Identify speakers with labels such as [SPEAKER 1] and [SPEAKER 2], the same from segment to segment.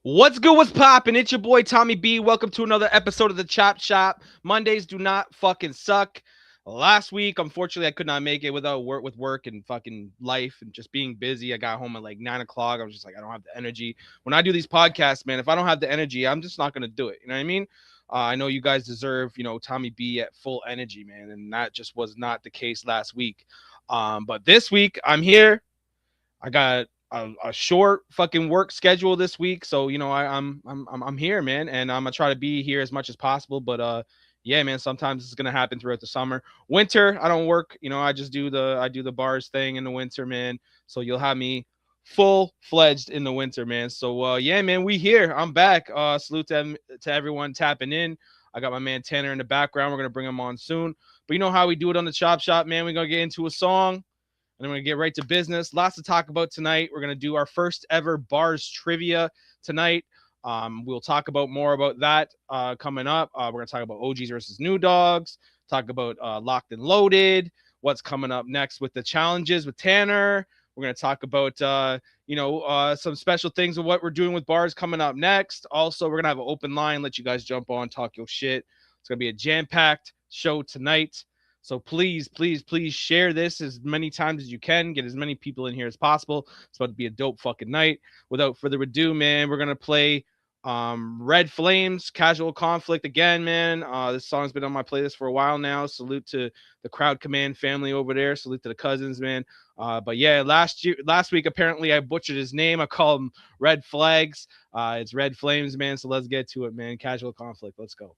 [SPEAKER 1] What's good? What's poppin'? It's your boy Tommy B. Welcome to another episode of the Chop Shop. Mondays do not fucking suck. Last week, unfortunately, I could not make it without work and fucking life and just being busy. I got home at like 9 o'clock. I was just like, I don't have the energy. When I do these podcasts, man, if I don't have the energy, I'm just not gonna do it. You know what I mean? I know you guys deserve, Tommy B at full energy, man, and that just was not the case last week. But this week, I'm here. I got a short fucking work schedule this week, so I'm here, man, and I'm gonna try to be here as much as possible. But yeah, man, sometimes it's gonna happen throughout the summer. Winter, I don't work. I just do the bars thing in the winter, man. So you'll have me full fledged in the winter, man. So yeah, man, we here. I'm back. Salute to everyone tapping in. I got my man Tanner in the background. We're gonna bring him on soon. But you know how we do it on the Chop Shop, man. We're gonna get into a song. And I'm going to get right to business. Lots to talk about tonight. We're going to do our first ever B.A.R.Z trivia tonight. We'll talk about more about that coming up. We're going to talk about OGs versus New Dogs, talk about Locked and Loaded, what's coming up next with the challenges with Tanar. We're going to talk about, some special things of what we're doing with B.A.R.Z coming up next. Also, we're going to have an open line, let you guys jump on, talk your shit. It's going to be a jam-packed show tonight. So please, please, please share this as many times as you can. Get as many people in here as possible. It's about to be a dope fucking night. Without further ado, man, we're going to play Red Flames, Casual Conflict again, man. This song's been on my playlist for a while now. Salute to the Crowd Command family over there. Salute to the cousins, man. But yeah, last week, apparently I butchered his name. I called him Red Flags. It's Red Flames, man. So let's get to it, man. Casual Conflict. Let's go.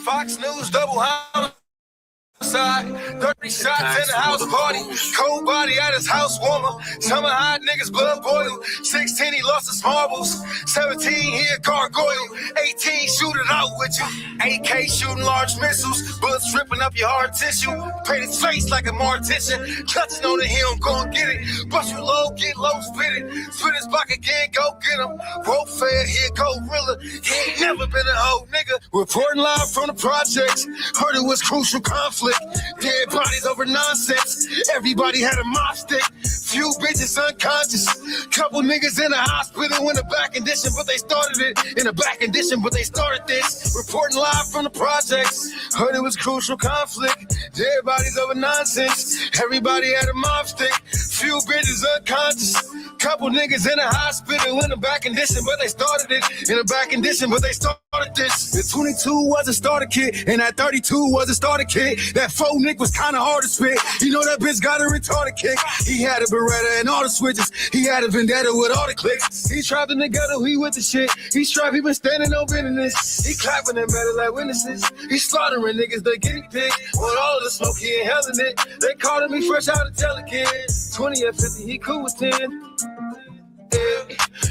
[SPEAKER 2] Fox News double homicide, 30 shots in the house party, cold body at his house warmer, summer hot niggas blood boil, 16 he lost his marbles, 17 he a gargoyle, 18 shoot it out with you, AK shooting large missiles, bullets ripping up your hard tissue, paint his face like a mortician, touching on it, he don't go get it, bust you low, get low, spit his block again, go get him, rope fair, here gorilla, he ain't never been a hoe nigga, reporting live from the projects, heard it was crucial conflict, dead bodies over nonsense, everybody had a mob stick, few bitches unconscious, couple niggas in the hospital in a back condition, but they started it, in a back condition, but they started this, reporting live from the projects, heard it was crucial conflict, dead bodies over nonsense, everybody had a mob stick, few bitches unconscious, couple niggas in the hospital in a back condition, but they started it, in a back condition, but they started this, the 22 was a starter kit, and that 32 was a starter kit, that faux Nick was kinda hard to spit, you know that bitch got a retarded kick, he had a Beretta and all the switches, he had a vendetta with all the clicks, he trapped in the ghetto, he with the shit, he strapped, he been standing on business, he clapping them better like witnesses, he slaughtering niggas, they guinea pig, with all of the smoke, he inhaling it, they calling me fresh out of Telecin, 20 at 50, he cool with 10, yeah.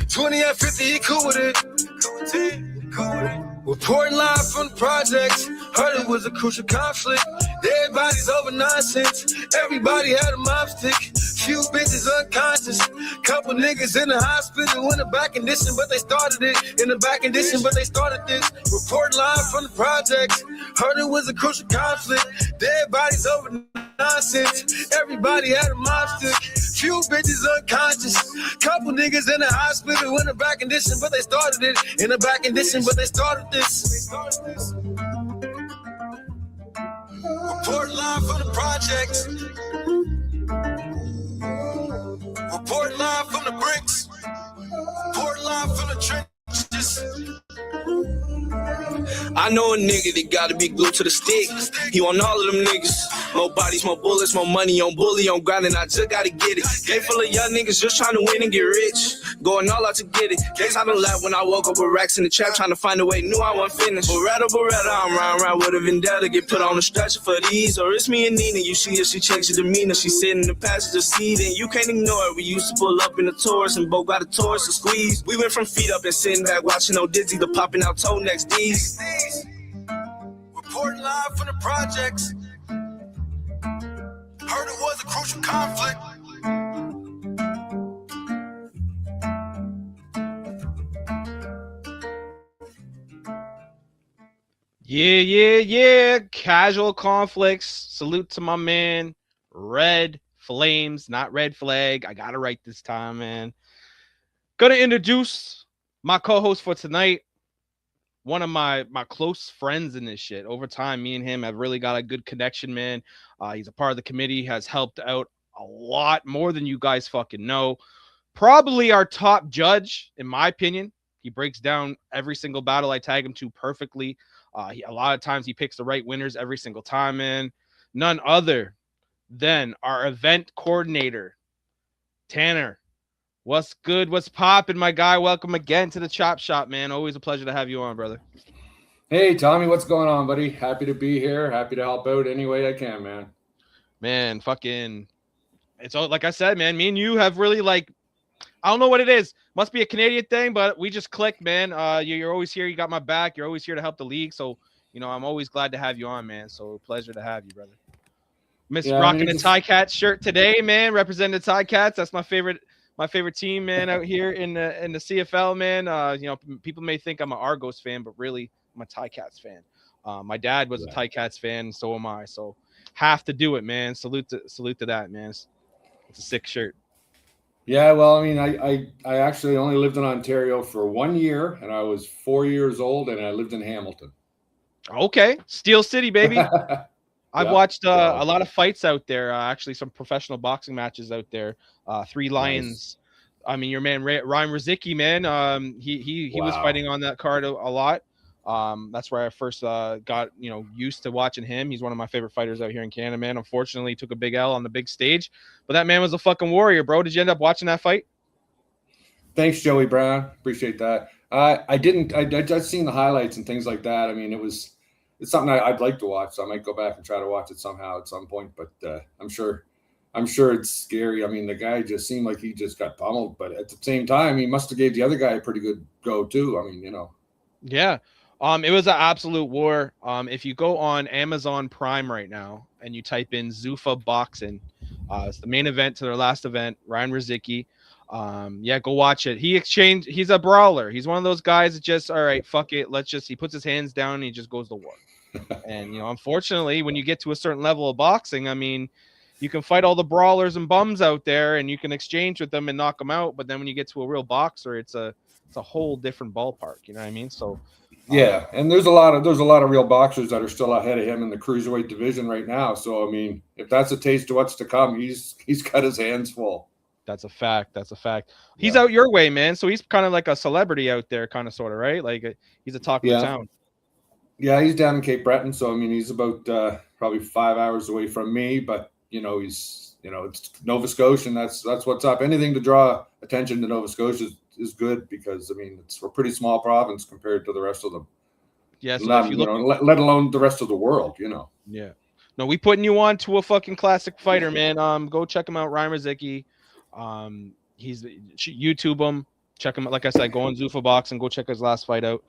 [SPEAKER 2] 20 at 50, he cool with it, cool with 10, cool with it. Reporting live from the projects, heard it was a crucial conflict, dead bodies over nonsense, everybody had a mob stick, few bitches unconscious, couple niggas in the hospital in a back condition, but they started it, in the back condition, but they started this, reporting live from the projects, heard it was a crucial conflict, dead bodies over nonsense, everybody had a mob stick, few bitches unconscious, couple niggas in the hospital in a back condition, but they started it, in a back condition, but they started this. Report live from the projects. Report live from the bricks. Report live from the trenches. I know a nigga that gotta be glued to the stick. He want all of them niggas. More bodies, more bullets, more money on bully, on grind, and I just gotta get it. Game full of young niggas just trying to win and get rich. Going all out to get it. Days I don't laugh when I woke up with racks in the trap, trying to find a way, knew I wasn't finished. Beretta, I'm round with a vendetta, get put on the stretcher for these. Or it's me and Nina, you see her, she changed her demeanor. She sitting in the passenger seat, and you can't ignore it. We used to pull up in the Taurus, and both got a Taurus to squeeze. We went from feet up and sitting back, watching old Dizzy, the popping out toe next D's. Reporting live from the projects. Heard it was a crucial conflict.
[SPEAKER 1] Yeah. Casual Conflicts. Salute to my man, Red Flames, not Red Flag. I got it right this time, man. Gonna introduce my co-host for tonight. One of my close friends in this shit. Over time, me and him have really got a good connection, man. He's a part of the committee, has helped out a lot more than you guys fucking know. Probably our top judge, in my opinion. He breaks down every single battle I tag him to perfectly. A lot of times he picks the right winners every single time, man. None other than our event coordinator, Tanner. What's good? What's poppin', my guy? Welcome again to the Chop Shop, man. Always a pleasure to have you on, brother.
[SPEAKER 3] Hey, Tommy, what's going on, buddy? Happy to be here. Happy to help out any way I can, man.
[SPEAKER 1] Man, fucking, it's all like I said, man. Me and you have really like, I don't know what it is. Must be a Canadian thing, but we just clicked, man. You're always here. You got my back. You're always here to help the league. So, I'm always glad to have you on, man. So, pleasure to have you, brother. Miss rocking the Tie Cats shirt today, man. Representing the Tie Cats. That's my favorite team, man, out here in the CFL, man. People may think I'm an Argos fan, but really I'm a Tie Cats fan. My dad was a Tie Cats fan, so am I. So have to do it, man. Salute to that, man. It's a sick shirt.
[SPEAKER 3] Yeah, well, I mean, I actually only lived in Ontario for 1 year, and I was 4 years old, and I lived in Hamilton.
[SPEAKER 1] Okay, Steel City, baby. I've watched a lot of fights out there. Actually, some professional boxing matches out there. Three Lions. Nice. I mean, your man Ryan Rizicki, man. He was fighting on that card a lot. That's where I first got used to watching him. He's one of my favorite fighters out here in Canada, man. Unfortunately, he took a big L on the big stage, but that man was a fucking warrior, bro. Did you end up watching that fight?
[SPEAKER 3] Thanks, Joey Brown. Appreciate that. I didn't. I just seen the highlights and things like that. I mean, it's something I'd like to watch, so I might go back and try to watch it somehow at some point. But I'm sure it's scary. I mean, the guy just seemed like he just got pummeled, but at the same time, he must have gave the other guy a pretty good go too. I mean,
[SPEAKER 1] Yeah. It was an absolute war. If you go on Amazon Prime right now and you type in Zuffa Boxing, it's the main event to their last event, Ryan Rizicki. Go watch it. He's a brawler. He's one of those guys that just, all right, fuck it. He puts his hands down and he just goes to war. And, unfortunately, when you get to a certain level of boxing, I mean, you can fight all the brawlers and bums out there and you can exchange with them and knock them out. But then when you get to a real boxer, it's a whole different ballpark. You know what I mean? So,
[SPEAKER 3] yeah, and there's a lot of real boxers that are still ahead of him in the cruiserweight division right now. So I mean, if that's a taste of what's to come, he's got his hands full.
[SPEAKER 1] That's a fact. He's out your way, man. So he's kind of like a celebrity out there, kind of sort of, right? Like he's a talk of the town.
[SPEAKER 3] Yeah, he's down in Cape Breton, so I mean, he's about probably 5 hours away from me. But he's it's Nova Scotia, and that's what's up. Anything to draw attention to Nova Scotia is good because I mean we're a pretty small province compared to the rest of them.
[SPEAKER 1] Yeah, so if you look,
[SPEAKER 3] let alone the rest of the world,
[SPEAKER 1] Yeah, no, we putting you on to a fucking classic fighter, man. Go check him out, Ryan Rizicki. He's YouTube him, check him. Like I said, go on Zuffa Box and go check his last fight out.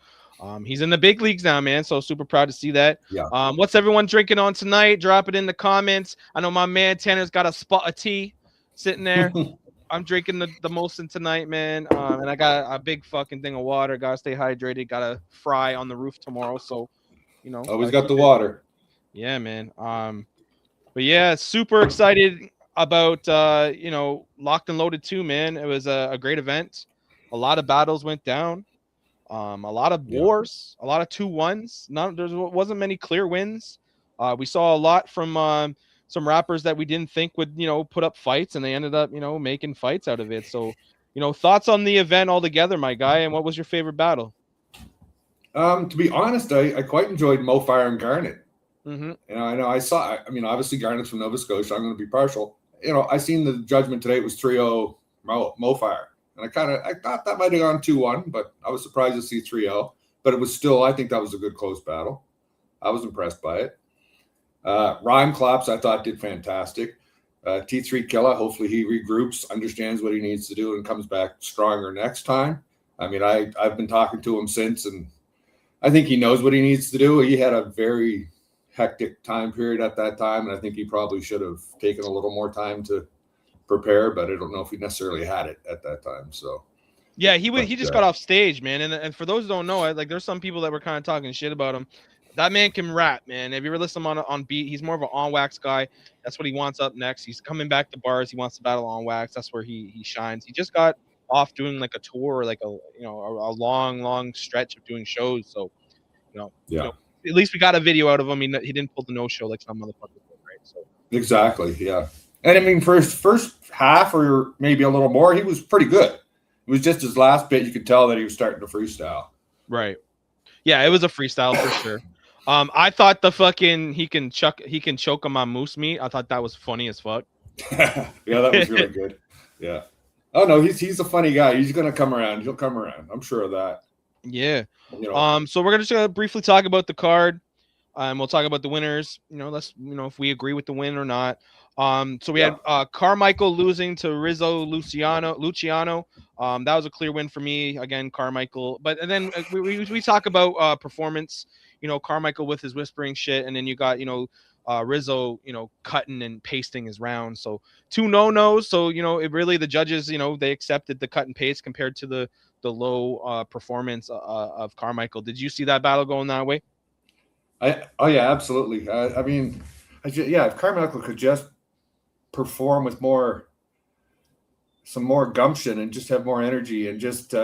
[SPEAKER 1] He's in the big leagues now, man. So super proud to see that.
[SPEAKER 3] Yeah.
[SPEAKER 1] What's everyone drinking on tonight? Drop it in the comments. I know my man Tanner's got a spot of tea sitting there. I'm drinking the Molson tonight, man. And I got a big fucking thing of water. Gotta stay hydrated. Gotta fry on the roof tomorrow. So,
[SPEAKER 3] always got the water.
[SPEAKER 1] Yeah, man. But yeah, super excited about Locked and Loaded 2, man. It was a great event. A lot of battles went down. A lot of wars, a lot of 2-1s. There wasn't many clear wins. We saw a lot from some rappers that we didn't think would, put up fights, and they ended up, making fights out of it. So, thoughts on the event altogether, my guy, and what was your favorite battle?
[SPEAKER 3] To be honest, I quite enjoyed Mo Fire and Garnet.
[SPEAKER 1] Mm-hmm.
[SPEAKER 3] I mean, obviously Garnet's from Nova Scotia. I'm going to be partial. I seen the judgment today. It was 3-0 Mo Fire. And I thought that might have gone 2-1, but I was surprised to see 3-0. But it was still, I think that was a good close battle. I was impressed by it. Rhyme Claps, I thought, did fantastic. T3 Killa, hopefully he regroups, understands what he needs to do, and comes back stronger next time. I mean, I've been talking to him since, and I think he knows what he needs to do. He had a very hectic time period at that time, and I think he probably should have taken a little more time to prepare, but I don't know if he necessarily had it at that time. So
[SPEAKER 1] yeah, he just got off stage, man. And for those who don't know, like there's some people that were kind of talking shit about him. That man can rap, man. Have you ever listened to him on beat? He's more of an on wax guy. That's what he wants up next. He's coming back to bars. He wants to battle on wax. That's where he shines. He just got off doing like a tour, like a long stretch of doing shows. So you know,
[SPEAKER 3] Yeah.
[SPEAKER 1] at least we got a video out of him. He didn't pull the no show like some motherfuckers did, right? So
[SPEAKER 3] Exactly. Yeah. And I mean, for his first half or maybe a little more, he was pretty good. It was just his last bit, you could tell that he was starting to freestyle.
[SPEAKER 1] right. Yeah, it was a freestyle for sure. I thought the fucking he can choke him on moose meat. I thought that was funny as fuck.
[SPEAKER 3] Yeah, that was really good. Yeah. Oh no, he's a funny guy. He's gonna come around. He'll come around. I'm sure of that.
[SPEAKER 1] Yeah.
[SPEAKER 3] You know.
[SPEAKER 1] So we're gonna briefly talk about the card. We'll talk about the winners. Let's if we agree with the win or not. So we had Carmichael losing to Rizzo Luciano. That was a clear win for me. Again, Carmichael. But and then we talk about performance. Carmichael with his whispering shit, and then you got Rizzo, cutting and pasting his rounds. So 2 no-nos. So it really the judges, they accepted the cut and paste compared to the low performance of Carmichael. Did you see that battle going that way?
[SPEAKER 3] Oh yeah, absolutely. I mean, if Carmichael could just perform with some more gumption and just have more energy and just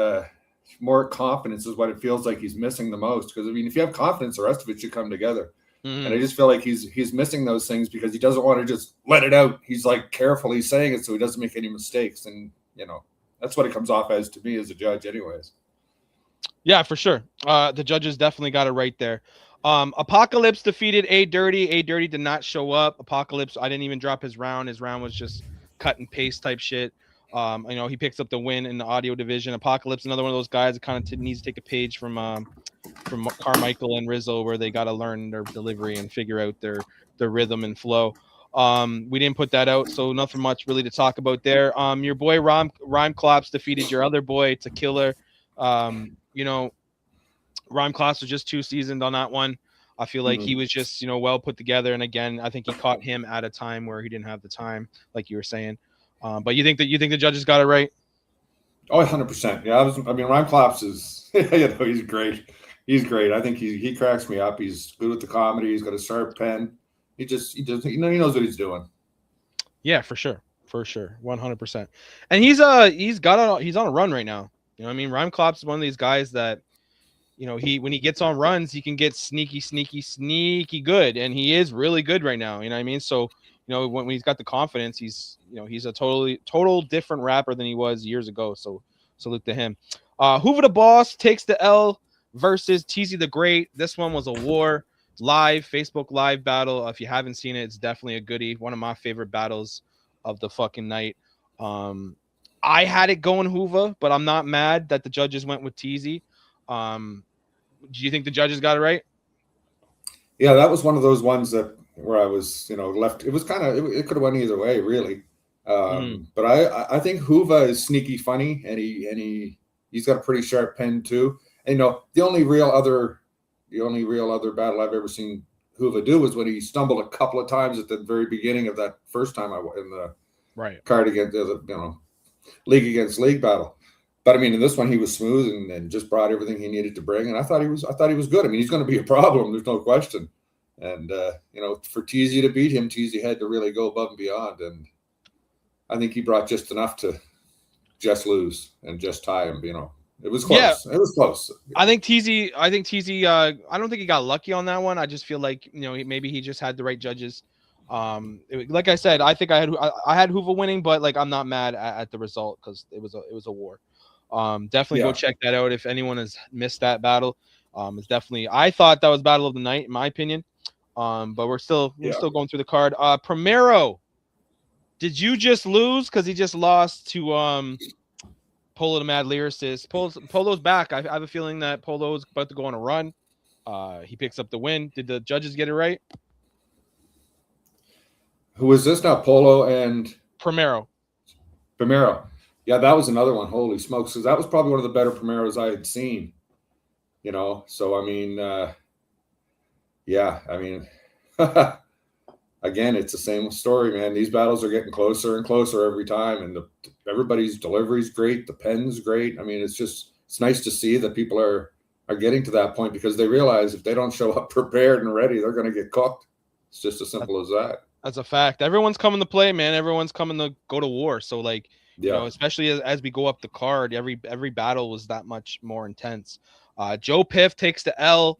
[SPEAKER 3] more confidence is what it feels like he's missing the most. Because I mean, if you have confidence, the rest of it should come together. Mm-hmm. And I just feel like he's missing those things because he doesn't want to just let it out. He's like carefully saying it so he doesn't make any mistakes. And that's what it comes off as to me as a judge, anyways.
[SPEAKER 1] Yeah, for sure. The judges definitely got it right there. Apocalypse defeated A Dirty. A Dirty did not show up. Apocalypse, I didn't even drop his round. His round was just cut and paste type shit. He picks up the win in the audio division. Apocalypse, another one of those guys that kind of needs to take a page from Carmichael and Rizzo, where they got to learn their delivery and figure out their rhythm and flow. We didn't put that out, so nothing much really to talk about there. Your boy Rhyme Clops defeated your other boy Tequila. Rhyme Clops was just too seasoned on that one. I feel like he was just, well put together. And again, I think he caught him at a time where he didn't have the time, like you were saying. But you think the judges got it right?
[SPEAKER 3] Oh, 100%. Yeah, Rhyme Clops is, he's great. He's great. I think he cracks me up. He's good with the comedy. He's got a sharp pen. He knows what he's doing.
[SPEAKER 1] Yeah, for sure. 100%. And he's on a run right now. Rhyme Clops is one of these guys that, when he gets on runs, he can get sneaky good, and he is really good right now. So, when he's got the confidence, he's a total different rapper than he was years ago. So salute to him. Hoover the Boss takes the L versus Teasy the Great. This one was a war live Facebook live battle. If you haven't seen it, it's definitely a goodie. One of my favorite battles of the fucking night. I had it going Hoover, but I'm not mad that the judges went with Teasy. Do you think the judges got it right?
[SPEAKER 3] Yeah, that was one of those ones where I was, left. It was kind of, it could have went either way, really. But I think Hoover is sneaky funny, and he's got a pretty sharp pen too. And the only real other battle I've ever seen Hoover do was when he stumbled a couple of times at the very beginning of that first time in the card against league against league battle. But I mean, in this one, he was smooth and just brought everything he needed to bring. And I thought he was good. I mean, he's going to be a problem. There's no question. And, for Teasy to beat him, Teasy had to really go above and beyond. And I think he brought just enough to just lose and just tie him, It was close. Yeah. It was close.
[SPEAKER 1] I think Teasy, I don't think he got lucky on that one. I just feel like, maybe he just had the right judges. Like I said, I think I had Hoover winning, but like, I'm not mad at the result because it was a war. Definitely go check that out if anyone has missed that battle. It's definitely, I thought that was battle of the night in my opinion. But we're still going through the card. Primero, did you just lose because he just lost to Polo the Mad Lyricist? Polo's back. I have a feeling that Polo's about to go on a run. He picks up the win. Did the judges get it right?
[SPEAKER 3] Who is this now? Polo and
[SPEAKER 1] Primero.
[SPEAKER 3] Yeah, that was another one. Holy smokes. Because that was probably one of the better Primeros I had seen. So I mean, again, it's the same story, man. These battles are getting closer and closer every time, and everybody's delivery is great. The pen's great. I mean, it's nice to see that people are getting to that point because they realize if they don't show up prepared and ready, they're going to get cooked. It's just as simple as that.
[SPEAKER 1] That's a fact. Everyone's coming to play, man. Everyone's coming to go to war. So like,
[SPEAKER 3] Yeah.
[SPEAKER 1] Especially as we go up the card, every battle was that much more intense. Joe Piff takes the L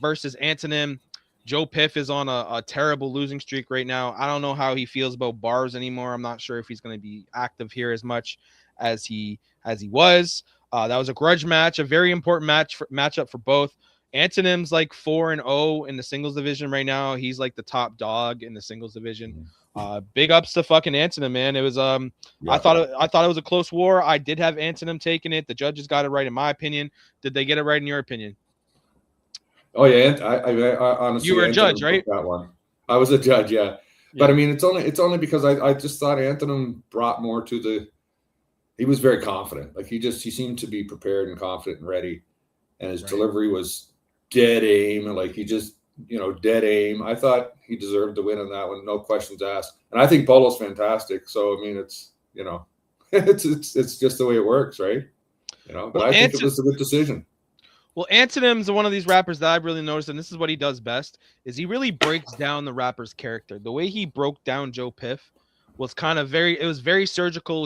[SPEAKER 1] versus Antonym. Joe Piff is on a terrible losing streak right now. I don't know how he feels about B.A.R.Z anymore. I'm not sure if he's going to be active here as much as he was. That was a grudge match, a very important matchup for both. Antonym's like 4-0 in the singles division right now. He's like the top dog in the singles division. Big ups to fucking Antonym, man. It was I thought it was a close war. I did have Antonym taking it. The judges got it right in my opinion. Did they get it right in your opinion?
[SPEAKER 3] Oh yeah, I honestly,
[SPEAKER 1] You were a judge,
[SPEAKER 3] Anthem
[SPEAKER 1] right?
[SPEAKER 3] took that one. I was a judge, yeah. But I mean, it's only because I just thought Anthem brought more to the. He was very confident. Like he seemed to be prepared and confident and ready, and his delivery was dead aim. Like he just dead aim. I thought he deserved to win on that one, no questions asked. And I think Polo's fantastic. So I mean, it's it's just the way it works, right? But I think it was a good decision.
[SPEAKER 1] Well, Antonym's one of these rappers that I've really noticed, and this is what he does best, is he really breaks down the rapper's character. The way he broke down Joe Piff was very surgical.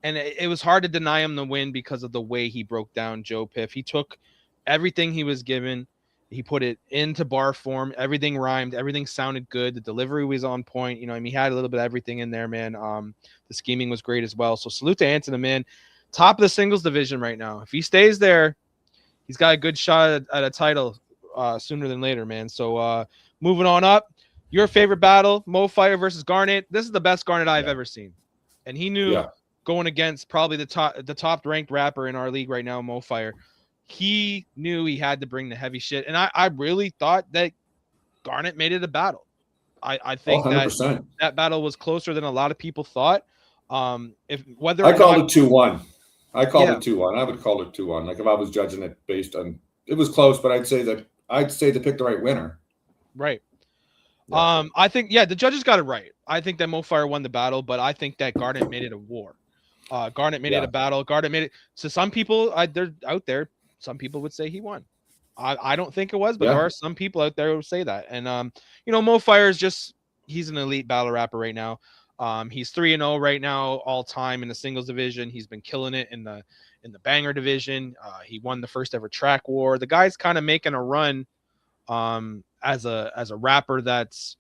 [SPEAKER 1] And it was hard to deny him the win because of the way he broke down Joe Piff. He took everything he was given, he put it into bar form. Everything rhymed, everything sounded good. The delivery was on point. He had a little bit of everything in there, man. The scheming was great as well. So salute to Antonym, man. Top of the singles division right now. If he stays there, he's got a good shot at a title sooner than later, man. So moving on up, your favorite battle, Mo Fire versus Garnet. This is the best Garnet I've ever seen. And he knew going against probably the top ranked rapper in our league right now, Mo Fire. He knew he had to bring the heavy shit. And I really thought that Garnet made it a battle. I think that battle was closer than a lot of people thought.
[SPEAKER 3] I called it 2-1. I called it 2-1. I would call it 2-1. Like if I was judging it based on it was close, but I'd say they picked the right winner.
[SPEAKER 1] Right. Yeah. I think the judges got it right. I think that Mo Fire won the battle, but I think that Garnet made it a war. Garnet made it a battle. Garnet made it. So some people they're out there. Some people would say he won. I don't think it was, but there are some people out there who say that. And Mo Fire is he's an elite battle rapper right now. He's 3-0 right now, all time in the singles division. He's been killing it in the banger division. He won the first ever track war. The guy's kind of making a run as a rapper that's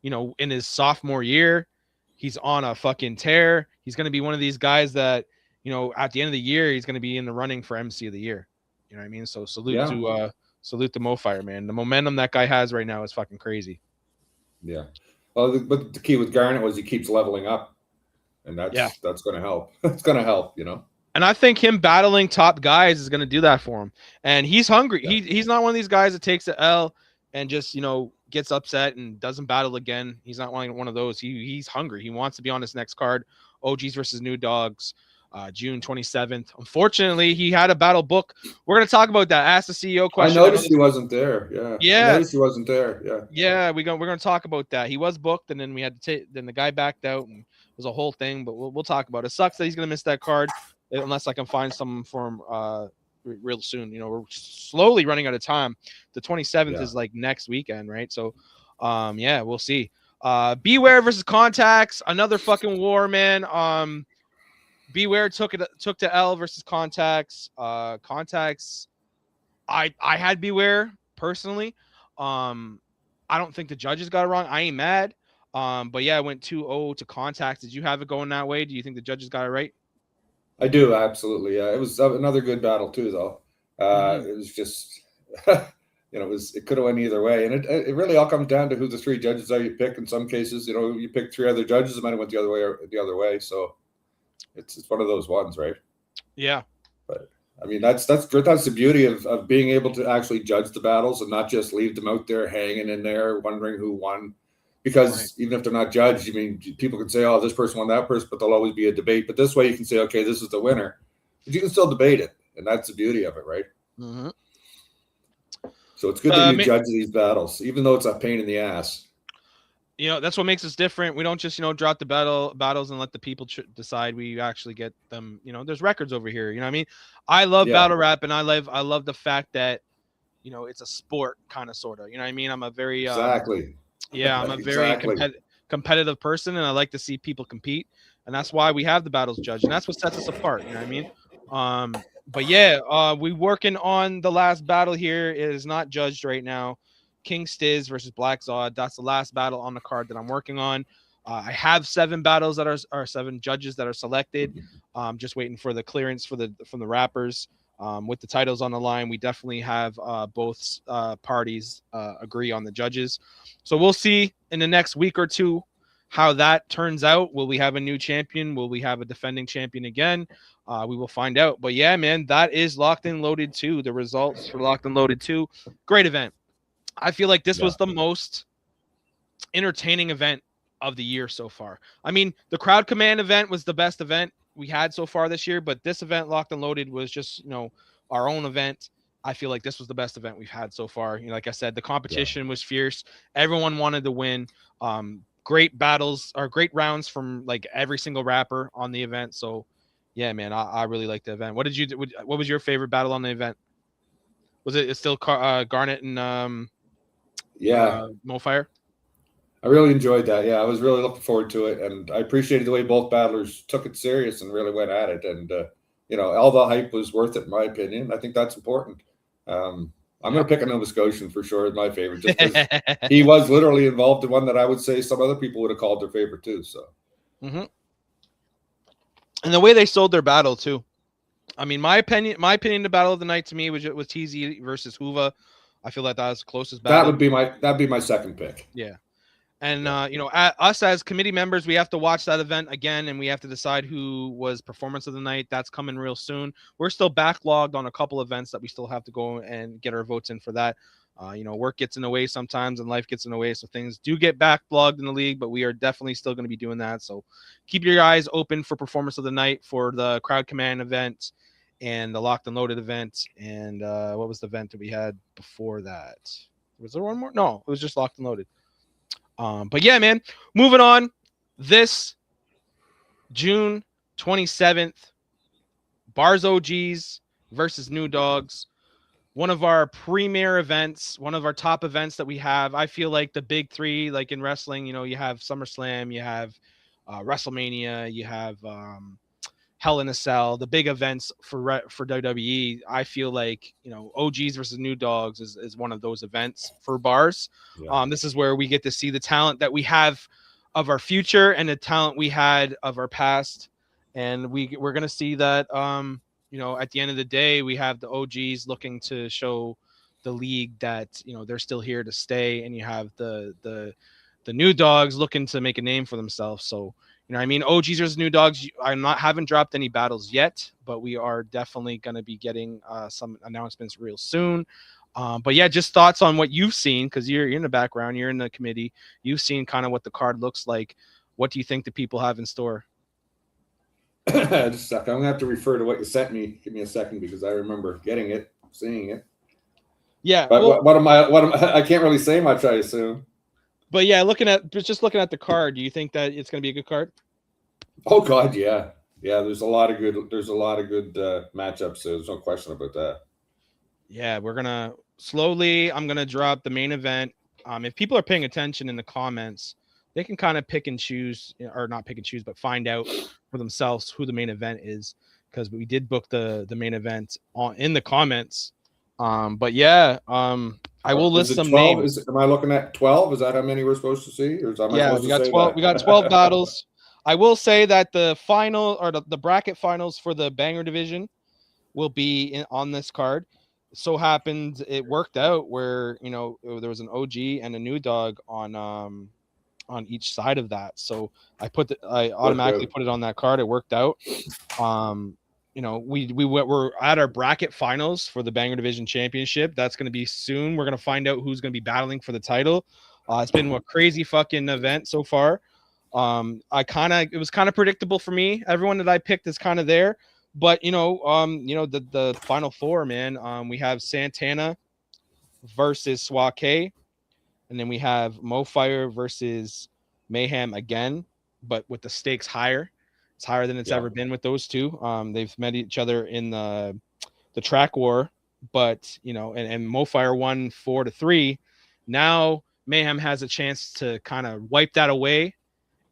[SPEAKER 1] in his sophomore year. He's on a fucking tear. He's going to be one of these guys that at the end of the year he's going to be in the running for MC of the year. You know what I mean? So salute to Mo Fire, man. The momentum that guy has right now is fucking crazy.
[SPEAKER 3] Yeah. Well, but the key with Garnet was he keeps leveling up, and that's going to help. It's going to help,
[SPEAKER 1] And I think him battling top guys is going to do that for him. And he's hungry. Yeah. He's not one of these guys that takes the L and just gets upset and doesn't battle again. He's not one of those. He's hungry. He wants to be on his next card. OGs versus New Dogs, June 27th. Unfortunately, he had a battle book. We're going to talk about that. Ask the CEO question.
[SPEAKER 3] I noticed he wasn't there. Yeah. I noticed he wasn't there. Yeah.
[SPEAKER 1] Yeah, we're going to talk about that. He was booked, and then we had to then the guy backed out, and it was a whole thing. But we'll talk about it. It sucks that he's going to miss that card unless I can find someone for him real soon. We're slowly running out of time. The 27th is like next weekend, right? So, we'll see. B.A.R.Z versus Contacts, another fucking war, man. B.A.R.Z took to L versus Contacts. Contacts, I had B.A.R.Z personally. I don't think the judges got it wrong. I ain't mad. But yeah, I went 2-0 to Contacts. Did you have it going that way? Do you think the judges got it right?
[SPEAKER 3] I do, absolutely. Yeah, it was another good battle too, though. It was just, it could have went either way, and it really all comes down to who the three judges are you pick. In some cases, you pick three other judges, it might have went the other way. So it's one of those ones, right?
[SPEAKER 1] Yeah.
[SPEAKER 3] But I mean, that's the beauty of being able to actually judge the battles and not just leave them out there hanging in there, wondering who won. Because even if they're not judged, I mean, people can say, oh, this person won that person, but there'll always be a debate. But this way you can say, okay, this is the winner. But you can still debate it. And that's the beauty of it, right?
[SPEAKER 1] Mm-hmm.
[SPEAKER 3] So it's good that you judge these battles, even though it's a pain in the ass.
[SPEAKER 1] That's what makes us different. We don't just, drop the battles and let the people decide. We actually get them, there's records over here. You know what I mean? I love battle rap, and I love the fact that, it's a sport kind of, sort of. You know what I mean? I'm a very...
[SPEAKER 3] Exactly.
[SPEAKER 1] I'm a very competitive person, and I like to see people compete. and that's why we have the battles judged, and that's what sets us apart. You know what I mean? But yeah, we working on the last battle here. It is not judged right now. King Stiz versus Black Zod. That's the last battle on the card that I'm working on. I have 7 battles that are 7 judges that are selected. Just waiting for the clearance from the rappers. With the titles on the line, we definitely have both parties agree on the judges. So we'll see in the next week or two how that turns out. Will we have a new champion? Will we have a defending champion again? We will find out. But yeah, man, that is Locked and Loaded 2. The results for Locked and Loaded 2. Great event. I feel like this was the most entertaining event of the year so far. I mean, the Crowd Command event was the best event we had so far this year, but this event, Locked and Loaded, was just, our own event. I feel like this was the best event we've had so far. Like I said, the competition was fierce. Everyone wanted to win. Great battles or great rounds from like every single rapper on the event. So yeah, man, I really liked the event. What was your favorite battle on the event? Was it still Garnet and Mofire?
[SPEAKER 3] I really enjoyed that. Yeah, I was really looking forward to it, and I appreciated the way both battlers took it serious and really went at it. And all the hype was worth it, in my opinion. I think that's important. I'm going to pick a Nova Scotian for sure as my favorite, just because he was literally involved in one that I would say some other people would have called their favorite too. So,
[SPEAKER 1] and the way they sold their battle too. I mean, my opinion, the battle of the night to me was TZ versus Huva. I feel like that was the closest battle.
[SPEAKER 3] That'd be my second pick.
[SPEAKER 1] Yeah. And, us as committee members, we have to watch that event again, and we have to decide who was performance of the night. That's coming real soon. We're still backlogged on a couple events that we still have to go and get our votes in for that. Work gets in the way sometimes and life gets in the way. So things do get backlogged in the league, but we are definitely still going to be doing that. So keep your eyes open for performance of the night for the Crowd Command event and the Locked and Loaded event. And what was the event that we had before that? Was there one more? No, it was just Locked and Loaded. But yeah, man, moving on. This June 27th, B.A.R.Z OGs versus New Dawgz. One of our premier events, one of our top events that we have. I feel like the big three, like in wrestling, you have SummerSlam, you have WrestleMania, you have Hell in a Cell, the big events for WWE. I feel like OGs versus New Dawgz is one of those events for bars. Yeah. This is where we get to see the talent that we have of our future and the talent we had of our past, and we're gonna see that. At the end of the day, we have the OGs looking to show the league that they're still here to stay, and you have the New Dawgz looking to make a name for themselves. So. OGs versus New Dawgz. Haven't dropped any battles yet, but we are definitely going to be getting some announcements real soon. But yeah, just thoughts on what you've seen, because you're in the background, you're in the committee. You've seen kind of what the card looks like. What do you think the people have in store?
[SPEAKER 3] Just a second. I'm going to have to refer to what you sent me. Give me a second, because I remember getting it, seeing it.
[SPEAKER 1] Yeah.
[SPEAKER 3] But what am I? I can't really say much, I assume.
[SPEAKER 1] But yeah, looking at the card, do you think that it's going to be a good card?
[SPEAKER 3] Oh God, yeah. There's a lot of good matchups. So there's no question about that.
[SPEAKER 1] Yeah, we're gonna slowly. I'm gonna drop the main event. If people are paying attention in the comments, they can kind of pick and choose, or not pick and choose, but find out for themselves who the main event is, because we did book the main event in the comments. But yeah, I will list some names.
[SPEAKER 3] Am I looking at 12? Is that how many we're supposed to see? Or we
[SPEAKER 1] got 12. We got 12 battles. I will say that the final or the bracket finals for the banger division will be on this card. So happened it worked out where there was an OG and a New Dawg on each side of that. So I automatically put it on that card. It worked out. We're at our bracket finals for the Banger Division Championship. That's going to be soon. We're going to find out who's going to be battling for the title. It's been a crazy fucking event so far. It was kind of predictable for me. Everyone that I picked is kind of there, but the final four, man. We have Santana versus Swake, and then we have Mofire versus Mayhem again, but with the stakes higher. It's higher than it's ever been with those two. They've met each other in the track war, but and Mofire won 4-3. Now Mayhem has a chance to kind of wipe that away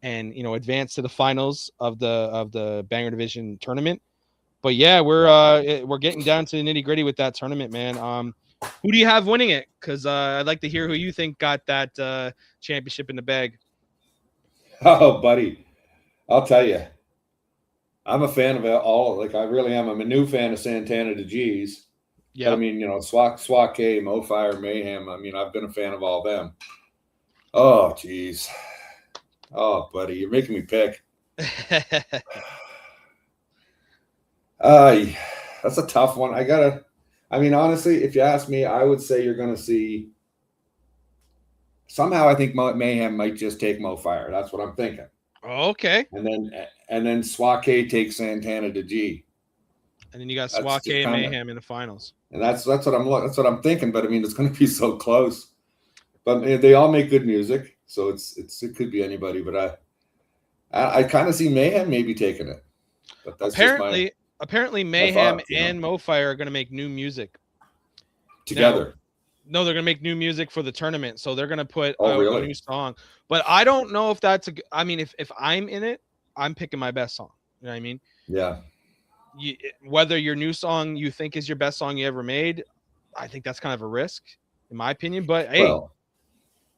[SPEAKER 1] and advance to the finals of the Banger Division tournament. But yeah, we're getting down to the nitty gritty with that tournament, man. Who do you have winning it? Because I'd like to hear who you think got that championship in the bag.
[SPEAKER 3] Oh, buddy, I'll tell you, I'm a fan of it all. Like I really am. I'm a new fan of Santana to G's. But I
[SPEAKER 1] Yeah.
[SPEAKER 3] mean, Swat K, Mo Fire, Mayhem. I mean, I've been a fan of all them. Oh, geez. Oh, buddy, you're making me pick. That's a tough one. I mean, honestly, if you ask me, I would say you're going to see. Somehow, I think Mayhem might just take Mo Fire. That's what I'm thinking.
[SPEAKER 1] Okay.
[SPEAKER 3] And then Swat K takes Santana to G.
[SPEAKER 1] And then you got Swat K and Mayhem in the finals.
[SPEAKER 3] And that's what I'm thinking. But I mean, it's going to be so close. But they all make good music, so it could be anybody. But I kind of see Mayhem maybe taking it. But that's
[SPEAKER 1] apparently Mayhem and Mo Fire are going to make new music
[SPEAKER 3] together.
[SPEAKER 1] No, they're going to make new music for the tournament, so they're going to put
[SPEAKER 3] a
[SPEAKER 1] new song. But I don't know if that's I mean, if I'm in it, I'm picking my best song. You know what I mean?
[SPEAKER 3] Yeah.
[SPEAKER 1] Whether your new song you think is your best song you ever made, I think that's kind of a risk, in my opinion. But hey,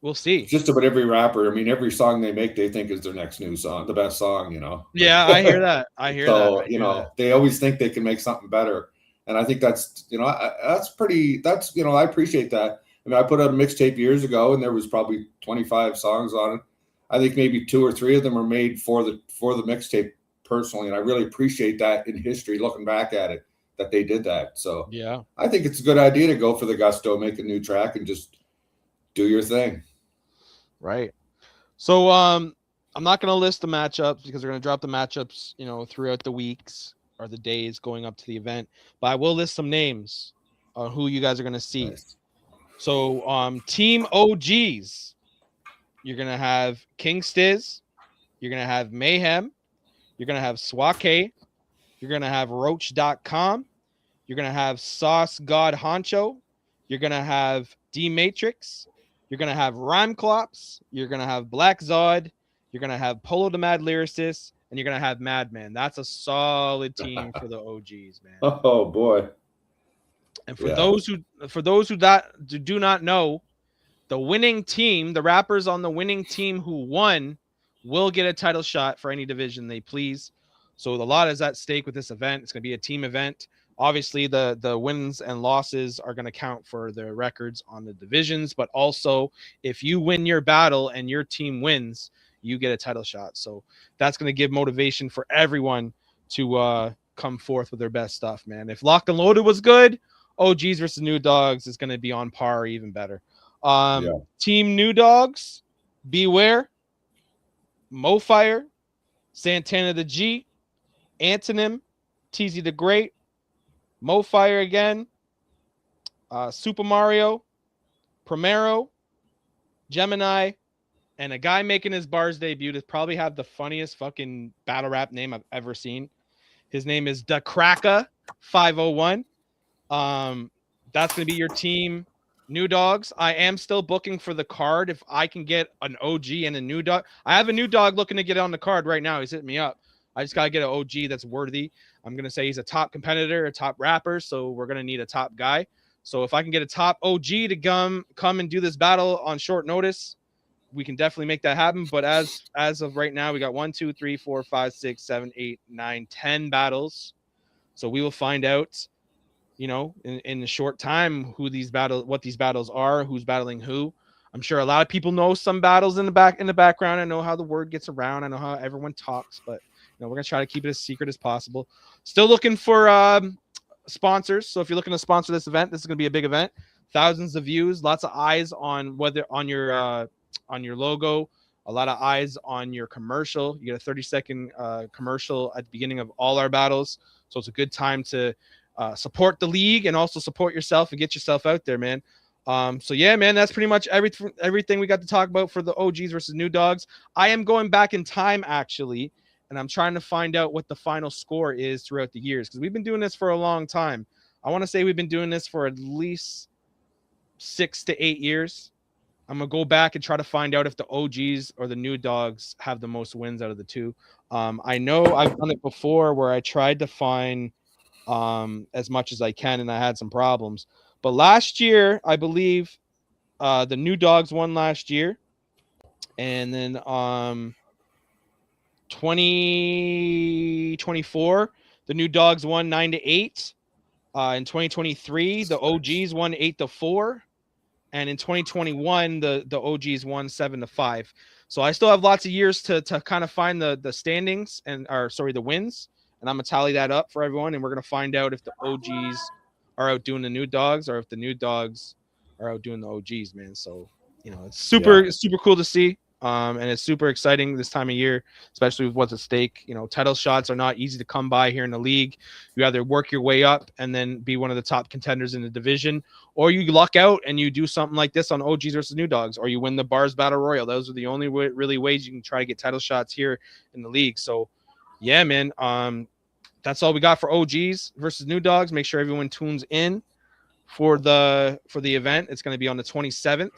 [SPEAKER 1] we'll see.
[SPEAKER 3] Just about every rapper, I mean, every song they make, they think is their next new song, the best song,
[SPEAKER 1] Yeah, I hear that.
[SPEAKER 3] They always think they can make something better. And I think that's I appreciate that. I mean, I put out a mixtape years ago and there was probably 25 songs on it. I think maybe 2 or 3 of them are made for the mixtape personally. And I really appreciate that in history, looking back at it, that they did that. So
[SPEAKER 1] yeah,
[SPEAKER 3] I think it's a good idea to go for the gusto, make a new track and just do your thing.
[SPEAKER 1] Right. So I'm not going to list the matchups because we're going to drop the matchups, throughout the weeks or the days going up to the event. But I will list some names on who you guys are going to see. Nice. So Team OGs, you're going to have King Stiz. You're going to have Mayhem. You're going to have Swat K. You're going to have Roach.com. You're going to have Sauce God Honcho. You're going to have D Matrix. You're going to have Rhyme Clops. You're going to have Black Zod. You're going to have Polo the Mad Lyricist. And you're going to have Madman. That's a solid team for the OGs, man.
[SPEAKER 3] Oh, boy.
[SPEAKER 1] And for those who do not know, the winning team, the rappers on the winning team who won, will get a title shot for any division they please. So a lot is at stake with this event. It's going to be a team event. Obviously, the wins and losses are going to count for the records on the divisions, but also if you win your battle and your team wins, you get a title shot. So that's going to give motivation for everyone to come forth with their best stuff, man. If Locked and Loaded was good, OGs versus New Dogs is going to be on par or even better. Team New Dogs, Beware, Mo Fire, Santana the G, Antonym, TZ the Great, Mo Fire again, Super Mario, Primero, Gemini, and a guy making his B.A.R.Z debut to probably have the funniest fucking battle rap name I've ever seen. His name is Da Kraka 501. That's going to be your team, New Dogs. I am still booking for the card. If I can get an OG and a new dog, I have a new dog looking to get on the card right now. He's hitting me up. I just got to get an OG that's worthy. I'm going to say he's a top competitor, a top rapper. So we're going to need a top guy. So if I can get a top OG to come and do this battle on short notice, we can definitely make that happen. But as of right now, we got 1, 2, 3, 4, 5, 6, 7, 8, 9, 10 battles. So we will find out, in a short time what these battles are, who's battling who. I'm sure a lot of people know some battles in the background. I know how the word gets around. I know how everyone talks, but we're gonna try to keep it as secret as possible. Still looking for sponsors. So if you're looking to sponsor this event, this is gonna be a big event. Thousands of views, lots of eyes on your logo, a lot of eyes on your commercial. You get a 30-second commercial at the beginning of all our battles. So it's a good time to support the league and also support yourself and get yourself out there, man. So yeah, man, that's pretty much everything we got to talk about for the OGs versus New Dogs. I am going back in time, actually, and I'm trying to find out what the final score is throughout the years, because we've been doing this for a long time. I want to say we've been doing this for at least 6 to 8 years. I'm gonna go back and try to find out if the OGs or the new dogs have the most wins out of the two. I know I've done it before where I tried to find as much as I can, and I had some problems. But last year, I believe the new dogs won last year, and then 2024, the new dogs won 9-8. In 2023, the OGs won 8-4. And in 2021, the OGs won 7-5. So I still have lots of years to kind of find the standings the wins. And I'm gonna tally that up for everyone, and we're gonna find out if the OGs are outdoing the new dogs or if the new dogs are outdoing the OGs, man. So it's super cool to see. And it's super exciting this time of year, especially with what's at stake. Title shots are not easy to come by here in the league. You either work your way up and then be one of the top contenders in the division, or you luck out and you do something like this on OGs versus New Dogs, or you win the B.A.R.Z Battle Royal. Those are the only really ways you can try to get title shots here in the league. So, yeah, man, that's all we got for OGs versus New Dogs. Make sure everyone tunes in for the event. It's going to be on the 27th.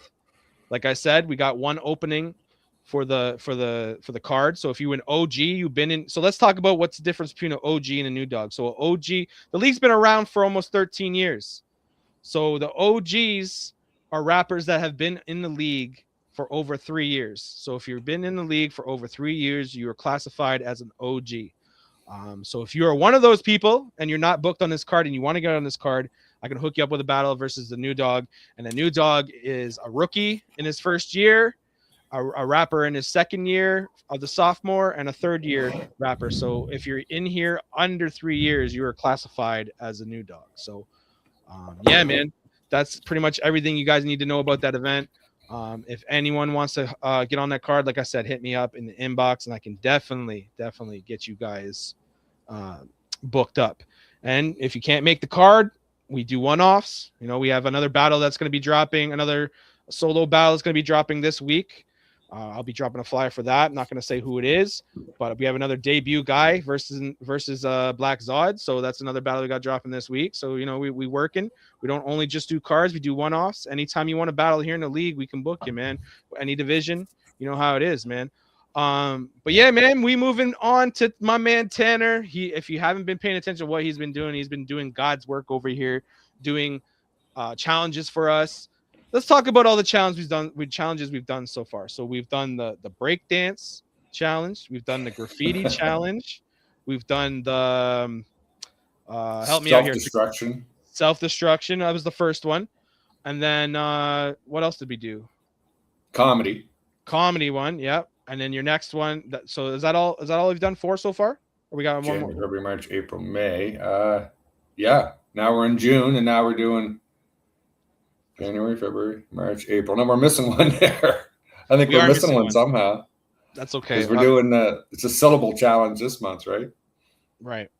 [SPEAKER 1] Like I said, we got one opening for the card. So if you win OG, you've been in. So let's talk about what's the difference between an OG and a new dog. So an OG, the league's been around for almost 13 years. So the OGs are rappers that have been in the league for over 3 years. So if you've been in the league for over 3 years, you are classified as an OG. So if you are one of those people and you're not booked on this card and you want to get on this card, I can hook you up with a battle versus the new dog. And the new dog is a rookie in his first year, a rapper in his second year of the sophomore, and a third year rapper. So if you're in here under 3 years, you are classified as a new dog. So yeah, man, that's pretty much everything you guys need to know about that event. If anyone wants to get on that card, like I said, hit me up in the inbox, and I can definitely get you guys booked up. And if you can't make the card, we do one-offs. We have another battle that's going to be dropping, another solo battle that's going to be dropping this week. I'll be dropping a flyer for that. I'm not going to say who it is, but we have another debut guy versus Black Zod. So that's another battle we got dropping this week. So, we working. We don't only just do cards. We do one-offs. Anytime you want to battle here in the league, we can book you, man. Any division, you know how it is, man. But yeah, man, we moving on to my man Tanar. If you haven't been paying attention to what he's been doing God's work over here, doing challenges for us. Let's talk about all the challenges we've done so far. So we've done the breakdance challenge, we've done the graffiti challenge, we've done the help me out here. Self-destruction. That was the first one. And then what else did we do? Comedy one, yep. And then your next one. So is that all we've done 4 so far? Or we got one more?
[SPEAKER 3] February, March, April, May. Yeah. Now we're in June, and now we're doing January, February, March, April. No, we're missing one there. I think we're missing one somehow.
[SPEAKER 1] That's okay.
[SPEAKER 3] We're doing it's a syllable challenge this month, right?
[SPEAKER 1] Right.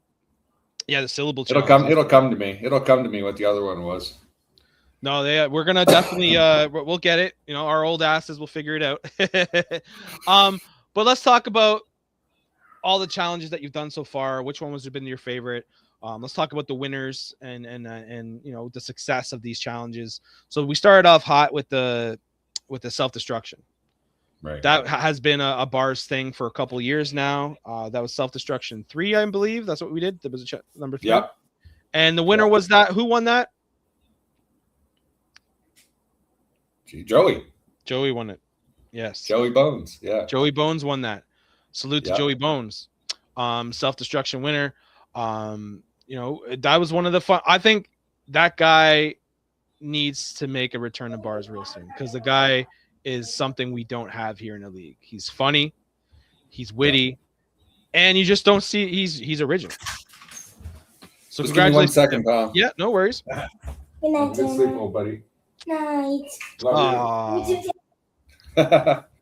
[SPEAKER 1] Yeah, the syllable challenge.
[SPEAKER 3] It'll come to me. It'll come to me what the other one was.
[SPEAKER 1] No, we're gonna definitely we'll get it. Our old asses will figure it out. But let's talk about all the challenges that you've done so far. Which one has been your favorite? Let's talk about the winners and the success of these challenges. So we started off hot with the self-destruction. Right. That has been a B.A.R.Z thing for a couple of years now. That was self-destruction 3, I believe. That's what we did. That was number 3.
[SPEAKER 3] Yep.
[SPEAKER 1] And the winner was that. Who won that?
[SPEAKER 3] Joey.
[SPEAKER 1] Joey won it. Yes.
[SPEAKER 3] Joey Bones. Yeah.
[SPEAKER 1] Joey Bones won that. Salute to Joey Bones. Self-destruction winner. That was one of the fun. I think that guy needs to make a return to B.A.R.Z real soon, because the guy is something we don't have here in the league. He's funny, he's witty, and you just don't see he's original. So
[SPEAKER 3] just
[SPEAKER 1] congratulations.
[SPEAKER 3] Give me 1 second, pal.
[SPEAKER 1] Yeah, no worries.
[SPEAKER 3] Good sleep, old buddy.
[SPEAKER 2] Night.
[SPEAKER 3] Love you.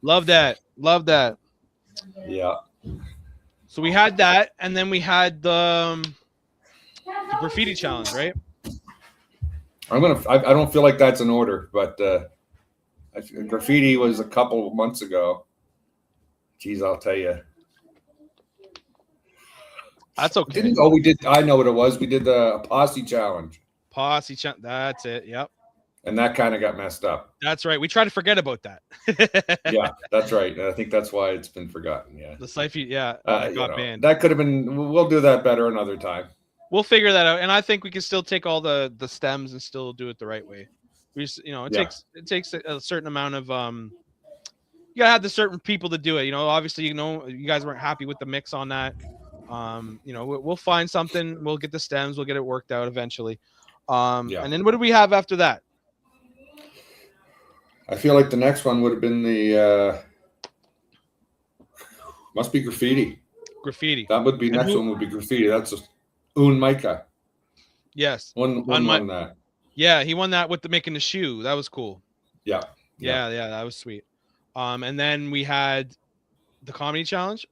[SPEAKER 1] Love that.
[SPEAKER 3] Yeah.
[SPEAKER 1] So we had that, and then we had the graffiti challenge, right?
[SPEAKER 3] I don't feel like that's in order, but graffiti was a couple of months ago. Jeez, I'll tell you.
[SPEAKER 1] That's okay.
[SPEAKER 3] We did. I know what it was. We did the posse challenge.
[SPEAKER 1] That's it. Yep.
[SPEAKER 3] And that kind of got messed up.
[SPEAKER 1] That's right. We try to forget about that.
[SPEAKER 3] Yeah, that's right. I think that's why it's been forgotten. Yeah.
[SPEAKER 1] The Syfy, yeah, got banned.
[SPEAKER 3] That could have been. We'll do that better another time.
[SPEAKER 1] We'll figure that out, and I think we can still take all the stems and still do it the right way. We just, it takes a certain amount of you gotta have the certain people to do it. Obviously, you guys weren't happy with the mix on that. We'll find something. We'll get the stems. We'll get it worked out eventually. And then what do we have after that?
[SPEAKER 3] I feel like the next one would have been the must be graffiti.
[SPEAKER 1] Graffiti.
[SPEAKER 3] That would be next one would be graffiti. That's Micah.
[SPEAKER 1] Yes.
[SPEAKER 3] Won that.
[SPEAKER 1] Yeah, he won that with making the shoe. That was cool.
[SPEAKER 3] Yeah,
[SPEAKER 1] that was sweet. And then we had the comedy challenge,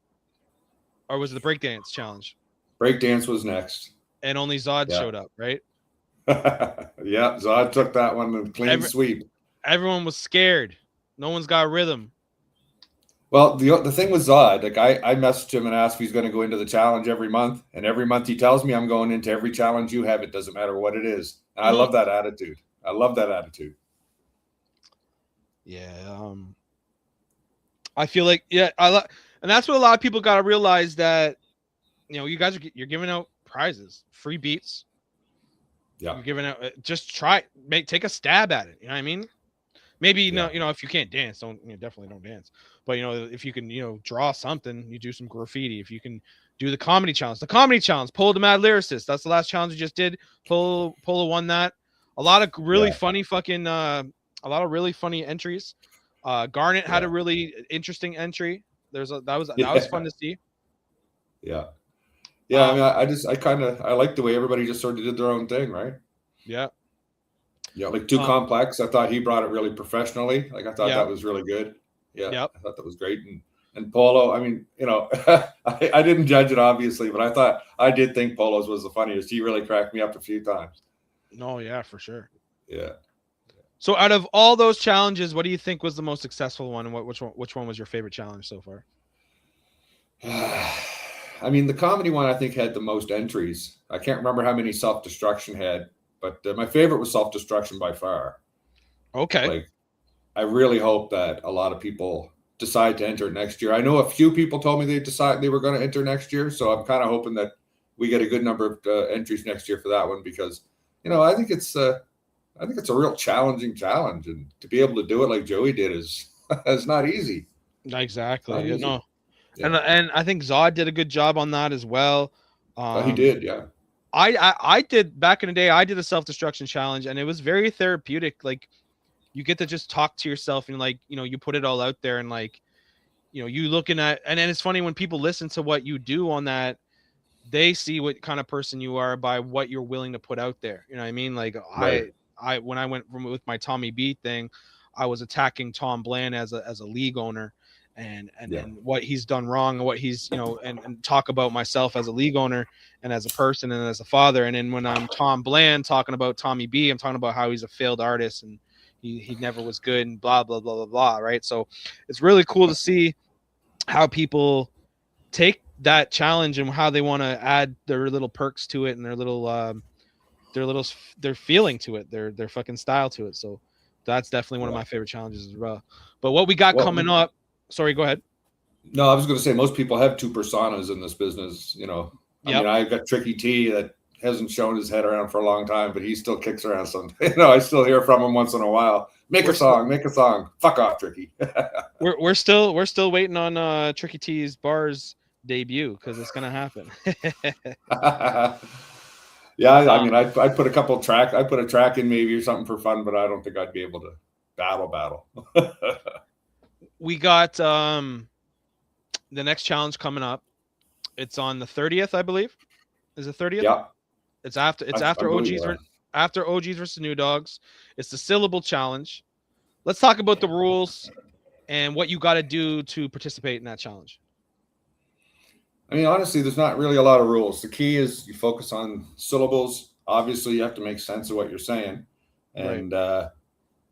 [SPEAKER 1] or was it the breakdance challenge?
[SPEAKER 3] Breakdance was next.
[SPEAKER 1] And only Zod showed up, right?
[SPEAKER 3] Yeah, Zod took that one and clean sweep.
[SPEAKER 1] Everyone was scared. No one's got rhythm.
[SPEAKER 3] Well, the thing with Zod, like I messaged him and asked if he's going to go into the challenge every month, and every month he tells me I'm going into every challenge you have. It doesn't matter what it is. And I love that attitude.
[SPEAKER 1] Yeah. I feel like and that's what a lot of people got to realize, that you guys you're giving out prizes, free beats.
[SPEAKER 3] Yeah.
[SPEAKER 1] You're giving out. Just take a stab at it. You know what I mean? Maybe if you can't dance, definitely don't dance. But if you can, draw something, you do some graffiti. If you can do the comedy challenge, Polo the Mad Lyricist. That's the last challenge we just did. Polo won that. A lot of really funny entries. Garnet had a really interesting entry. That was fun to see.
[SPEAKER 3] Yeah. Yeah, I mean, I like the way everybody just sort of did their own thing, right?
[SPEAKER 1] Yeah.
[SPEAKER 3] Yeah, like Too Complex. I thought he brought it really professionally. Like I thought that was really good. Yeah, I thought that was great. And Polo, I mean, I didn't judge it obviously, but I did think Polo's was the funniest. He really cracked me up a few times.
[SPEAKER 1] No, yeah, for sure.
[SPEAKER 3] Yeah.
[SPEAKER 1] So out of all those challenges, what do you think was the most successful one, and which one was your favorite challenge so far?
[SPEAKER 3] I mean, the comedy one I think had the most entries. I can't remember how many self-destruction had, but my favorite was self-destruction by far.
[SPEAKER 1] Okay.
[SPEAKER 3] Like, I really hope that a lot of people decide to enter next year. I know a few people told me they were going to enter next year, so I'm kind of hoping that we get a good number of entries next year for that one, because I think it's a real challenging challenge, and to be able to do it like Joey did is not easy.
[SPEAKER 1] Exactly. Not easy. No. Yeah. And I think Zod did a good job on that as well.
[SPEAKER 3] He did, yeah.
[SPEAKER 1] I did back in the day. I did a self-destruction challenge, and it was very therapeutic. Like, you get to just talk to yourself, and you put it all out there, and you looking at, and then it's funny when people listen to what you do on that, they see what kind of person you are by what you're willing to put out there. You know what I mean? Like, right. I when I went with my Tommy B thing, I was attacking Tom Bland as a league owner. And what he's done wrong, and what he's and talk about myself as a league owner and as a person and as a father. And then when I'm Tom Bland talking about Tommy B, I'm talking about how he's a failed artist and he never was good and blah blah blah blah blah. Right. So it's really cool to see how people take that challenge and how they want to add their little perks to it and their feeling to it, their fucking style to it. So that's definitely one of my favorite challenges as well. But what we got coming up. Sorry, go ahead.
[SPEAKER 3] No, I was going to say most people have two personas in this business. I mean, I've got Tricky T that hasn't shown his head around for a long time, but he still kicks around some. I still hear from him once in a while. Make a song. Fuck off, Tricky.
[SPEAKER 1] we're still waiting on Tricky T's B.A.R.Z debut, because it's gonna happen.
[SPEAKER 3] Yeah, I mean, I put a couple track. I put a track in maybe or something for fun, but I don't think I'd be able to battle.
[SPEAKER 1] We got the next challenge coming up. It's on the 30th, I believe. Is it 30th?
[SPEAKER 3] Yeah.
[SPEAKER 1] It's after OGs versus New Dogs. It's the syllable challenge. Let's talk about the rules and what you got to do to participate in that challenge.
[SPEAKER 3] I mean, honestly, there's not really a lot of rules. The key is you focus on syllables. Obviously, you have to make sense of what you're saying. And, right.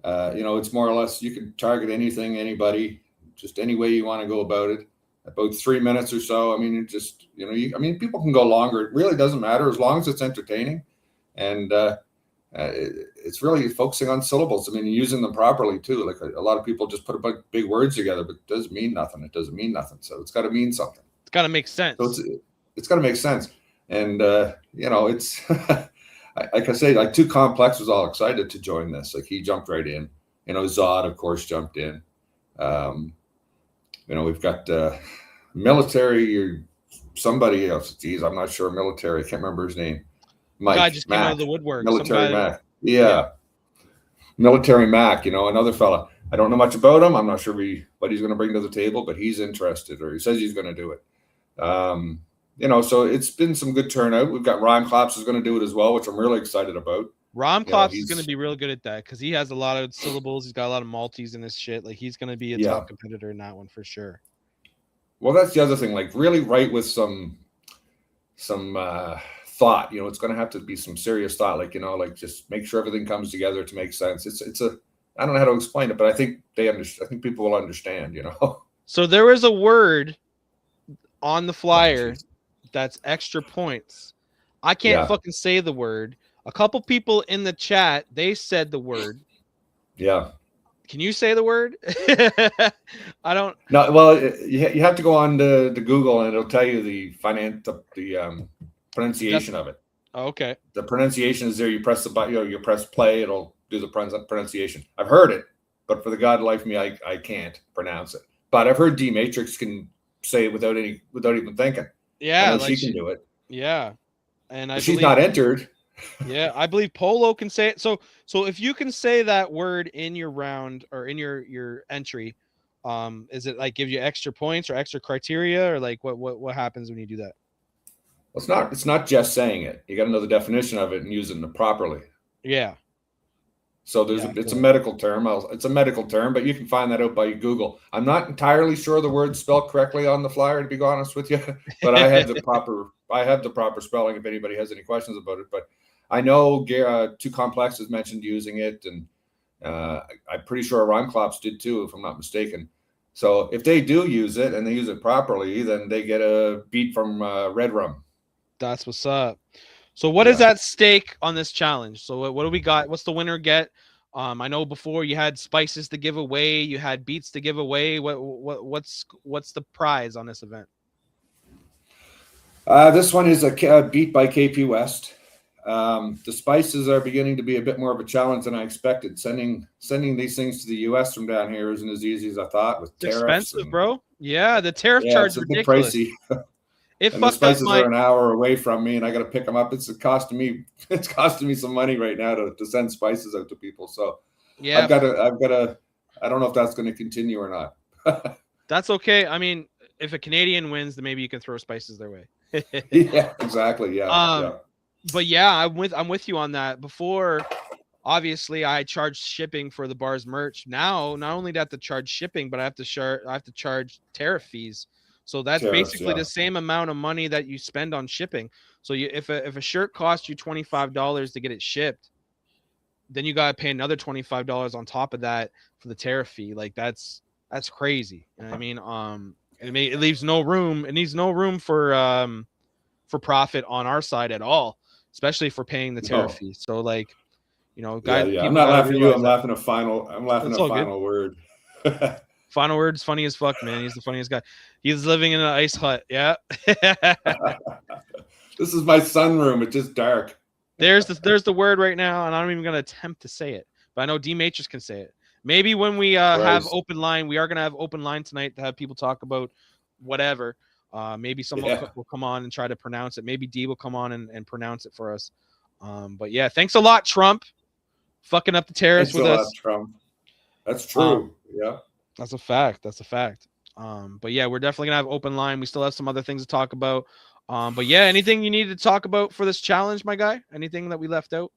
[SPEAKER 3] It's more or less you can target anything, anybody, just any way you want to go about it. About 3 minutes or so. I mean, people can go longer. It really doesn't matter as long as it's entertaining. And, It's really focusing on syllables. I mean, using them properly too. Like a lot of people just put a bunch of big words together, but it doesn't mean nothing. It doesn't mean nothing. So it's got to mean something.
[SPEAKER 1] It's got to make sense.
[SPEAKER 3] So it's got to make sense. And it's like I say, like Too Complex was all excited to join this. Like he jumped right in. Zod, of course, jumped in. We've got military or somebody else. Geez, I'm not sure. Military. I can't remember his name. Mike.
[SPEAKER 1] Guy just came out of the woodwork.
[SPEAKER 3] Military Mac. Yeah. Military Mac, another fella. I don't know much about him. I'm not sure what he's going to bring to the table, but he's interested, or he says he's going to do it. So it's been some good turnout. We've got Rhyme Claps is going to do it as well, which I'm really excited about.
[SPEAKER 1] Rhyme Claps is going to be real good at that because he has a lot of syllables. He's got a lot of multis in this shit. Like he's going to be a top competitor in that one for sure.
[SPEAKER 3] Well, that's the other thing. Like really write with some thought. It's going to have to be some serious thought. Like like just make sure everything comes together to make sense. I don't know how to explain it, but I think I think people will understand.
[SPEAKER 1] So there is a word on the flyer that's extra points. I can't fucking say the word. A couple people in the chat, they said the word.
[SPEAKER 3] Yeah.
[SPEAKER 1] Can you say the word? I don't.
[SPEAKER 3] No. Well, you have to go on to Google and it'll tell you the pronunciation of it.
[SPEAKER 1] Okay.
[SPEAKER 3] The pronunciation is there. You press the button. You press play. It'll do the pronunciation. I've heard it, but for the God life of me, I can't pronounce it. But I've heard D Matrix can say it without even thinking.
[SPEAKER 1] Yeah,
[SPEAKER 3] she can do it.
[SPEAKER 1] Yeah, and
[SPEAKER 3] she's not entered.
[SPEAKER 1] Yeah, I believe Polo can say it. So if you can say that word in your round or in your entry, is it like give you extra points or extra criteria or like what happens when you do that?
[SPEAKER 3] Well, it's not just saying it. You got to know the definition of it and use it properly.
[SPEAKER 1] Yeah.
[SPEAKER 3] So it's a medical term. It's a medical term, but you can find that out by Google. I'm not entirely sure the word's spelled correctly on the flyer, to be honest with you, but I have the proper spelling if anybody has any questions about it. But I know Too Complex has mentioned using it, and I'm pretty sure Rhyme Claps did too, if I'm not mistaken. So if they do use it and they use it properly, then they get a beat from Red Rum.
[SPEAKER 1] That's what's up. So what is at stake on this challenge? So what do we got? What's the winner get? I know before you had spices to give away, you had beats to give away. What's the prize on this event?
[SPEAKER 3] This one is a beat by KP West. The spices are beginning to be a bit more of a challenge than I expected. Sending these things to the U.S. from down here isn't as easy as I thought. With tariffs,
[SPEAKER 1] expensive, bro. Yeah, the tariff charge is ridiculous.
[SPEAKER 3] Pricey. And the spices are an hour away from me, and I got to pick them up. It's costing me some money right now to send spices out to people. So yeah, I've got to. I don't know if that's going to continue or not.
[SPEAKER 1] That's okay. I mean, if a Canadian wins, then maybe you can throw spices their way.
[SPEAKER 3] Yeah, exactly. Yeah.
[SPEAKER 1] But yeah, I'm with you on that. Before, obviously, I charged shipping for the B.A.R.Z merch. Now, not only do I have to charge shipping, but I have to charge tariff fees. So that's basically the same amount of money that you spend on shipping. So if a shirt costs you $25 to get it shipped, then you gotta pay another $25 on top of that for the tariff fee. Like that's crazy. You know what I mean? It leaves no room. It needs no room for profit on our side at all, especially for paying the tariff fee. So like, guys.
[SPEAKER 3] Yeah. I'm not laughing at you. I'm laughing at final word.
[SPEAKER 1] Final word's funny as fuck, man. He's the funniest guy. He's living in an ice hut. Yeah.
[SPEAKER 3] This is my sunroom. It's just dark.
[SPEAKER 1] There's the word right now, and I'm not even gonna attempt to say it. But I know D Matrix can say it. Maybe when we have open line, we are gonna have open line tonight to have people talk about whatever. Maybe someone will come on and try to pronounce it. Maybe D will come on and pronounce it for us. But yeah, thanks a lot, Trump. Fucking up the terrace with us.
[SPEAKER 3] Trump. That's true. Yeah.
[SPEAKER 1] That's a fact. But yeah, we're definitely gonna have open line. We still have some other things to talk about. But yeah, anything you need to talk about for this challenge, my guy? Anything that we left out?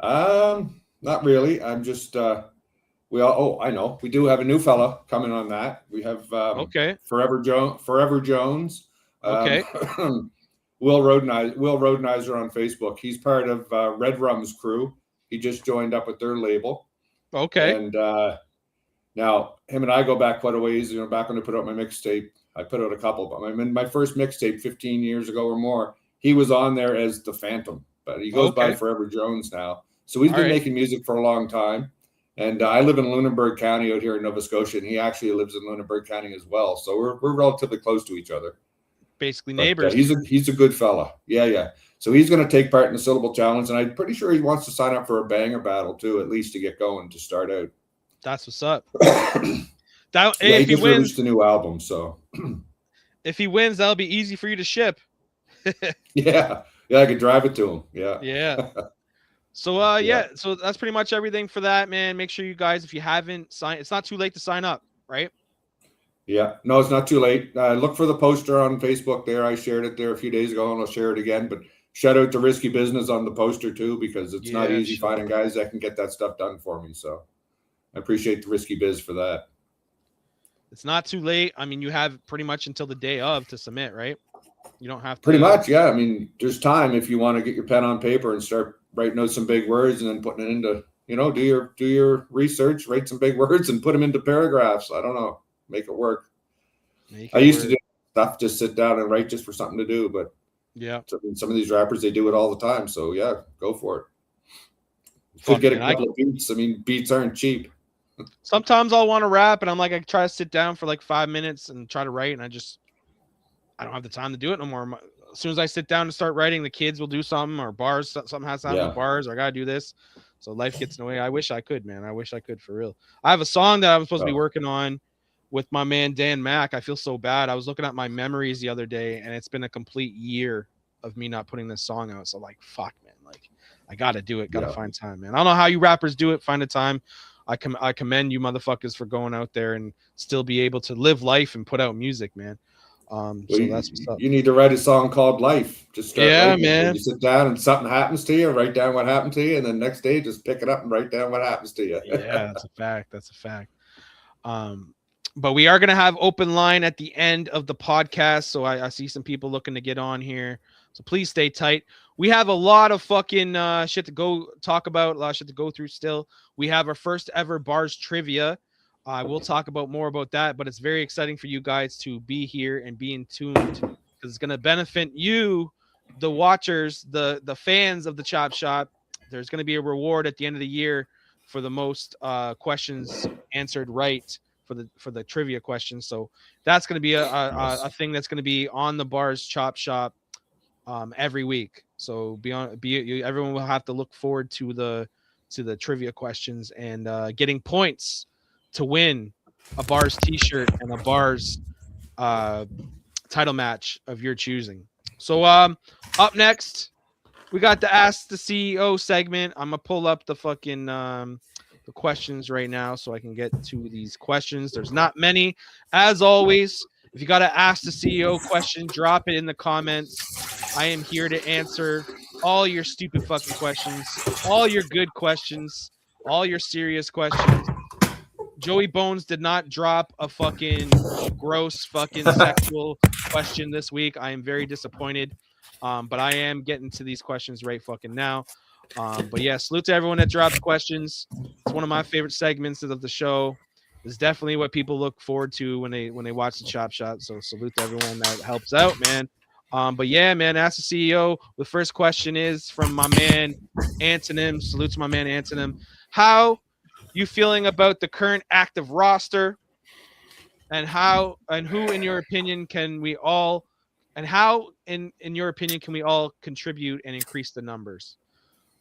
[SPEAKER 3] Not really. I'm just I know. We do have a new fella coming on that. We have Forever Jones.
[SPEAKER 1] Okay.
[SPEAKER 3] Will Rodenizer on Facebook. He's part of Red Rum's crew. He just joined up with their label.
[SPEAKER 1] Okay.
[SPEAKER 3] And now him and I go back quite a ways. Back when I put out my mixtape, I put out a couple, but my first mixtape 15 years ago or more, he was on there as the Phantom. but he goes by Forever Jones now. So he's been making music for a long time. And I live in Lunenburg County out here in Nova Scotia, and he actually lives in Lunenburg County as well. So we're relatively close to each other.
[SPEAKER 1] Basically neighbors.
[SPEAKER 3] He's a good fella. Yeah. So he's going to take part in the syllable challenge, and I'm pretty sure he wants to sign up for a banger battle too, at least to get going, to start out.
[SPEAKER 1] That's what's up.
[SPEAKER 3] He just released a new album, so
[SPEAKER 1] if he wins, that'll be easy for you to ship.
[SPEAKER 3] yeah, I could drive it to him.
[SPEAKER 1] Yeah. So so that's pretty much everything for that, man. Make sure you guys, if you haven't signed, it's not too late to sign up, right?
[SPEAKER 3] Yeah, no, it's not too late. Look for the poster on Facebook there. I shared it there a few days ago, and I'll share it again. But shout out to Risky Business on the poster too, because it's not easy finding guys that can get that stuff done for me. So I appreciate the Risky Biz for that.
[SPEAKER 1] It's not too late. I mean, you have pretty much until the day of to submit, right? You don't have to.
[SPEAKER 3] Pretty much, yeah. I mean, there's time if you want to get your pen on paper and start writing out some big words and then putting it into, do your research, write some big words and put them into paragraphs. I don't know. Make it work. I used to do stuff, just sit down and write just for something to do, but some of these rappers, they do it all the time. So yeah, go for it. You could get a couple of beats. I mean, beats aren't cheap.
[SPEAKER 1] Sometimes I'll want to rap and I'm like, I try to sit down for like 5 minutes and try to write, and I don't have the time to do it no more. As soon as I sit down to start writing, the kids will do something, or bars, something has to happen with bars, or I gotta do this. So life gets in the way. I wish I could, man. I wish I could, for real. I have a song that I'm supposed to be working on with my man Dan Mack. I feel so bad. I was looking at my memories the other day, and it's been a complete year of me not putting this song out. So like, fuck, man. Like, I gotta do it. Gotta find time, man. I don't know how you rappers do it. Find a time. I commend you motherfuckers for going out there and still be able to live life and put out music, man. So that's what's up.
[SPEAKER 3] You need to write a song called Life. Just start writing.
[SPEAKER 1] Man.
[SPEAKER 3] You sit down and something happens to you, write down what happened to you, and then next day just pick it up and write down what happens to you.
[SPEAKER 1] Yeah, that's a fact. That's a fact. But we are gonna have open line at the end of the podcast. So I see some people looking to get on here. So please stay tight. We have a lot of fucking shit to go talk about, a lot of shit to go through still. We have our first ever B.A.R.Z trivia. We'll talk about more about that, but it's very exciting for you guys to be here and be in tuned, because it's going to benefit you, the watchers, the fans of the Chop Shop. There's going to be a reward at the end of the year for the most questions answered right for the trivia questions. So that's going to be a thing that's going to be on the B.A.R.Z Chop Shop every week. So everyone will have to look forward to the trivia questions and getting points to win a B.A.R.Z t-shirt and a B.A.R.Z title match of your choosing. So up next, we got the Ask the CEO segment. I'm gonna pull up the fucking the questions right now so I can get to these questions. There's not many. As always, if you gotta ask the CEO question, drop it in the comments. I am here to answer all your stupid fucking questions, all your good questions, all your serious questions. Joey Bones did not drop a fucking gross fucking sexual question this week. I am very disappointed. But I am getting to these questions right fucking now. But yeah, salute to everyone that dropped questions. It's one of my favorite segments of the show. It's definitely what people look forward to when they watch the Chop Shop. So salute to everyone that helps out, man. But yeah, man, Ask the CEO. The first question is from my man Antonym. Salute to my man Antonym. How you feeling about the current active roster, and who in your opinion can we all contribute and increase the numbers?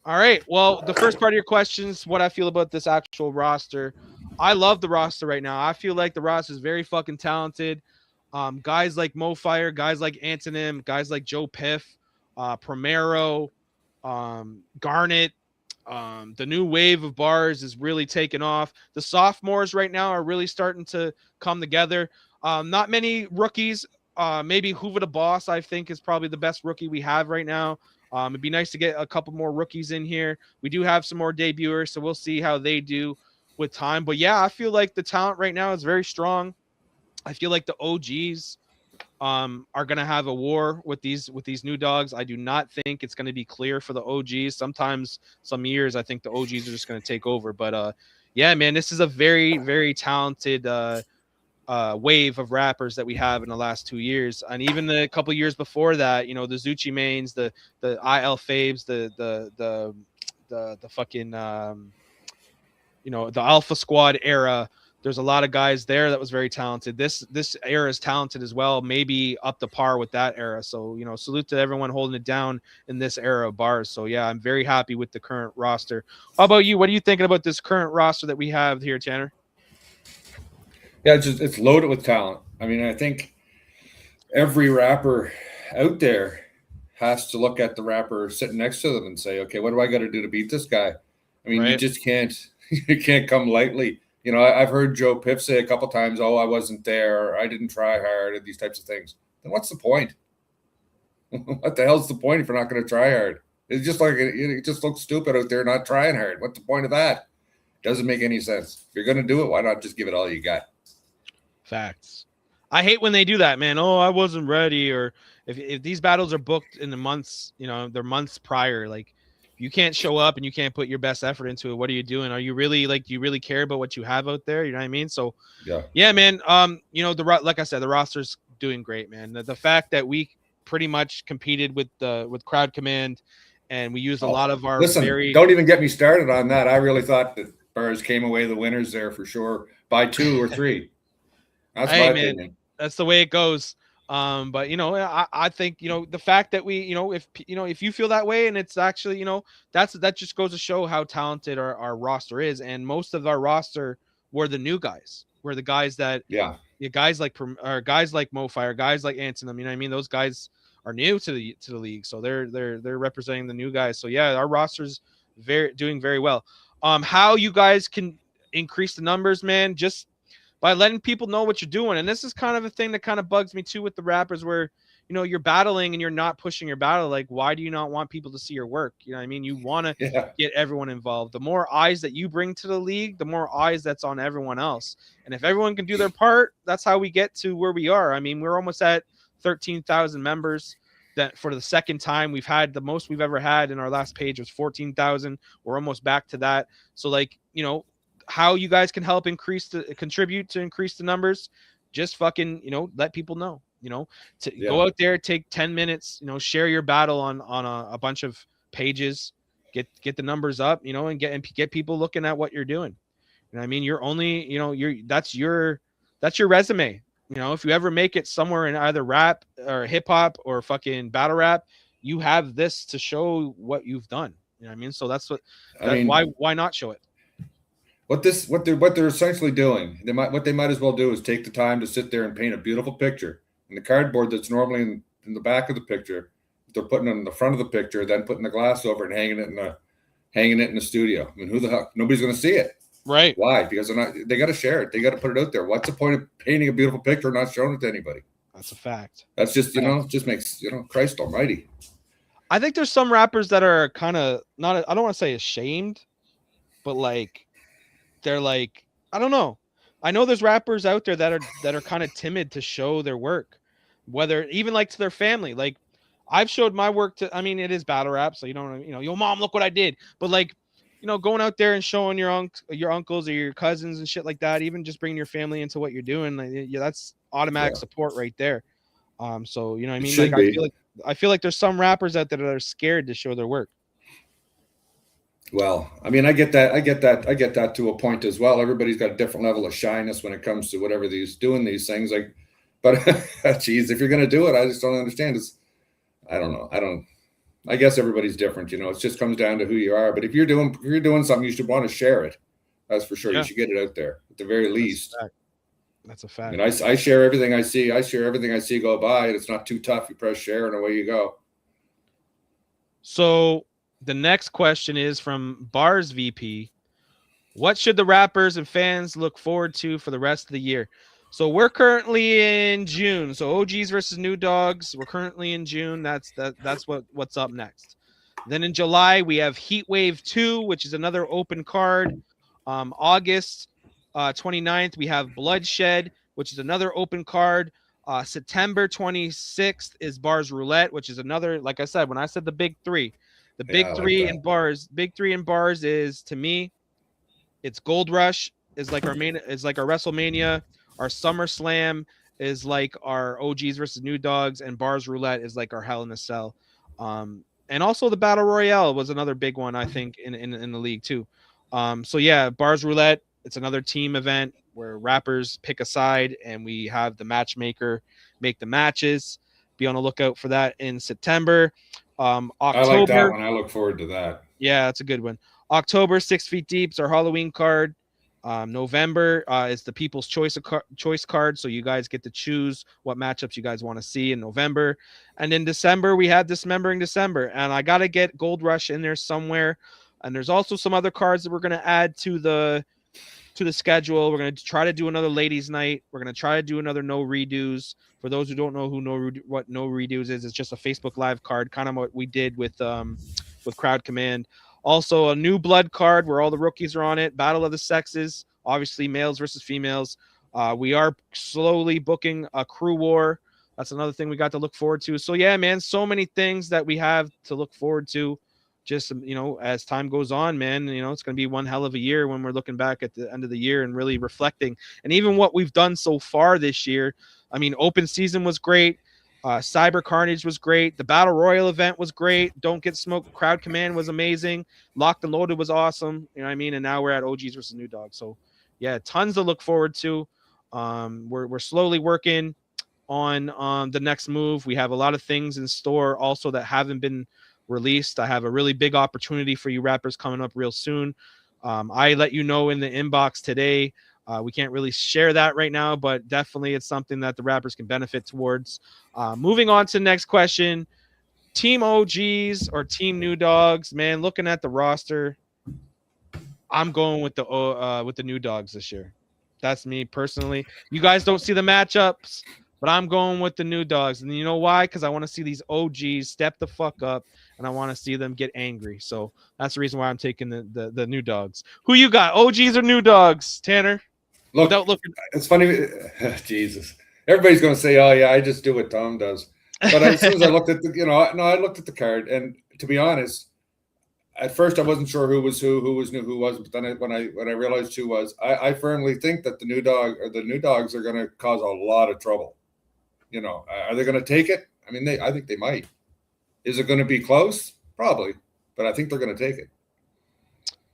[SPEAKER 1] All right, well, the first part of your questions, what I feel about this actual roster. I love the roster right now. I feel like the roster is very fucking talented. Guys like MoFire, guys like Antonym, guys like Joe Piff, Primero, Garnet. The new wave of bars is really taking off. The sophomores right now are really starting to come together. Not many rookies. Maybe Hoover the Boss, I think, is probably the best rookie we have right now. It'd be nice to get a couple more rookies in here. We do have some more debuters, so we'll see how they do with time. But yeah, I feel like the talent right now is very strong. I feel like the OGs are going to have a war with these new dogs. I do not think it's going to be clear for the OGs. Sometimes, some years, I think the OGs are just going to take over. But yeah, man, this is a very, very talented wave of rappers that we have in the last 2 years, and even the couple years before that. You know, the Zucci Mains, the IL Fabes, the fucking you know, the Alpha Squad era. There's a lot of guys there that was very talented. This era is talented as well, maybe up to par with that era. So, you know, salute to everyone holding it down in this era of bars. So yeah, I'm very happy with the current roster. How about you? What are you thinking about this current roster that we have here, Tanner?
[SPEAKER 3] Yeah, it's loaded with talent. I mean, I think every rapper out there has to look at the rapper sitting next to them and say, okay, what do I got to do to beat this guy? I mean, you just can't you can't come lightly. You know, I've heard Joe Piff say a couple times, "Oh, I wasn't there," or "I didn't try hard," and these types of things. Then what's the point? What the hell's the point if you're not going to try hard? It's just like it just looks stupid out there not trying hard. What's the point of that? Doesn't make any sense. If you're going to do it, why not just give it all you got?
[SPEAKER 1] Facts. I hate when they do that, man. Oh, I wasn't ready. Or if these battles are booked in the months, you know, they're months prior. Like, if you can't show up and you can't put your best effort into it, what are you doing? Are you really do you really care about what you have out there? You know what I mean? So yeah, man. You know, like I said, the roster's doing great, man. The fact that we pretty much competed with Crowd Command, and we used a lot of our
[SPEAKER 3] don't even get me started on that. I really thought that B.A.R.Z came away the winners there for sure by 2 or 3. That's my opinion.
[SPEAKER 1] That's the way it goes. But you know, I think, you know, the fact that we, you know, if you feel that way, and it's actually, you know, that just goes to show how talented our roster is. And most of our roster were the new guys, were the guys that guys like Mofire, guys like Antonym, you know what I mean? Those guys are new to the league, so they're representing the new guys. So yeah, our roster's doing very well. How you guys can increase the numbers, man, just by letting people know what you're doing. And this is kind of a thing that kind of bugs me too with the rappers, where, you know, you're battling and you're not pushing your battle. Like, why do you not want people to see your work? You know what I mean? You want to get everyone involved. The more eyes that you bring to the league, the more eyes that's on everyone else. And if everyone can do their part, that's how we get to where we are. I mean, we're almost at 13,000 members. That for the second time, we've had the most we've ever had. In our last page was 14,000. We're almost back to that. So, like, you know, how you guys can help contribute to increase the numbers, just fucking, you know, let people know, you know, to go out there, take 10 minutes, you know, share your battle on a bunch of pages, get the numbers up, you know, and get people looking at what you're doing. You know what I mean? You're only, you know, that's your resume. You know, if you ever make it somewhere in either rap or hip hop or fucking battle rap, you have this to show what you've done. You know what I mean? So that's why not show it?
[SPEAKER 3] What they're essentially doing, what they might as well do is take the time to sit there and paint a beautiful picture. And the cardboard that's normally in the back of the picture, they're putting it in the front of the picture, then putting the glass over it and hanging it in the studio. I mean, who the hell? Nobody's going to see it.
[SPEAKER 1] Right.
[SPEAKER 3] Why? Because they got to share it. They got to put it out there. What's the point of painting a beautiful picture and not showing it to anybody?
[SPEAKER 1] That's a fact.
[SPEAKER 3] That's just, you know, just makes, you know, Christ almighty.
[SPEAKER 1] I think there's some rappers that are kind of not, I don't want to say ashamed, but like, they're like, I don't know. I know there's rappers out there that are kind of timid to show their work, whether even like to their family. Like, I've showed my work to, I mean, it is battle rap, so you don't, you know, yo mom, look what I did. But like, you know, going out there and showing your uncles or your cousins and shit like that, even just bringing your family into what you're doing, like, yeah, that's automatic support right there. So you know what I mean? Like, I feel like there's some rappers out there that are scared to show their work.
[SPEAKER 3] Well, I mean, I get that to a point as well. Everybody's got a different level of shyness when it comes to whatever doing these things. Like, but geez, if you're going to do it, I just don't understand. I don't know. I guess everybody's different. You know, it just comes down to who you are. But if you're doing something, you should want to share it. That's for sure. Yeah. You should get it out there at the very least.
[SPEAKER 1] That's a fact.
[SPEAKER 3] And I share everything I see. I share everything I see go by, and it's not too tough. You press share, and away you go.
[SPEAKER 1] So the next question is from B.A.R.Z VP. What should the rappers and fans look forward to for the rest of the year? So we're currently in June. So OGs versus New Dogs. We're currently in June. That's what's up next. Then in July we have Heat Wave 2, which is another open card. August 29th we have Bloodshed, which is another open card. September 26th is B.A.R.Z Roulette, which is another, like I said, when I said the big three. The big three in B.A.R.Z is, to me, it's Gold Rush is like our WrestleMania. Our SummerSlam is like our OGs versus New Dogs, and B.A.R.Z Roulette is like our Hell in a Cell. And also the Battle Royale was another big one, I think, in the league too. So yeah, B.A.R.Z Roulette, it's another team event where rappers pick a side and we have the matchmaker make the matches. Be on the lookout for that in September.
[SPEAKER 3] I like that
[SPEAKER 1] October,
[SPEAKER 3] one. I look forward to that.
[SPEAKER 1] yeah, that's a good one. October, 6 Feet Deep's our Halloween card. November is the People's Choice card, so you guys get to choose what matchups you guys want to see in November. And in December, we have Dismembering December, and I gotta get Gold Rush in there somewhere. And there's also some other cards that we're gonna add to the schedule. We're going to try to do another ladies night. We're going to try to do another no redos. For those who don't know what no redos is, it's just a Facebook live card, kind of what we did with Crowd Command. Also a new blood card where all the rookies are on it. Battle of the Sexes, obviously males versus females. We are slowly booking a crew war. That's another thing we got to look forward to. So yeah, man, so many things that we have to look forward to. Just, as time goes on, man, it's going to be one hell of a year when we're looking back at the end of the year and really reflecting. And even what we've done so far this year, I mean, open season was great. Cyber Carnage was great. The Battle Royal event was great. Don't Get Smoked Crowd Command was amazing. Locked and Loaded was awesome. You know what I mean? And now we're at OGs versus New Dogs. So yeah, tons to look forward to. We're slowly working on the next move. We have a lot of things in store also that haven't been released. I have a really big opportunity for you rappers coming up real soon. I let you know in the inbox today. We can't really share that right now, but definitely it's something that the rappers can benefit towards. Moving on to the next question. Team OGs or Team New Dogs? Man, looking at the roster, I'm going with the New Dogs this year. That's me personally. You guys don't see the matchups, but I'm going with the New Dogs. And you know why? Because I want to see these OGs step the fuck up, and I want to see them get angry. So that's the reason why I'm taking the New Dogs. Who you got, OGs or New Dogs, Tanner?
[SPEAKER 3] Look,
[SPEAKER 1] without looking.
[SPEAKER 3] It's funny. Jesus, everybody's going to say, "Oh yeah, I just do what Tom does." But as soon as I looked at I looked at the card, and to be honest, at first I wasn't sure who was new, who wasn't. But then when I realized who was, I firmly think that the New Dogs are going to cause a lot of trouble. Are they going to take it? I mean, I think they might. Is it going to be close? Probably, but I think they're going to take it.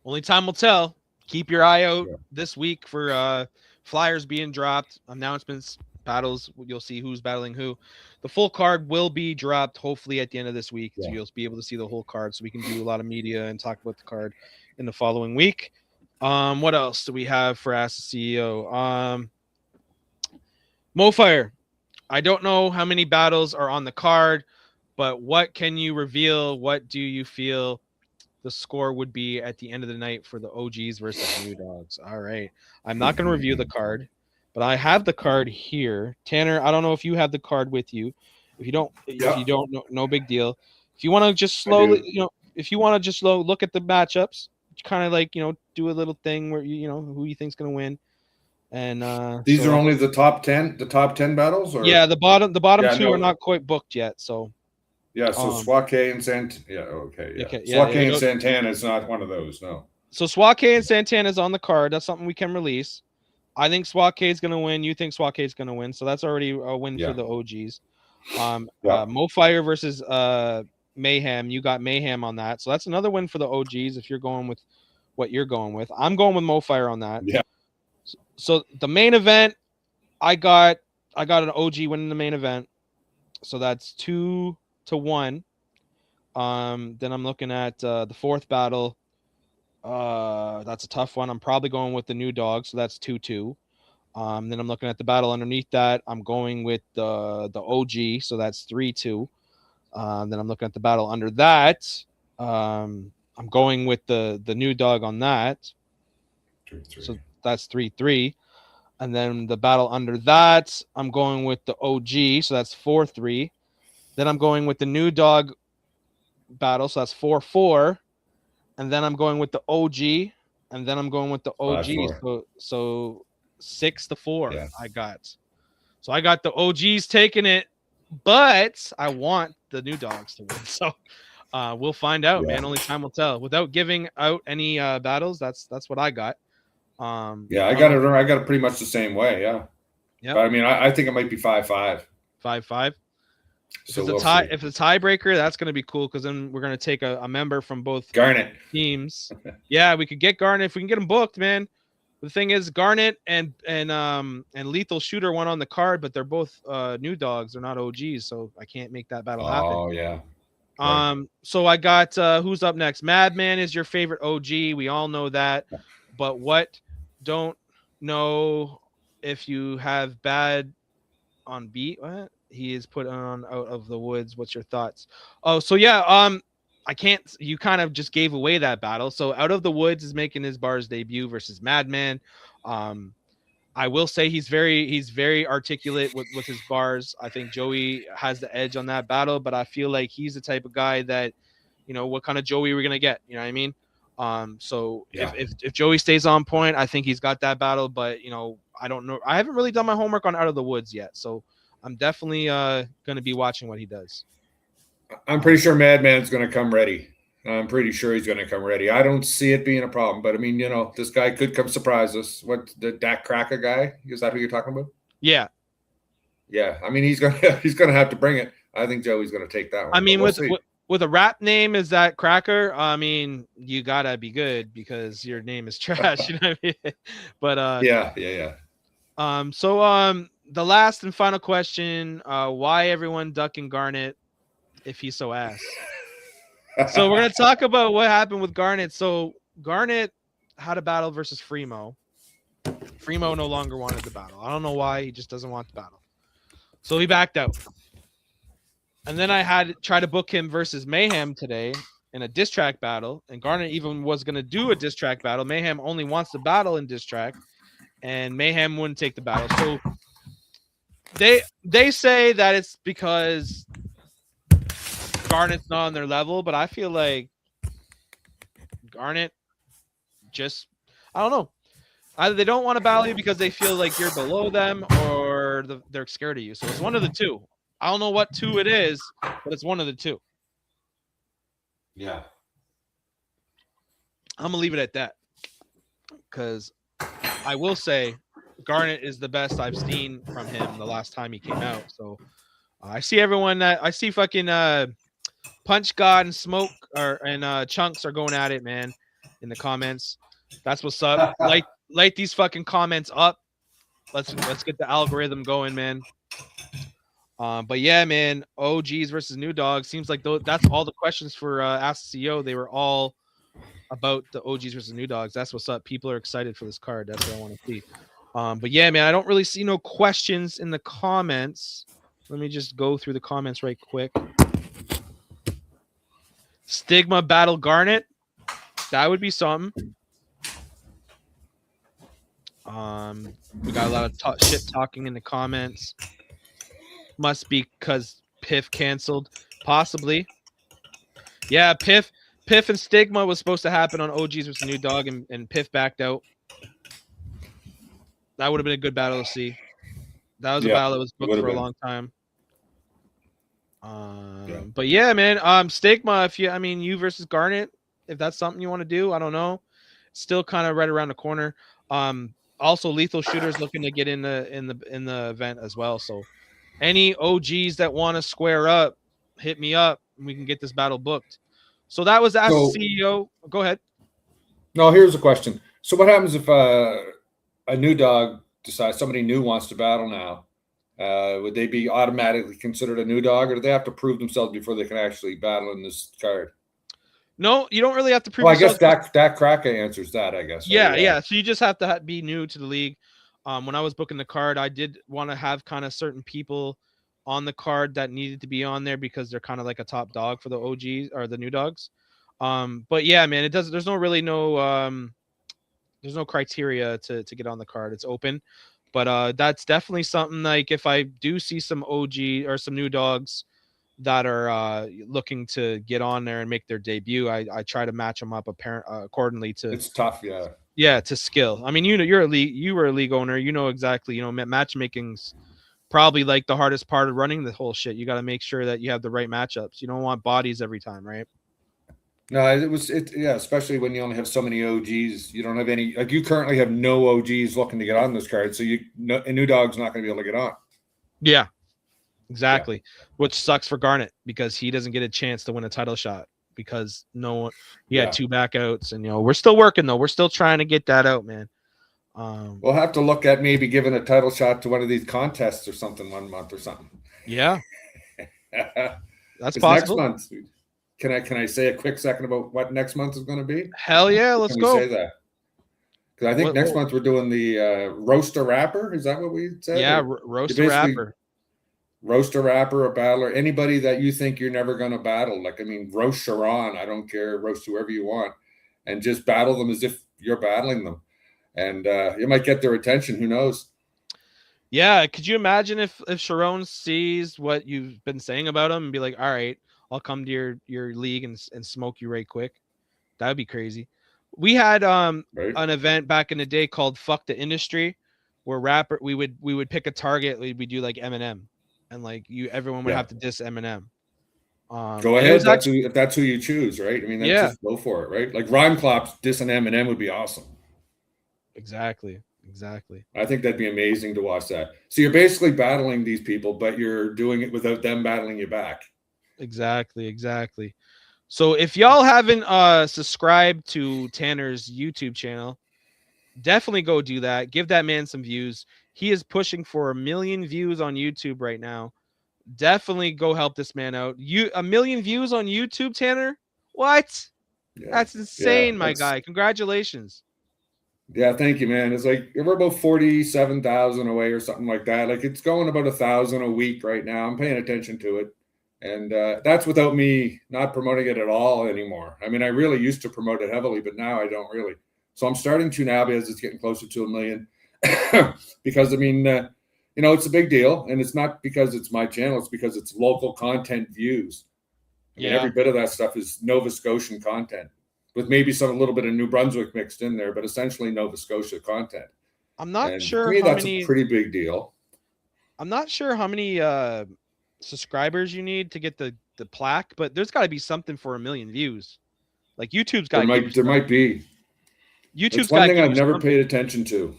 [SPEAKER 1] Only time will tell. Keep your eye out this week for flyers being dropped, announcements, battles. You'll see who's battling who. The full card will be dropped hopefully at the end of this week. So you'll be able to see the whole card, so we can do a lot of media and talk about the card in the following week. What else do we have for Ask the CEO? Mofire. I don't know how many battles are on the card, but what can you reveal? What do you feel the score would be at the end of the night for the OGs versus New Dogs? All right. I'm not going to review the card, but I have the card here. Tanner, I don't know if you have the card with you. If you don't, no big deal. If you want to just slowly, look at the matchups, kind of like, do a little thing where who you think's going to win. And
[SPEAKER 3] these are only the top 10 battles, or
[SPEAKER 1] the bottom two are not quite booked yet. So
[SPEAKER 3] Swake and and Santana is not one of those. No.
[SPEAKER 1] So Swake and Santana is on the card. That's something we can release. I think Swake is going to win. You think Swake is going to win. So that's already a win for the OGs. Mofire versus Mayhem. You got Mayhem on that. So that's another win for the OGs if you're going with what you're going with. I'm going with Mofire on that.
[SPEAKER 3] Yeah.
[SPEAKER 1] So the main event, I got an OG winning the main event. So that's 2-1. Then I'm looking at the fourth battle. That's a tough one. I'm probably going with the New Dogs. So that's 2-2. Then I'm looking at the battle underneath that. I'm going with the OG. So that's 3-2. Then I'm looking at the battle under that. I'm going with the New Dog on that.
[SPEAKER 3] 3-3.
[SPEAKER 1] So that's 3-3. And then the battle under that, I'm going with the OG. So that's 4-3. Then I'm going with the New Dog battle. So that's 4-4. And then I'm going with the OG. And then I'm going with the OG.
[SPEAKER 3] 5-4.
[SPEAKER 1] So 6-4
[SPEAKER 3] Yeah.
[SPEAKER 1] I got. So I got the OGs taking it, but I want the New Dogs to win. So we'll find out, man. Only time will tell. Without giving out any battles, that's what I got.
[SPEAKER 3] I got it pretty much the same way. Yeah.
[SPEAKER 1] Yep.
[SPEAKER 3] But I mean, I think it might be 5-5.
[SPEAKER 1] 5-5. If
[SPEAKER 3] So
[SPEAKER 1] it's a
[SPEAKER 3] we'll
[SPEAKER 1] tie,
[SPEAKER 3] see.
[SPEAKER 1] if it's a tiebreaker, that's going to be cool because then we're going to take a member from both
[SPEAKER 3] Garnet.
[SPEAKER 1] teams. Yeah, we could get Garnet if we can get him booked, man. The thing is, Garnet and Lethal Shooter went on the card, but they're both new dogs. They're not OGs, so I can't make that battle happen.
[SPEAKER 3] Oh yeah. Right.
[SPEAKER 1] So I got who's up next? Madman is your favorite OG. We all know that. But what don't know if you have bad on beat? What? He is put on Out of the Woods. What's your thoughts? Oh, so yeah, I can't, you kind of just gave away that battle. So Out of the Woods is making his B.A.R.Z debut versus Madman. I will say he's very articulate with his bars. I think Joey has the edge on that battle, but I feel like he's the type of guy that, you know, what kind of Joey we're gonna get. You know what I mean? So
[SPEAKER 3] Yeah.
[SPEAKER 1] if Joey stays on point, I think he's got that battle. But you know, I don't know. I haven't really done my homework on Out of the Woods yet, so I'm definitely gonna be watching what he does.
[SPEAKER 3] I'm pretty sure Madman's going to come ready. I'm pretty sure he's going to come ready. I don't see it being a problem, but I mean, you know, this guy could come surprise us. What, the Dak Cracker guy? Is that who you're talking about?
[SPEAKER 1] Yeah.
[SPEAKER 3] Yeah. I mean, he's going to have to bring it. I think Joey's going to take that one.
[SPEAKER 1] I mean, with a rap name is that Cracker, I mean, you gotta be good because your name is trash. You know what I mean? But
[SPEAKER 3] yeah.
[SPEAKER 1] So the last and final question: why everyone ducking Garnet if he's so ass? So we're gonna talk about what happened with Garnet. So Garnet had a battle versus Freemo. Freemo no longer wanted the battle. I don't know why. He just doesn't want the battle. So he backed out. And then I had try to book him versus Mayhem today in a diss track battle. And Garnet even was going to do a diss track battle. Mayhem only wants the battle in diss track. And Mayhem wouldn't take the battle. So they say that it's because Garnet's not on their level. But I feel like Garnet just, I don't know. Either they don't want to battle you because they feel like you're below them or they're scared of you. So it's one of the two. I don't know what two it is, but it's one of the two.
[SPEAKER 3] Yeah.
[SPEAKER 1] I'm going to leave it at that. Because I will say Garnet is the best I've seen from him the last time he came out. So I see everyone that I see fucking Punch God and Smoke and Chunks are going at it, man, in the comments. That's what's up. Light these fucking comments up. Let's get the algorithm going, man. But yeah, man, OGs versus new dogs. Seems like that's all the questions for Ask the CEO. They were all about the OGs versus new dogs. That's what's up. People are excited for this card. That's what I want to see. But yeah, man, I don't really see no questions in the comments. Let me just go through the comments right quick. Stigma battle Garnet. That would be something. We got a lot of shit talking in the comments. Must be because Piff canceled. Possibly. Yeah, Piff and Stigma was supposed to happen on OGs versus New Dog, and Piff backed out. That would have been a good battle to see. That was a battle that was booked for a long time. But yeah, man. Stigma, you versus Garnet, if that's something you want to do, I don't know. Still kind of right around the corner. Also Lethal Shooter's looking to get in the event as well. So any OGs that want to square up, hit me up and we can get this battle booked. So that was Ask the CEO. Go ahead.
[SPEAKER 3] No, here's a question. So what happens if a new dog decides somebody new wants to battle now? Would they be automatically considered a new dog, or do they have to prove themselves before they can actually battle in this card?
[SPEAKER 1] No, you don't really have to prove.
[SPEAKER 3] Well, I guess Dak Kraka answers that. I guess.
[SPEAKER 1] Yeah. So you just have to be new to the league. When I was booking the card, I did want to have kind of certain people on the card that needed to be on there because they're kind of like a top dog for the OGs or the new dogs. But yeah, man, there's no criteria to get on the card. It's open. But that's definitely something like if I do see some OG or some new dogs that are looking to get on there and make their debut, I try to match them up accordingly to.
[SPEAKER 3] It's tough,
[SPEAKER 1] to skill. I mean, you were a league owner, exactly. Matchmaking's probably like the hardest part of running the whole shit. You got to make sure that you have the right matchups. You don't want bodies every time, right?
[SPEAKER 3] No, yeah, especially when you only have so many OGs. You don't have any, like, you currently have no OGs looking to get on this card, so a new dog's not going to be able to get on.
[SPEAKER 1] Yeah,
[SPEAKER 3] Yeah.
[SPEAKER 1] exactly. Which sucks for Garnet because he doesn't get a chance to win a title shot because no one he had
[SPEAKER 3] Yeah.
[SPEAKER 1] 2 backouts, and we're still working though. We're still trying to get that out, man.
[SPEAKER 3] We'll have to look at maybe giving a title shot to one of these contests or something 1 month or something.
[SPEAKER 1] Yeah, that's
[SPEAKER 3] It's next
[SPEAKER 1] possible.
[SPEAKER 3] month. Can I say a quick second about what next month is going to be?
[SPEAKER 1] Hell yeah, let's
[SPEAKER 3] Can we
[SPEAKER 1] go.
[SPEAKER 3] say that? Because I think next month we're doing the roast a rapper. Is that what we said?
[SPEAKER 1] Yeah, roast a rapper.
[SPEAKER 3] Roast a rapper, a battler, anybody that you think you're never going to battle. Like, I mean, roast Sharon. I don't care. Roast whoever you want, and just battle them as if you're battling them, and you might get their attention. Who knows?
[SPEAKER 1] Yeah, could you imagine if Sharon sees what you've been saying about him and be like, all right, I'll come to your league and smoke you right quick? That would be crazy. We had
[SPEAKER 3] Right?
[SPEAKER 1] an event back in the day called Fuck the Industry, where we would pick a target. We do like Eminem, and like everyone would have to diss Eminem.
[SPEAKER 3] Go ahead. If that's who you choose, right? I mean, just go for it, right? Like Rhyme Clops dissing Eminem would be awesome.
[SPEAKER 1] Exactly.
[SPEAKER 3] I think that'd be amazing to watch that. So you're basically battling these people, but you're doing it without them battling you back.
[SPEAKER 1] Exactly. So if y'all haven't subscribed to Tanner's YouTube channel, definitely go do that. Give that man some views. He is pushing for 1 million views on YouTube right now. Definitely go help this man out. 1 million views on YouTube, Tanner? What? Yeah. That's insane, my guy. Congratulations.
[SPEAKER 3] Yeah, thank you, man. It's like we're about 47,000 away or something like that. Like, it's going about 1,000 a week right now. I'm paying attention to it. And that's without me not promoting it at all anymore. I mean, I really used to promote it heavily, but now I don't really. So I'm starting to now because it's getting closer to 1 million. Because, I mean, it's a big deal. And it's not because it's my channel. It's because it's local content views. I mean, every bit of that stuff is Nova Scotian content, with maybe a little bit of New Brunswick mixed in there, but essentially Nova Scotia content.
[SPEAKER 1] I'm not sure.
[SPEAKER 3] To me, that's a pretty big deal.
[SPEAKER 1] I'm not sure how many subscribers you need to get the plaque, but there's got to be something for 1 million views. Like YouTube's got.
[SPEAKER 3] There might be.
[SPEAKER 1] YouTube's
[SPEAKER 3] one thing I've never paid attention to.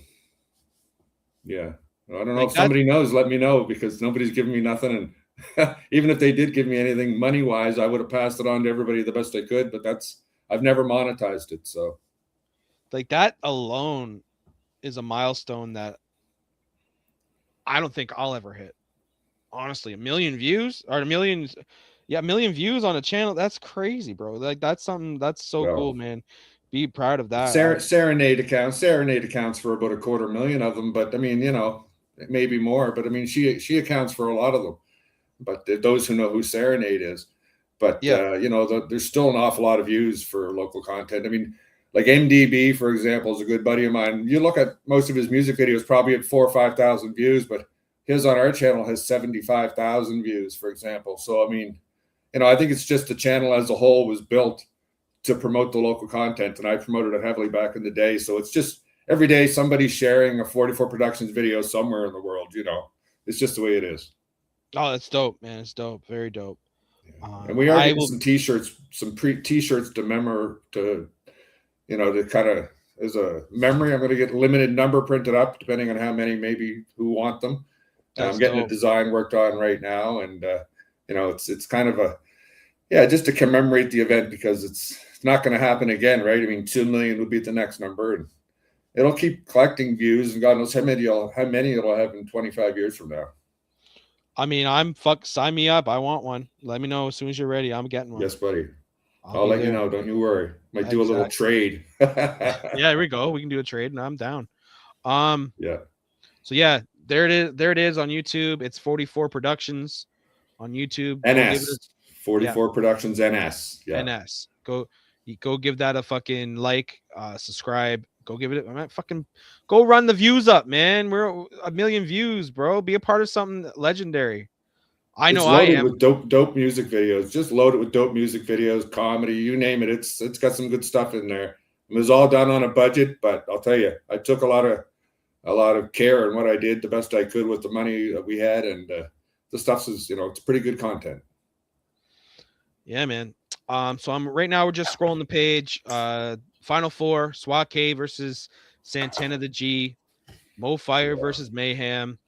[SPEAKER 3] Yeah, I don't know if somebody knows. Let me know, because nobody's giving me nothing, and even if they did give me anything money wise, I would have passed it on to everybody the best I could. But I've never monetized it, so
[SPEAKER 1] like that alone is a milestone that I don't think I'll ever hit. Honestly, 1 million views or 1 million views on a channel. That's crazy, bro. Like, that's something that's so cool, man. Be proud of that.
[SPEAKER 3] Serenade accounts for about 250,000 of them, but I mean, maybe more, but I mean, she accounts for a lot of them. But those who know who Serenade is, but there's still an awful lot of views for local content. I mean, like MDB, for example, is a good buddy of mine. You look at most of his music videos, probably at 4,000 or 5,000 views, but his on our channel has 75,000 views, for example. So, I mean, I think it's just the channel as a whole was built to promote the local content, and I promoted it heavily back in the day. So it's just every day somebody's sharing a 44 Productions video somewhere in the world. It's just the way it is.
[SPEAKER 1] Oh, that's dope, man. It's dope. Very dope.
[SPEAKER 3] Yeah. And we are getting some t-shirts, t-shirts to kind of as a memory. I'm going to get limited number printed up, depending on how many, maybe who want them. I'm getting a design worked on right now, and it's kind of just to commemorate the event, because it's not going to happen again, right? I mean, 2 million would be the next number, and it'll keep collecting views, and God knows how many it'll have in 25 years from now.
[SPEAKER 1] I mean, sign me up. I want one. Let me know as soon as you're ready. I'm getting one.
[SPEAKER 3] Yes, buddy. I'll let you know. Don't you worry. Might do a little trade.
[SPEAKER 1] Yeah, here we go. We can do a trade, and I'm down.
[SPEAKER 3] Yeah.
[SPEAKER 1] So yeah, there it is. There it is on YouTube. It's 44 Productions on YouTube.
[SPEAKER 3] NS. 44 Productions NS. Yeah.
[SPEAKER 1] NS. Go give that a fucking like, subscribe. Go give it. Go run the views up, man. We're 1 million views, bro. Be a part of something legendary. I know I am.
[SPEAKER 3] With dope music videos. Just load it with dope music videos, comedy, you name it. It's got some good stuff in there. It was all done on a budget, but I'll tell you, I took a lot of care in what I did, the best I could with the money that we had, and the stuff is, it's pretty good content.
[SPEAKER 1] Yeah, man. So I'm right now we're just scrolling the page. Final four: SWAT K versus Santana the G, Mo Fire versus Mayhem.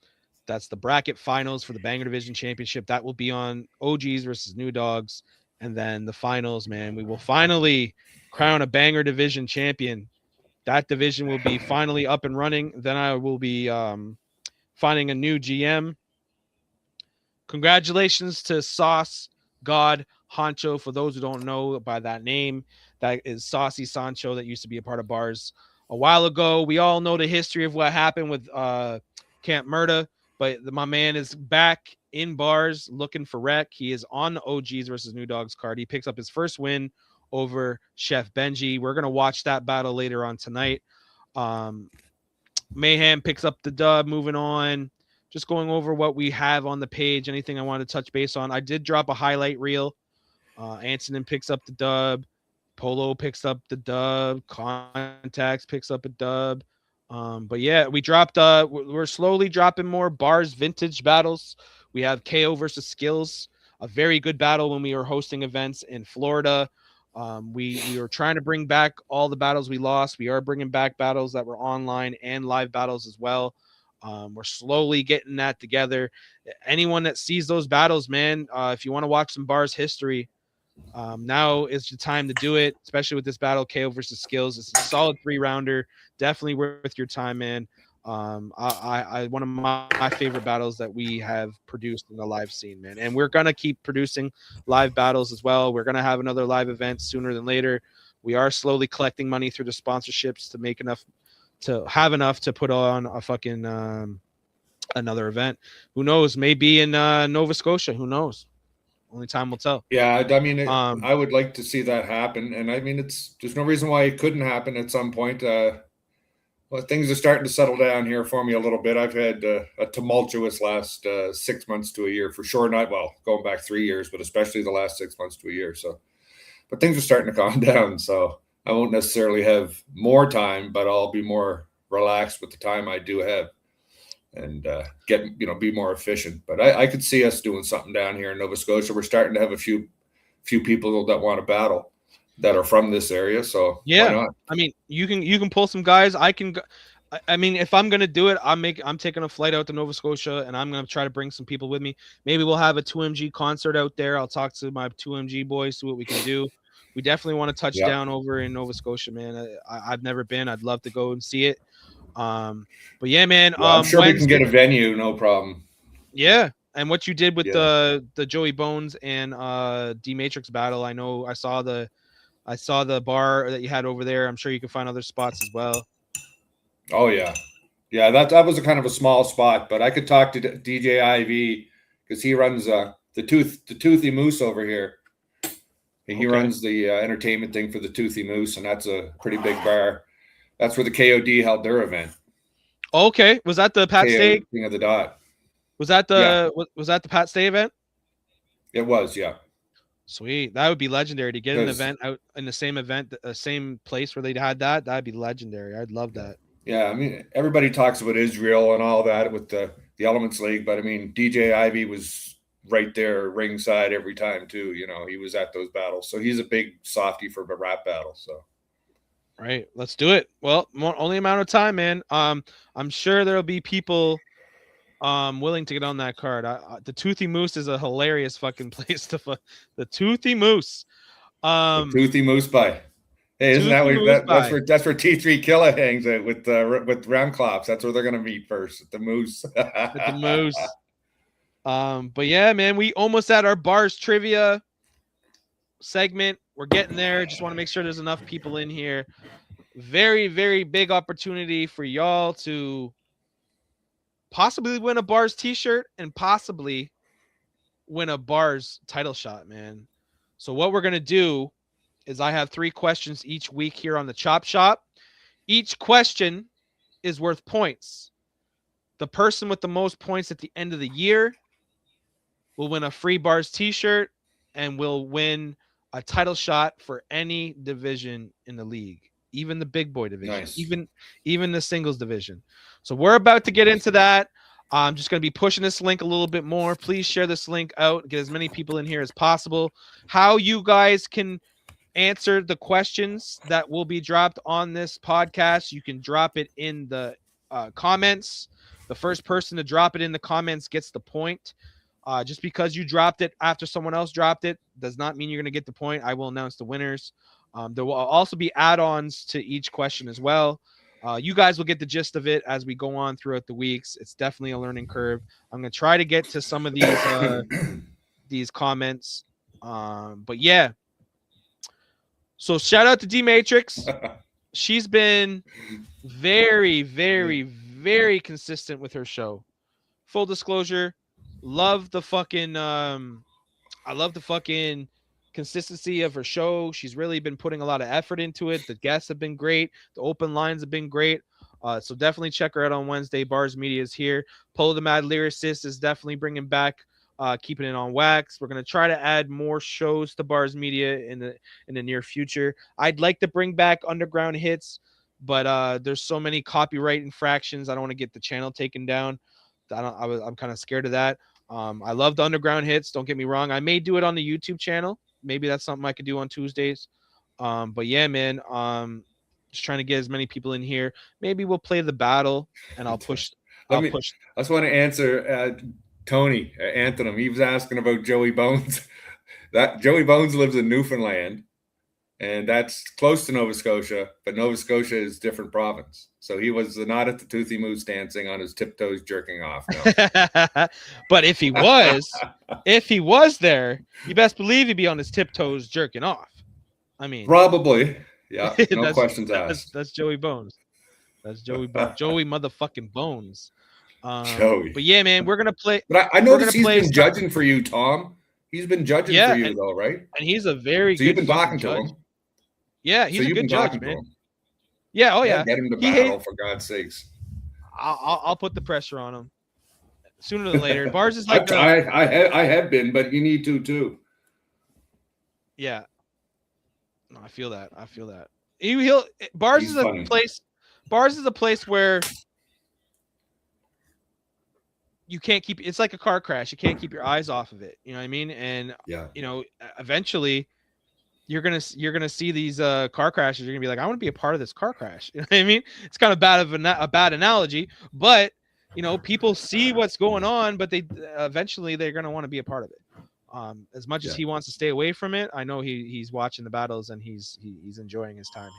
[SPEAKER 1] That's the bracket finals for the Banger Division Championship. That will be on OGs versus New Dogs. And then the finals, man, we will finally crown a Banger Division champion. That division will be finally up and running. Then I will be finding a new GM. Congratulations to Sauce God Honcho. For those who don't know by that name, that is Saucy Sancho that used to be a part of B.A.R.Z a while ago. We all know the history of what happened with Camp Murda, but my man is back in B.A.R.Z looking for wreck. He is on the OGs versus New Dogs card. He picks up his first win over Chef Benji. We're going to watch that battle later on tonight. Mayhem picks up the dub. Moving on, just going over what we have on the page. Anything I wanted to touch base on. I did drop a highlight reel. Antonin picks up the dub. Polo picks up the dub. Contacts picks up a dub. But yeah, we dropped. We're slowly dropping more B.A.R.Z vintage battles. We have KO versus Skills, a very good battle when we were hosting events in Florida. We were trying to bring back all the battles we lost. We are bringing back battles that were online and live battles as well. We're slowly getting that together. Anyone that sees those battles, man, if you want to watch some B.A.R.Z history, now is the time to do it, especially with this battle, KO versus Skills. It's a solid 3-rounder. Definitely worth your time, man. I one of my favorite battles that we have produced in the live scene, man. And we're gonna keep producing live battles as well. We're gonna have another live event sooner than later. We are slowly collecting money through the sponsorships to make enough to have enough to put on a fucking another event. Who knows? Maybe in Nova Scotia. Who knows? Only time will tell.
[SPEAKER 3] Yeah, I mean, I would like to see that happen, and I mean, there's no reason why it couldn't happen at some point. Well, things are starting to settle down here for me a little bit. I've had a tumultuous last 6 months to a year for sure. Not well, going back 3 years, but especially the last 6 months to a year. So, but things are starting to calm down. So I won't necessarily have more time, but I'll be more relaxed with the time I do have, and be more efficient. But I could see us doing something down here in Nova Scotia. We're starting to have a few people that want to battle that are from this area. So
[SPEAKER 1] yeah,
[SPEAKER 3] why not?
[SPEAKER 1] I mean, you can pull some guys. I mean, if I'm gonna do it, I'm taking a flight out to Nova Scotia, and I'm gonna try to bring some people with me. Maybe we'll have a 2MG concert out there. I'll talk to my 2MG boys, see what we can do. We definitely want to touch down over in Nova Scotia, man. I've never been. I'd love to go and see it. But yeah, man.
[SPEAKER 3] I'm sure we can get a venue, no problem.
[SPEAKER 1] Yeah, and what you did with the Joey Bones and D Matrix battle, I know I saw the bar that you had over there. I'm sure you can find other spots as well.
[SPEAKER 3] Oh yeah, that was a kind of a small spot, but I could talk to DJ IV because he runs the Toothy Moose over here. He runs the entertainment thing for the Toothy Moose, and that's a pretty big bar. That's where the KOD held their event.
[SPEAKER 1] Okay, was that the Pat Stay
[SPEAKER 3] King of the Dot?
[SPEAKER 1] Was that the Pat Stay event?
[SPEAKER 3] It was, yeah.
[SPEAKER 1] Sweet, that would be legendary to get an event out in the same event, the same place where they had that. That'd be legendary. I'd love that.
[SPEAKER 3] Yeah, I mean, everybody talks about Israel and all that with the Elements League, but I mean, DJ Ivy was right there ringside every time too. He was at those battles, so he's a big softy for a rap battle. So,
[SPEAKER 1] right, let's do it. Well, only amount of time, man. I'm sure there'll be people willing to get on that card. The Toothy Moose is a hilarious fucking place the Toothy Moose.
[SPEAKER 3] The Toothy Moose Pie. Hey, isn't that that's where T3 Killa hangs out with Ramclops? That's where they're gonna meet first at the Moose.
[SPEAKER 1] At the Moose. But yeah, man, we almost at our B.A.R.Z trivia segment. We're getting there. Just want to make sure there's enough people in here. Very, very big opportunity for y'all to possibly win a B.A.R.Z t-shirt and possibly win a B.A.R.Z title shot, man. So what we're gonna do is I have 3 questions each week here on the Chop Shop. Each question is worth points. The person with the most points at the end of the year will win a free B.A.R.Z t-shirt and will win a title shot for any division in the league, even the big boy division,
[SPEAKER 3] nice.
[SPEAKER 1] even the singles division. So we're about to get into that. I'm just going to be pushing this link a little bit more. Please share this link out. Get as many people in here as possible. How you guys can answer the questions that will be dropped on this podcast, you can drop it in the comments. The first person to drop it in the comments gets the point. Just because you dropped it after someone else dropped it does not mean you're going to get the point. I will announce the winners. There will also be add-ons to each question as well. You guys will get the gist of it as we go on throughout the weeks. It's definitely a learning curve. I'm going to try to get to some of these comments. But yeah. So shout out to D Matrix. She's been very, very, very consistent with her show. Full disclosure, love the fucking I love the fucking consistency of her show. She's really been putting a lot of effort into it. The guests have been great. The open lines have been great. So definitely check her out on Wednesday. B.A.R.Z Media is here. Polo the Mad Lyricist is definitely bringing back keeping it on wax. We're going to try to add more shows to B.A.R.Z Media in the near future. I'd like to bring back Underground Hits, but there's so many copyright infractions. I don't want to get the channel taken down. I'm kind of scared of that. I love the Underground Hits. Don't get me wrong. I may do it on the YouTube channel. Maybe that's something I could do on Tuesdays. But yeah, man, just trying to get as many people in here. Maybe we'll play the battle and I'll push. I
[SPEAKER 3] just want to answer Tony Anthony. He was asking about Joey Bones. That Joey Bones lives in Newfoundland, and that's close to Nova Scotia, but Nova Scotia is a different province. So he was not at the Toothy Moose dancing on his tiptoes jerking off. No.
[SPEAKER 1] But if he was there, you best believe he'd be on his tiptoes jerking off. I mean,
[SPEAKER 3] probably. Yeah. No questions asked.
[SPEAKER 1] That's Joey Bones. That's Joey Bones. Joey motherfucking Bones.
[SPEAKER 3] Joey.
[SPEAKER 1] But yeah, man, we're gonna play.
[SPEAKER 3] But I noticed he's been judging for you, Tom. He's been judging for you, though, right?
[SPEAKER 1] And he's a very
[SPEAKER 3] good. So you've been talking to him.
[SPEAKER 1] Yeah, he's a good judge, man. Yeah, oh yeah.
[SPEAKER 3] Get him to battle, for God's sakes.
[SPEAKER 1] I'll put the pressure on him sooner than later. B.A.R.Z is like
[SPEAKER 3] I have been, but you need to too.
[SPEAKER 1] Yeah. No, I feel that. He'll B.A.R.Z is a place. B.A.R.Z is a place where you can't keep. It's like a car crash. You can't keep your eyes off of it. You know what I mean? And you know, eventually, you're gonna see these car crashes. You're gonna be like, I want to be a part of this car crash. You know what I mean? It's kind of a bad analogy, but you know, people see what's going on, but they eventually they're gonna want to be a part of it. As much as he wants to stay away from it, I know he's watching the battles and he's enjoying his time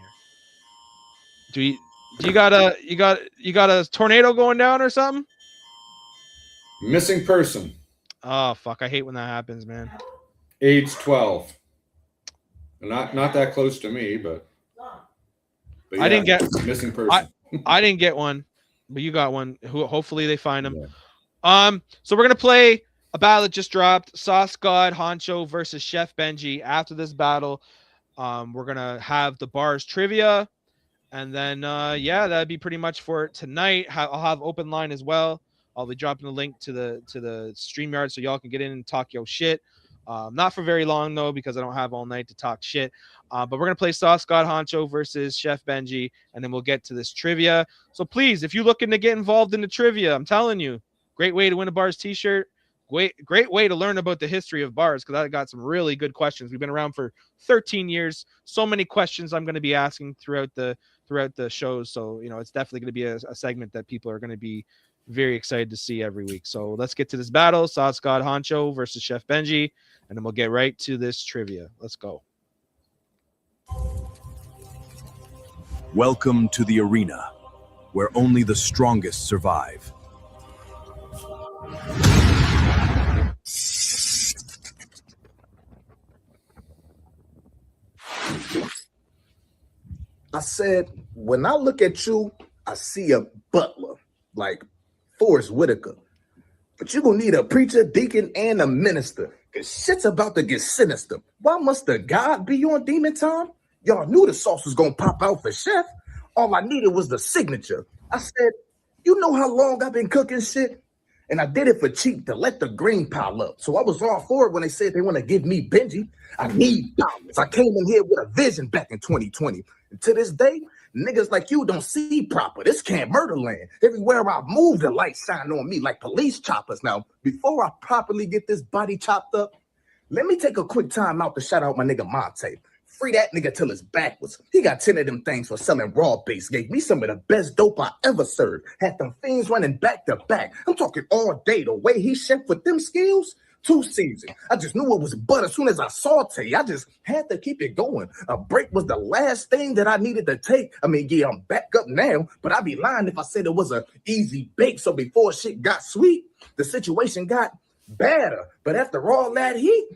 [SPEAKER 1] here. You got a tornado going down or something?
[SPEAKER 3] Missing person.
[SPEAKER 1] Oh fuck! I hate when that happens, man.
[SPEAKER 3] Age 12. Not that close to me, but
[SPEAKER 1] I didn't get
[SPEAKER 3] missing person.
[SPEAKER 1] I didn't get one, but you got one. Hopefully they find him. Yeah. So we're gonna play a battle that just dropped. Sauce God Honcho versus Chef Benji. After this battle, we're gonna have the B.A.R.Z trivia, and then that'd be pretty much for tonight. I'll have open line as well. I'll be dropping the link to the StreamYard so y'all can get in and talk yo shit. Not for very long though, because I don't have all night to talk shit. But we're gonna play Sauce God Honcho versus Chef Benji, and then we'll get to this trivia. So please, if you're looking to get involved in the trivia, I'm telling you, great way to win a B.A.R.Z t-shirt. Great way to learn about the history of B.A.R.Z, because I got some really good questions. We've been around for 13 years. So many questions I'm going to be asking throughout the shows. So you know, it's definitely going to be a segment that people are going to be very excited to see every week. So let's get to this battle. Sauce God Honcho versus Chef Benji, and then we'll get right to this trivia. Let's go.
[SPEAKER 4] Welcome to the arena, where only the strongest survive.
[SPEAKER 5] I said, when I look at you, I see a butler, like Forrest Whitaker. But you're going to need a preacher, deacon, and a minister, because shit's about to get sinister. Why must the God be on demon time? Y'all knew the sauce was going to pop out for Chef. All I needed was the signature. I said, you know how long I've been cooking shit? And I did it for cheap to let the green pile up. So I was all for it when they said they want to give me Benji. I need dollars. I came in here with a vision back in 2020. And to this day, Niggas like you don't see proper. This can't murder land. Everywhere I move, the light shine on me like police choppers. Now, before I properly get this body chopped up, let me take a quick time out to shout out my nigga Monte. Free that nigga till it's backwards. He got 10 of them things for selling raw base. Gave me some of the best dope I ever served. Had them fiends running back to back. I'm talking all day. The way he chef with them skills, 2 seasons. I just knew it was butter as soon as I saute. I just had to keep it going. A break was the last thing that I needed to take. I mean, yeah, I'm back up now, but I'd be lying if I said it was an easy bake. So before shit got sweet, the situation got badder. But after all that heat,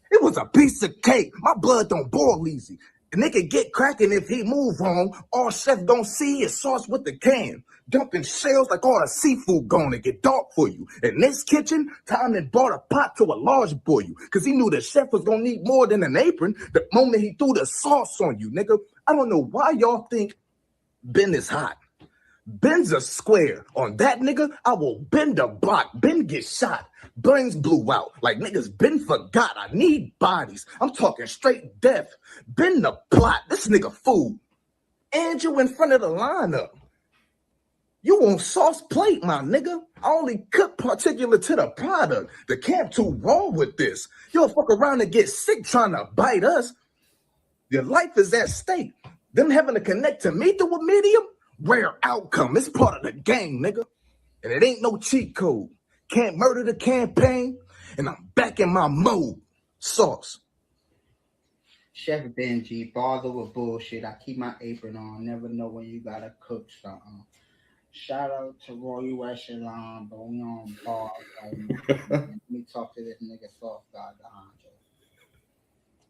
[SPEAKER 5] it was a piece of cake. My blood don't boil easy. And they can get cracking if he move wrong. All chef don't see is sauce with the can. Dumping shells like all the seafood gonna get dark for you. In this kitchen, Tomlin brought a pot to a large boy you. Cause he knew the chef was gonna need more than an apron the moment he threw the sauce on you, nigga. I don't know why y'all think Ben is hot. Ben's a square. On that nigga, I will bend a block. Ben get shot. Brains blew out. Like niggas Ben forgot. I need bodies. I'm talking straight death. Ben the plot. This nigga fool. And you in front of the lineup. You on sauce plate, my nigga. I only cook particular to the product. The camp too wrong with this. You'll fuck around and get sick trying to bite us. Your life is at stake. Them having to connect to me through a medium? Rare outcome. It's part of the game, nigga. And it ain't no cheat code. Can't murder the campaign. And I'm back in my mode. Sauce.
[SPEAKER 6] Chef Benji, bother with bullshit. I keep my apron on. Never know when you gotta cook something. Shout out to Royal Echelon, but we on bar right now. Let me talk to this nigga Soft God Honcho.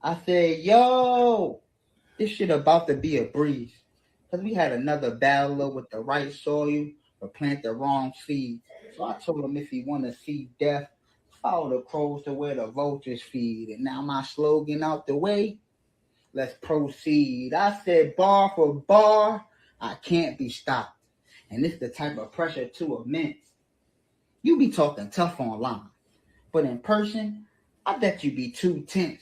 [SPEAKER 6] I said, yo, this shit about to be a breeze. Because we had another battler with the right soil, but plant the wrong seed. So I told him if he want to see death, follow the crows to where the vultures feed. And now my slogan out the way, let's proceed. I said bar for bar, I can't be stopped. And it's the type of pressure too immense. You be talking tough online, but in person, I bet you be too tense.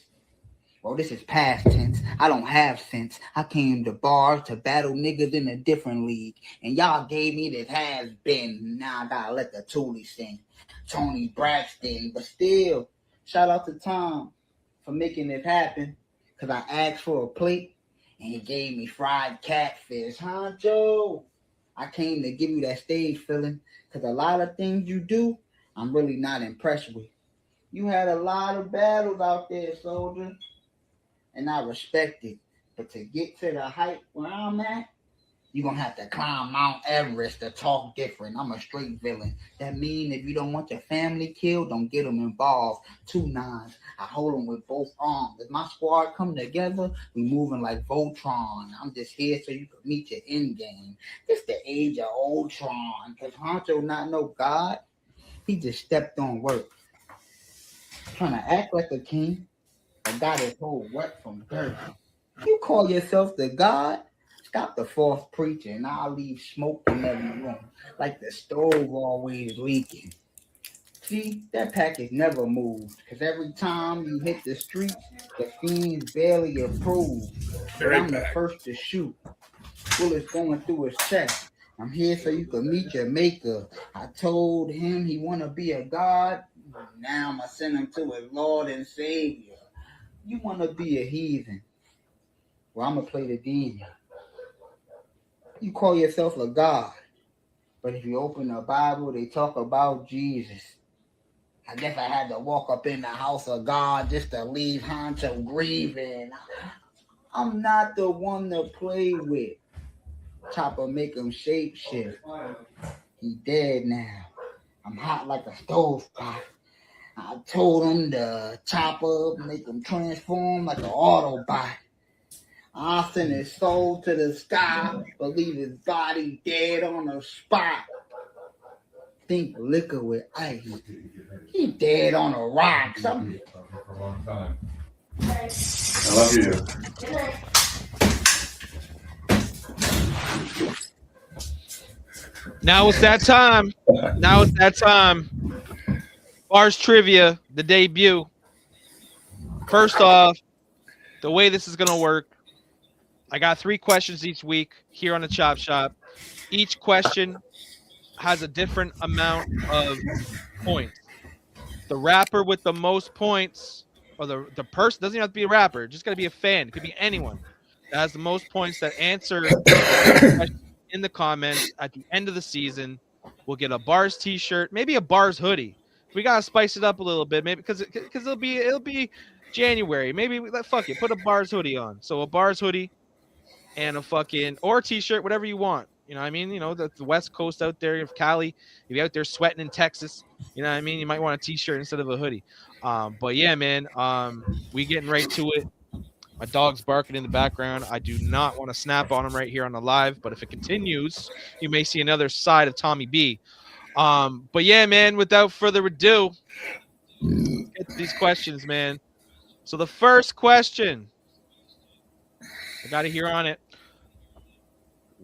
[SPEAKER 6] Well, this is past tense. I don't have sense. I came to bars to battle niggas in a different league. And y'all gave me this has been. Now I gotta let the Toolie sing. Tony Braxton. But still, shout out to Tom for making it happen. Cause I asked for a plate and he gave me fried catfish. Honcho, I came to give you that stage feeling. Cause a lot of things you do, I'm really not impressed with. You had a lot of battles out there, soldier. And I respect it. But to get to the height where I'm at, you're going to have to climb Mount Everest to talk different. I'm a straight villain. That mean if you don't want your family killed, don't get them involved. 2 9s. I hold them with both arms. If my squad come together, we moving like Voltron. I'm just here so you can meet your end game. It's the age of Ultron. Because Honcho not no God. He just stepped on work. Trying to act like a king. I got his whole work from birth. You call yourself the God? Stop the false preaching. I'll leave smoke in every room. Like the stove always leaking. See, that package never moved. Because every time you hit the streets, the fiends barely approve. But I'm the first to shoot. Bullets going through his chest. I'm here so you can meet your maker. I told him he want to be a God. Now I'm going to send him to his Lord and Savior. You want to be a heathen. Well, I'm going to play the demon. You call yourself a God. But if you open the Bible, they talk about Jesus. I guess I had to walk up in the house of God just to leave Honcho grieving. I'm not the one to play with. Chopper make him shape shift. He dead now. I'm hot like a stove pot. I told him to chop up, make him transform like an Autobot. I'll send his soul to the sky, but leave his body dead on the spot. Think liquor with ice. He dead on the rocks.
[SPEAKER 3] I love you.
[SPEAKER 1] Now it's that time. Now it's that time. B.A.R.Z Trivia, the debut. First off, the way this is going to work, I got 3 questions each week here on the Chop Shop. Each question has a different amount of points. The rapper with the most points, or the person, doesn't even have to be a rapper, just got to be a fan. It could be anyone that has the most points that answer each question in the comments at the end of the season will get a Bars t-shirt, maybe a Bars hoodie. We gotta spice it up a little bit, maybe because it'll be January. Maybe fuck it, put a Bars hoodie on. So a Bars hoodie and a fucking or a t-shirt, whatever you want. You know what I mean? You know, the West Coast out there of Cali, if you're out there sweating in Texas, you know what I mean? You might want a t-shirt instead of a hoodie. But yeah, man, we getting right to it. My dog's barking in the background. I do not want to snap on him right here on the live, but if it continues, you may see another side of Tommy B. But yeah, man, without further ado, let's get to these questions, man. So the first question, I got it here on it.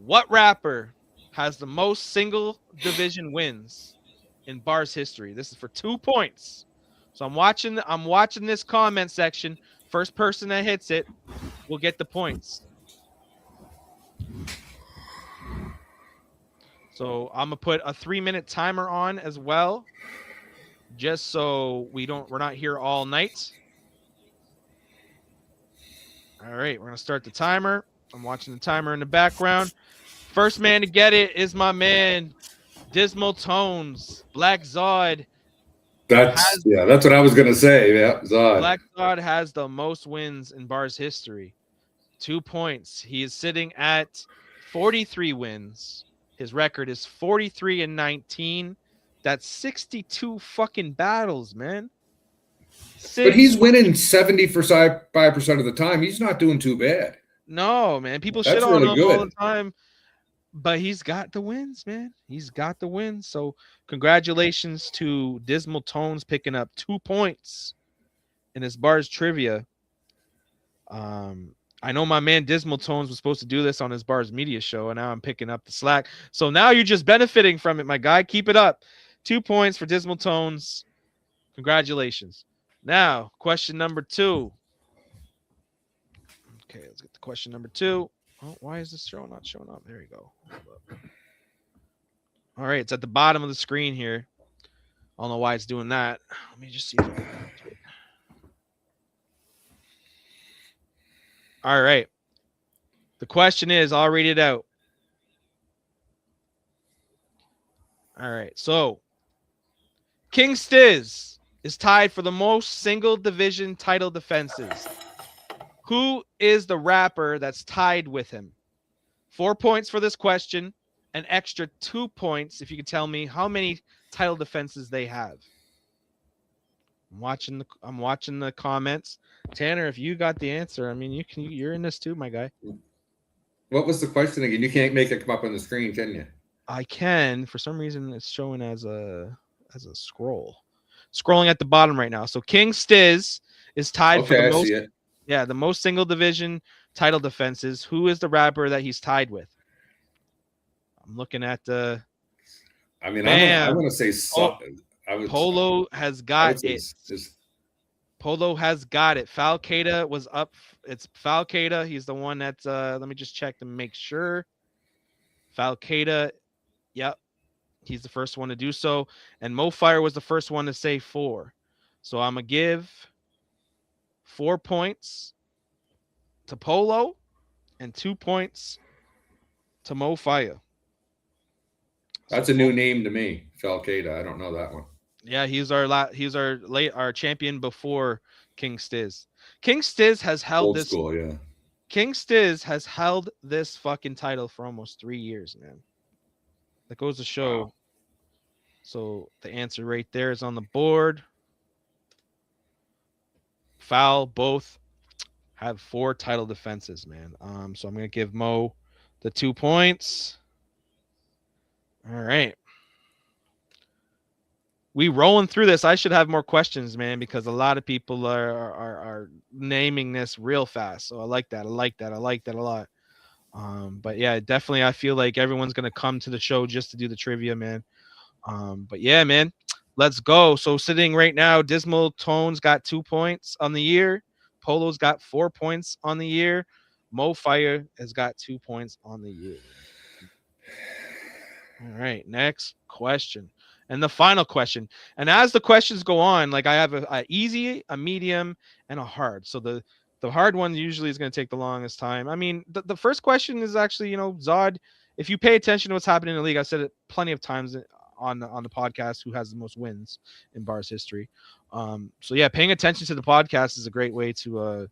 [SPEAKER 1] What rapper has the most single division wins in Bars history? This is for 2 points. So I'm watching this comment section. First person that hits it will get the points. So I'm gonna put a 3-minute timer on as well, just so we're not here all night. All right, we're gonna start the timer. I'm watching the timer in the background. First man to get it is my man, Dismal Tones, Black Zod.
[SPEAKER 3] That's what I was gonna say. Yeah, Zod.
[SPEAKER 1] Black Zod has the most wins in Bars history. 2 points. He is sitting at 43 wins. His record is 43-19. That's 62 fucking battles, man.
[SPEAKER 3] But he's winning 75% of the time. He's not doing too bad.
[SPEAKER 1] No, man. People
[SPEAKER 3] That's
[SPEAKER 1] shit on
[SPEAKER 3] really
[SPEAKER 1] him
[SPEAKER 3] good.
[SPEAKER 1] all the time. But he's got the wins, man. He's got the wins. So congratulations to Dismal Tones picking up 2 points in his Bars trivia. I know my man Dismal Tones was supposed to do this on his Bars media show, and now I'm picking up the slack. So now you're just benefiting from it, my guy. Keep it up. 2 points for Dismal Tones. Congratulations. Now, question number 2. Okay, let's get the question number 2. Oh, why is this show not showing up? There you go. All right, it's at the bottom of the screen here. I don't know why it's doing that. Let me just see if I can do it. All right. The question is, I'll read it out. All right. So, King Stiz is tied for the most single division title defenses. Who is the rapper that's tied with him? 4 points for this question. An extra 2 points if you could tell me how many title defenses they have. I'm watching the comments. Tanner, if you got the answer, I mean, you're in this too, my guy.
[SPEAKER 3] What was the question again? You can't make it come up on the screen, can you?
[SPEAKER 1] I can. For some reason, it's showing as a scroll. Scrolling at the bottom right now. So King Stiz is tied for the most.
[SPEAKER 3] See it.
[SPEAKER 1] Yeah, the most single division title defenses. Who is the rapper that he's tied with? I'm looking at the.
[SPEAKER 3] I mean, I want to say something.
[SPEAKER 1] Polo has got it. Polo has got it. Falcada was up. It's Falcada. He's the one that's let me just check to make sure. Falcada, yep. He's the first one to do so. And Mofire was the first one to say 4. So I'm gonna give 4 points to Polo and 2 points to Mofire.
[SPEAKER 3] That's a new name to me, Falcada. I don't know that one.
[SPEAKER 1] Yeah, he's our champion before King Stiz. King Stiz has held
[SPEAKER 3] Old
[SPEAKER 1] this
[SPEAKER 3] school, yeah.
[SPEAKER 1] King Stiz has held this fucking title for almost 3 years, man. That goes to show. Wow. So the answer right there is on the board. Foul, both have 4 title defenses, man. So I'm gonna give Mo the 2 points. All right. We rolling through this. I should have more questions, man, because a lot of people are naming this real fast. So I like that. I like that a lot. But yeah, definitely I feel like everyone's gonna come to the show just to do the trivia, man. But yeah, man, let's go. So sitting right now, Dismal Tones got 2 points on the year. Polo's got 4 points on the year. Mo Fire has got 2 points on the year. All right, next question. And the final question. And as the questions go on, like I have a easy, a medium, and a hard. So the hard one usually is going to take the longest time. I mean, the first question is actually, Zod, if you pay attention to what's happening in the league, I've said it plenty of times on the podcast, who has the most wins in B.A.R.Z history. So yeah, paying attention to the podcast is a great way to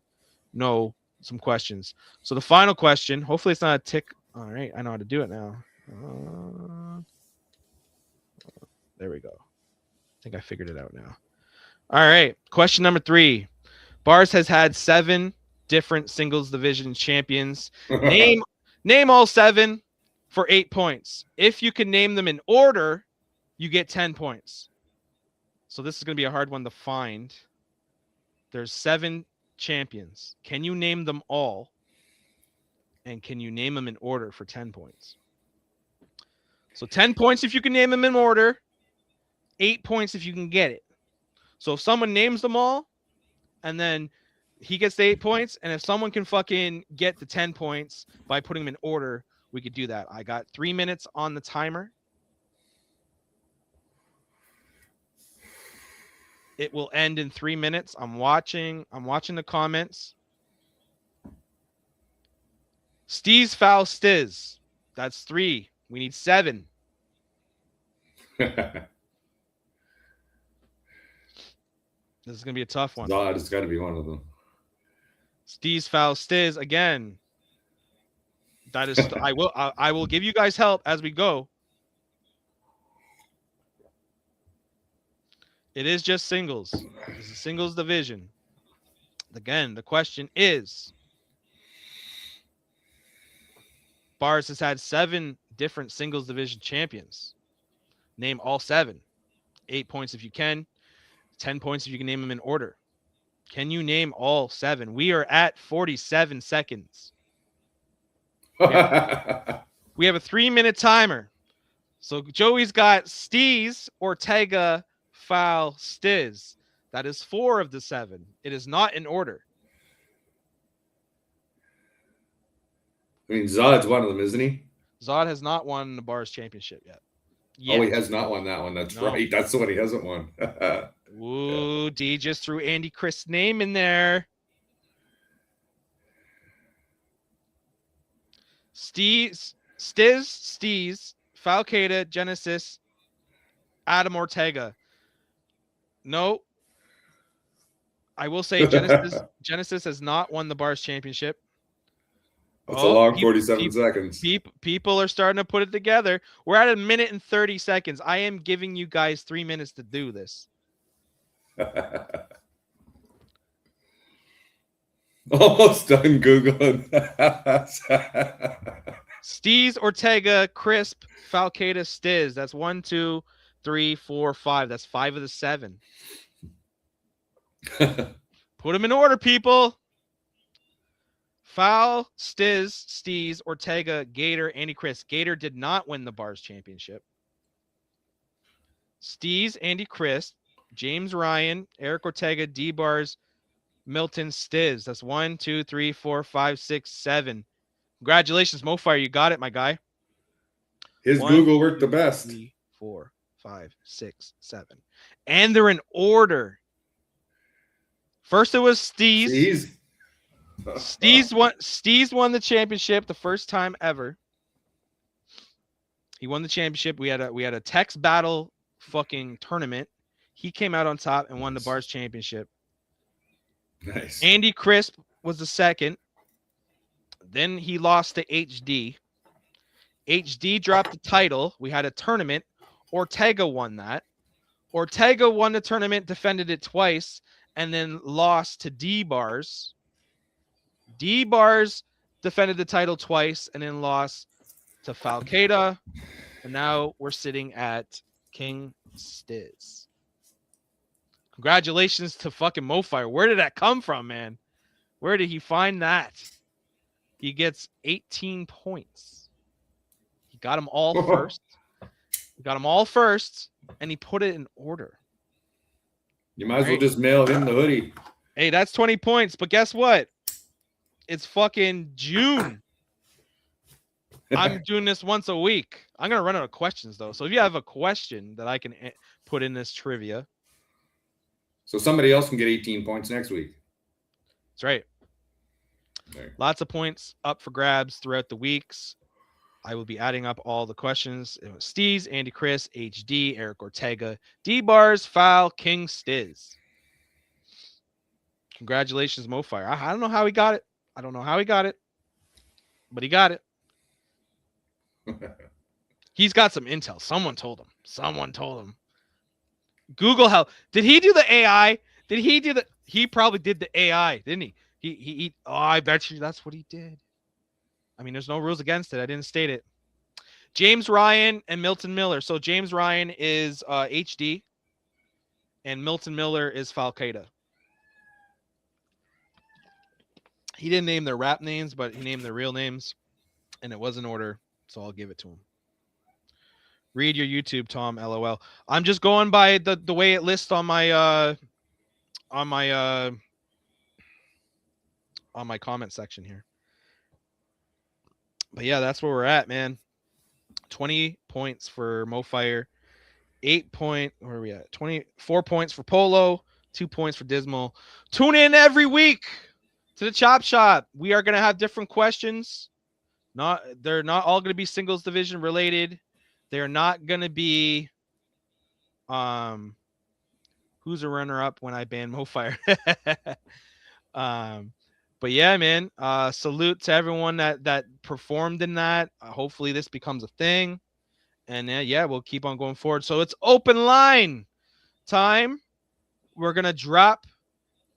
[SPEAKER 1] know some questions. So the final question, hopefully it's not a tick. All right, I know how to do it now. There we go. I think I figured it out now. All right, question number 3. B.A.R.Z has had 7 different singles division champions. Name all 7 for 8 points. If you can name them in order, you get 10 points. So this is going to be a hard one to find. There's 7 champions. Can you name them all? And can you name them in order for 10 points? So 10 points if you can name them in order. 8 points if you can get it. So if someone names them all, and then he gets the 8 points, and if someone can fucking get the 10 points by putting them in order, we could do that. I got 3 minutes on the timer. It will end in 3 minutes. I'm watching the comments. Steez Foul Stiz. That's 3. We need 7. This is gonna be a tough one.
[SPEAKER 3] Zod has got to be one of them.
[SPEAKER 1] Steez Foul Stiz again. That is, I will give you guys help as we go. It is just singles. It's a singles division. Again, the question is, B.A.R.Z has had 7 different singles division champions. Name all 7. 8 points if you can. 10 points if you can name them in order. Can you name all 7? We are at 47 seconds. We have a 3-minute timer. So Joey's got Steez, Ortega, Foul, Stiz. That is 4 of the 7. It is not in order.
[SPEAKER 3] I mean, Zod's one of them, isn't he?
[SPEAKER 1] Zod has not won the B.A.R.Z championship yet.
[SPEAKER 3] Oh, he has not won that one. That's right. That's the one he hasn't won.
[SPEAKER 1] Ooh, yeah. D just threw Andy Chris' name in there. Stiz, Falcada, Genesis, Adam Ortega. No. I will say Genesis has not won the B.A.R.Z championship.
[SPEAKER 3] That's a long 47 seconds.
[SPEAKER 1] People are starting to put it together. We're at 1 minute and 30 seconds. I am giving you guys 3 minutes to do this.
[SPEAKER 3] Almost done Googling.
[SPEAKER 1] Steez, Ortega, Crisp, Falcada, Stiz. That's 1, 2, 3, 4, 5. That's 5 of the 7. Put them in order, people. Foul, Steez, Ortega, Gator, Andy Chris. Gator did not win the B.A.R.Z championship. Steez, Andy Chris, James Ryan, Eric Ortega, D-Bars, Milton, Stiz. That's 1, 2, 3, 4, 5, 6, 7. Congratulations, Mofire. You got it, my guy.
[SPEAKER 3] His
[SPEAKER 1] 1,
[SPEAKER 3] Google worked the best.
[SPEAKER 1] 3, 4, 5, 6, 7. And they're in order. First, it was Steez. Steez won the championship the first time ever. He won the championship. We had a text battle fucking tournament. He came out on top and won the B.A.R.Z championship.
[SPEAKER 3] Nice.
[SPEAKER 1] Andy Crisp was the second. Then he lost to HD. HD dropped the title. We had a tournament. Ortega won that. Ortega won the tournament, defended it twice, and then lost to D-Bars. D-Bars defended the title twice and then lost to Falcada. And now we're sitting at King Stiz. Congratulations to fucking Mofire. Where did that come from, man? Where did he find that? He gets 18 points. He got them all first. He got them all first, and he put it in order.
[SPEAKER 3] You might as well just mail him the hoodie.
[SPEAKER 1] Hey, that's 20 points. But guess what? It's fucking June. I'm doing this once a week. I'm gonna run out of questions though. So if you have a question that I can put in this trivia,
[SPEAKER 3] So somebody else can get 18 points next week.
[SPEAKER 1] that's right.
[SPEAKER 3] There.
[SPEAKER 1] Lots of points up for grabs throughout the weeks. I will be adding up all the questions. It was Steez, Andy Chris, HD, Eric Ortega, B.A.R.Z, Foul, King Stiz. Congratulations, Mofire. I don't know how he got it. I don't know how he got it, but he got it. He's got some intel. Someone told him. Someone told him. Google how. Did he do the AI? Did he do the? He probably did the AI, didn't he? He. Oh, I bet you that's what he did. I mean, there's no rules against it. I didn't state it. James Ryan and Milton Miller. So James Ryan is HD, and Milton Miller is Falcada. He didn't name their rap names, but he named their real names, and it was in order. So I'll give it to him. Read your YouTube, Tom. LOL. I'm just going by the way it lists on my comment section here. But yeah, that's where we're at, man. 20 points for Mofire. 8 point. Where are we at? 24 points for Polo. 2 points for Dismal. Tune in every week to the Chop Shop. We are gonna have different questions. They're not all gonna be singles division related. They're not gonna be who's a runner-up when I ban Mofire. But yeah, man. Salute to everyone that performed in that. Hopefully this becomes a thing. And yeah, we'll keep on going forward. So it's open line time. We're gonna drop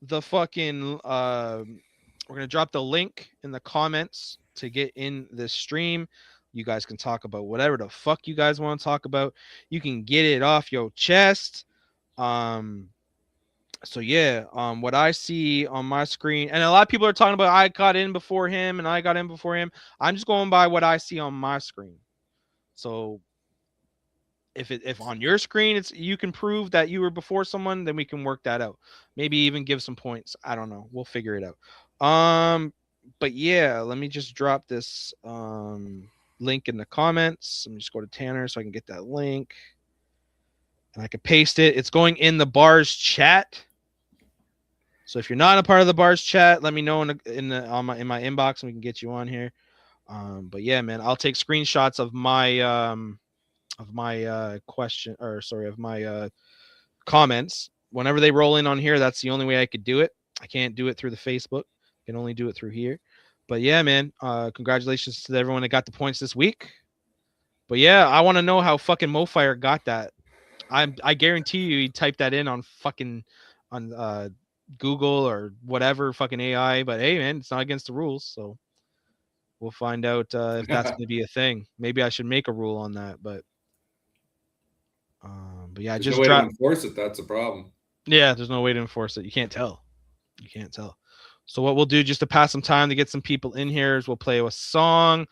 [SPEAKER 1] the fucking we're gonna drop the link in the comments to get in this stream. You guys can talk about whatever the fuck you guys want to talk about. You can get it off your chest. So yeah, what I see on my screen, and a lot of people are talking about I got in before him and I got in before him. I'm just going by what I see on my screen. So if on your screen it's you can prove that you were before someone, then we can work that out. Maybe even give some points. I don't know. We'll figure it out. But yeah, let me just drop this link in the comments. Let me just go to Tanar so I can get that link. And I can paste it. It's going in the B.A.R.Z chat. So if you're not a part of the B.A.R.Z chat, let me know in my inbox and we can get you on here. But yeah, man, I'll take screenshots of my question, or sorry, of my comments whenever they roll in on here. That's the only way I could do it. I can't do it through the Facebook. I can only do it through here. But yeah, man, congratulations to everyone that got the points this week. But yeah, I want to know how fucking Mofire got that. I guarantee you he typed that in on Google or whatever fucking AI. But hey, man, it's not against the rules, so we'll find out if that's going to be a thing. Maybe I should make a rule on that. But yeah,
[SPEAKER 3] there's no way to enforce it. That's a problem. Yeah,
[SPEAKER 1] there's no way to enforce it. You can't tell. You can't tell. So what we'll do, just to pass some time to get some people in here, is we'll play a song.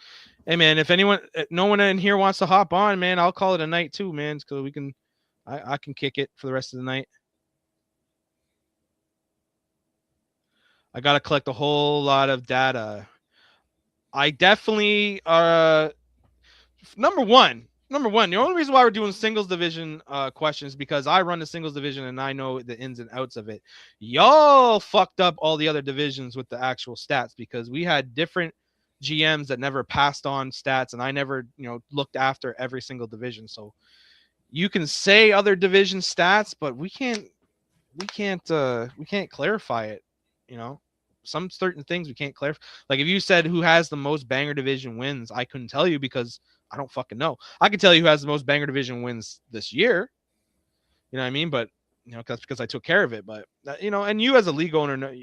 [SPEAKER 1] Hey man, if no one in here wants to hop on, man, I'll call it a night too, man, because we can. I can kick it for the rest of the night. I got to collect a whole lot of data. I definitely number one, the only reason why we're doing singles division questions is because I run the singles division and I know the ins and outs of it. Y'all fucked up all the other divisions with the actual stats because we had different GMs that never passed on stats, and I never, looked after every single division. So you can say other division stats, but we can't clarify it. Some certain things we can't clarify. Like if you said who has the most banger division wins, I couldn't tell you because I don't fucking know. I can tell you who has the most banger division wins this year. You know what I mean? But that's because I took care of it. But and you as a league owner,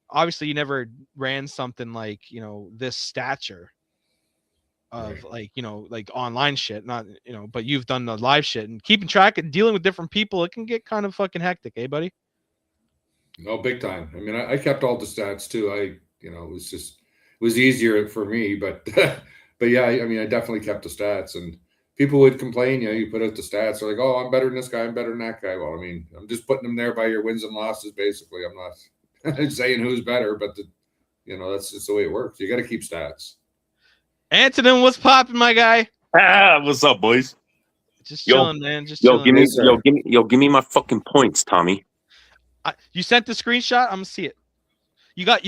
[SPEAKER 1] obviously you never ran something like this stature of
[SPEAKER 3] right.
[SPEAKER 1] like online shit, not but you've done the live shit and keeping track and dealing with different people. It can get kind of fucking hectic, eh, buddy?
[SPEAKER 3] No, big time. I mean, I kept all the stats too. It was easier for me, but but yeah, I mean, I definitely kept the stats, and people would complain. You put out the stats, they're like, "Oh, I'm better than this guy. I'm better than that guy." Well, I mean, I'm just putting them there by your wins and losses. Basically, I'm not saying who's better, but You know, that's just the way it works. You got to keep stats.
[SPEAKER 1] Antonin, what's popping, my guy?
[SPEAKER 7] What's up, boys?
[SPEAKER 1] Just
[SPEAKER 7] Yo.
[SPEAKER 1] chilling, man. Just
[SPEAKER 7] Yo,
[SPEAKER 1] chilling.
[SPEAKER 7] give me my fucking points, Tommy.
[SPEAKER 1] You sent the screenshot. I'm gonna see it. You got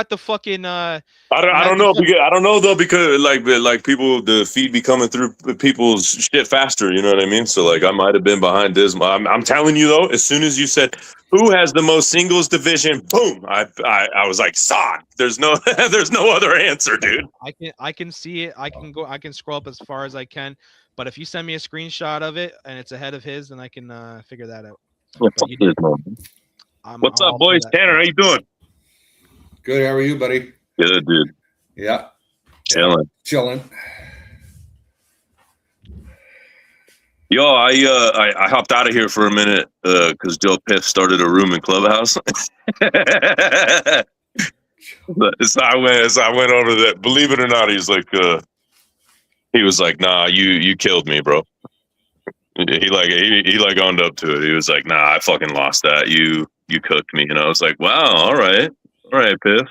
[SPEAKER 1] the fucking.
[SPEAKER 7] I don't know because I don't know though because like people the feed be coming through people's shit faster. You know what I mean? So like I might have been behind this. I'm telling you though, as soon as you said who has the most singles division, boom! I was like, Sod. There's no other answer, dude.
[SPEAKER 1] I can see it. I can scroll up as far as I can. But if you send me a screenshot of it and it's ahead of his, then I can figure that out.
[SPEAKER 7] What's up, boys? Tanner, how you doing?
[SPEAKER 3] Good. How are you, buddy?
[SPEAKER 7] Good, dude.
[SPEAKER 3] Yeah.
[SPEAKER 7] Chilling. Yo, I hopped out of here for a minute because Joe Piff started a room in Clubhouse. So I went over that. Believe it or not, he was like, nah, you killed me, bro. He owned up to it. He was like, nah, I fucking lost that. You cooked me. And I was like, wow, all right, Piff.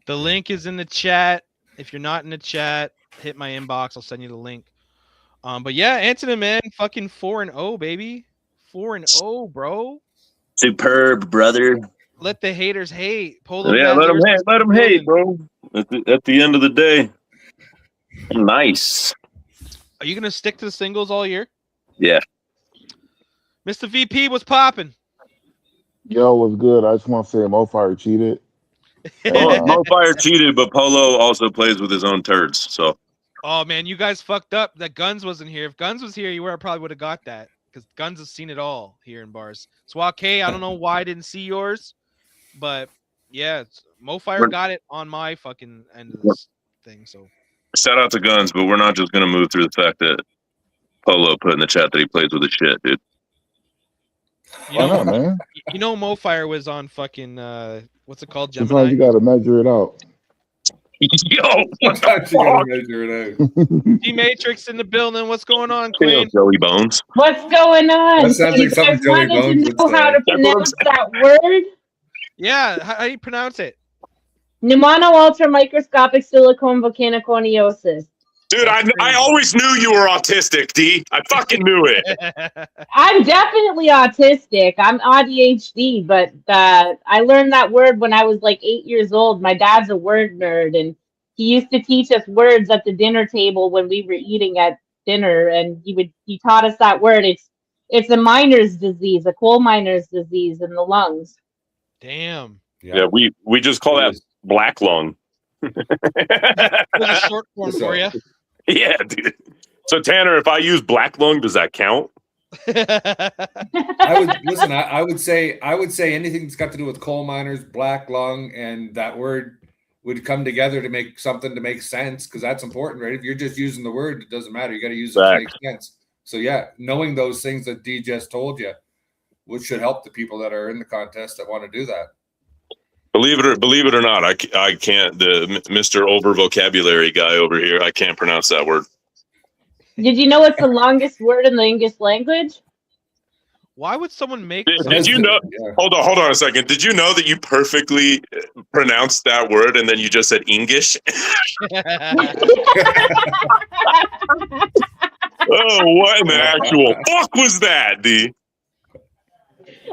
[SPEAKER 1] The link is in the chat. If you're not in the chat, hit my inbox. I'll send you the link. But yeah, Antonin, man, fucking 4-0, baby. 4-0, bro.
[SPEAKER 7] Superb, brother.
[SPEAKER 1] Let the haters hate. Polo
[SPEAKER 7] Yeah, let them hate, bro. At the end of the day, nice.
[SPEAKER 1] Are you gonna stick to the singles all year?
[SPEAKER 7] Yeah.
[SPEAKER 1] Mr. VP, what's popping?
[SPEAKER 8] Yo, what's good? I just want to say Mofire cheated.
[SPEAKER 7] Mofire cheated, but Polo also plays with his own turds. So.
[SPEAKER 1] Oh man, you guys fucked up. That Guns wasn't here. If Guns was here, you probably would have got that because Guns has seen it all here in bars. Swat K, I don't know why I didn't see yours, but yeah, Mofire got it on my fucking end of this thing. So.
[SPEAKER 7] Shout out to Guns, but we're not just gonna move through the fact that Polo put in the chat that he plays with his shit, dude.
[SPEAKER 8] Man.
[SPEAKER 1] You know Mofire was on fucking what's it called? Gemini.
[SPEAKER 8] Sometimes you gotta measure it out.
[SPEAKER 7] Yo,
[SPEAKER 3] Sometimes you gotta measure it out.
[SPEAKER 1] D-Matrix in the building. What's going on, Queen?
[SPEAKER 7] Joey Bones.
[SPEAKER 9] What's going on?
[SPEAKER 3] That sounds like something Joey Bones would
[SPEAKER 9] know how
[SPEAKER 3] say.
[SPEAKER 9] to pronounce that word?
[SPEAKER 1] Yeah, how do you pronounce it?
[SPEAKER 9] Pneumono ultramicroscopic silicone volcanoconiosis.
[SPEAKER 7] Dude, I always knew you were autistic, D. I fucking knew it.
[SPEAKER 9] I'm definitely autistic. I'm ADHD, but I learned that word when I was like 8 years old. My dad's a word nerd, and he used to teach us words at the dinner table when we were eating at dinner, and he taught us that word. It's a miner's disease, a coal miner's disease in the lungs.
[SPEAKER 1] Damn.
[SPEAKER 7] Yeah, we just call that black lung.
[SPEAKER 1] There's a short form for you.
[SPEAKER 7] Yeah, dude. So Tanner, if I use black lung, does that count?
[SPEAKER 3] I would say anything that's got to do with coal miners, black lung, and that word would come together to make something to make sense, because that's important, right? If you're just using the word, it doesn't matter. You got to use it to make sense. So yeah, knowing those things that D just told you, which should help the people that are in the contest that want to do that.
[SPEAKER 7] Believe it or not, I can't. The Mr. Over vocabulary guy over here, I can't pronounce that word.
[SPEAKER 9] Did you know it's the longest word in the English language?
[SPEAKER 1] Why would someone make?
[SPEAKER 7] Did you know? Yeah. Hold on a second. Did you know that you perfectly pronounced that word and then you just said English? Oh, what in the actual fuck was that, D?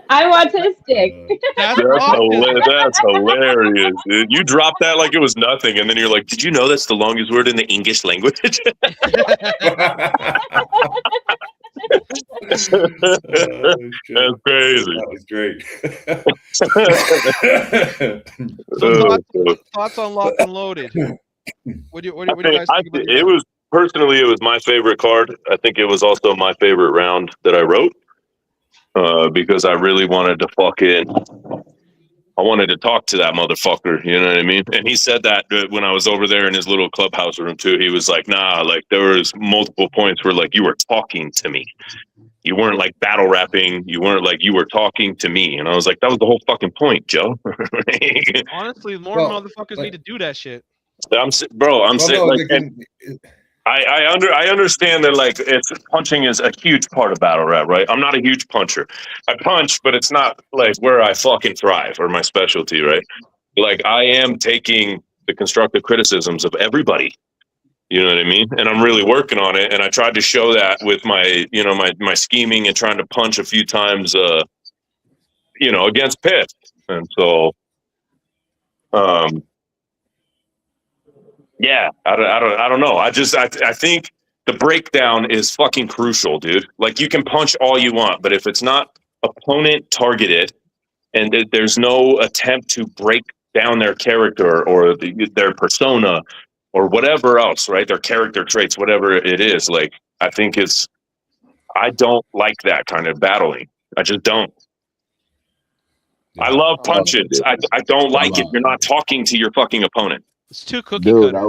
[SPEAKER 9] I'm autistic.
[SPEAKER 7] That's hilarious, dude. You dropped that like it was nothing, and then you're like, "Did you know that's the longest word in the English language?" That's crazy.
[SPEAKER 3] That was great.
[SPEAKER 1] Thoughts on Lock and Loaded? What do you guys think about
[SPEAKER 7] it? Was my favorite card. I think it was also my favorite round that I wrote. Because I really wanted to I wanted to talk to that motherfucker, you know what I mean? And he said that when I was over there in his little clubhouse room too. He was like, nah, like there was multiple points where like you were talking to me. You weren't like battle rapping. You weren't like, you were talking to me. And I was like, that was the whole fucking point, Joe.
[SPEAKER 1] Honestly, more motherfuckers need to do that shit.
[SPEAKER 7] I'm saying, I understand that like punching is a huge part of battle rap, right? I'm not a huge puncher. I punch, but it's not like where I fucking thrive or my specialty, right? like I am taking the constructive criticisms of everybody. You know what I mean? And I'm really working on it. And I tried to show that with my, you know, my scheming and trying to punch a few times, you know, against Pitt. And so, yeah, I don't know. I think the breakdown is fucking crucial, dude. Like you can punch all you want, but if it's not opponent targeted and there's no attempt to break down their character or their persona or whatever else, right? Their character traits, whatever it is. Like, I don't like that kind of battling. I just don't.
[SPEAKER 3] Yeah.
[SPEAKER 7] I love punches. I don't like it. You're not talking to your fucking opponent.
[SPEAKER 1] It's too cookie
[SPEAKER 8] Dude,
[SPEAKER 1] cutter.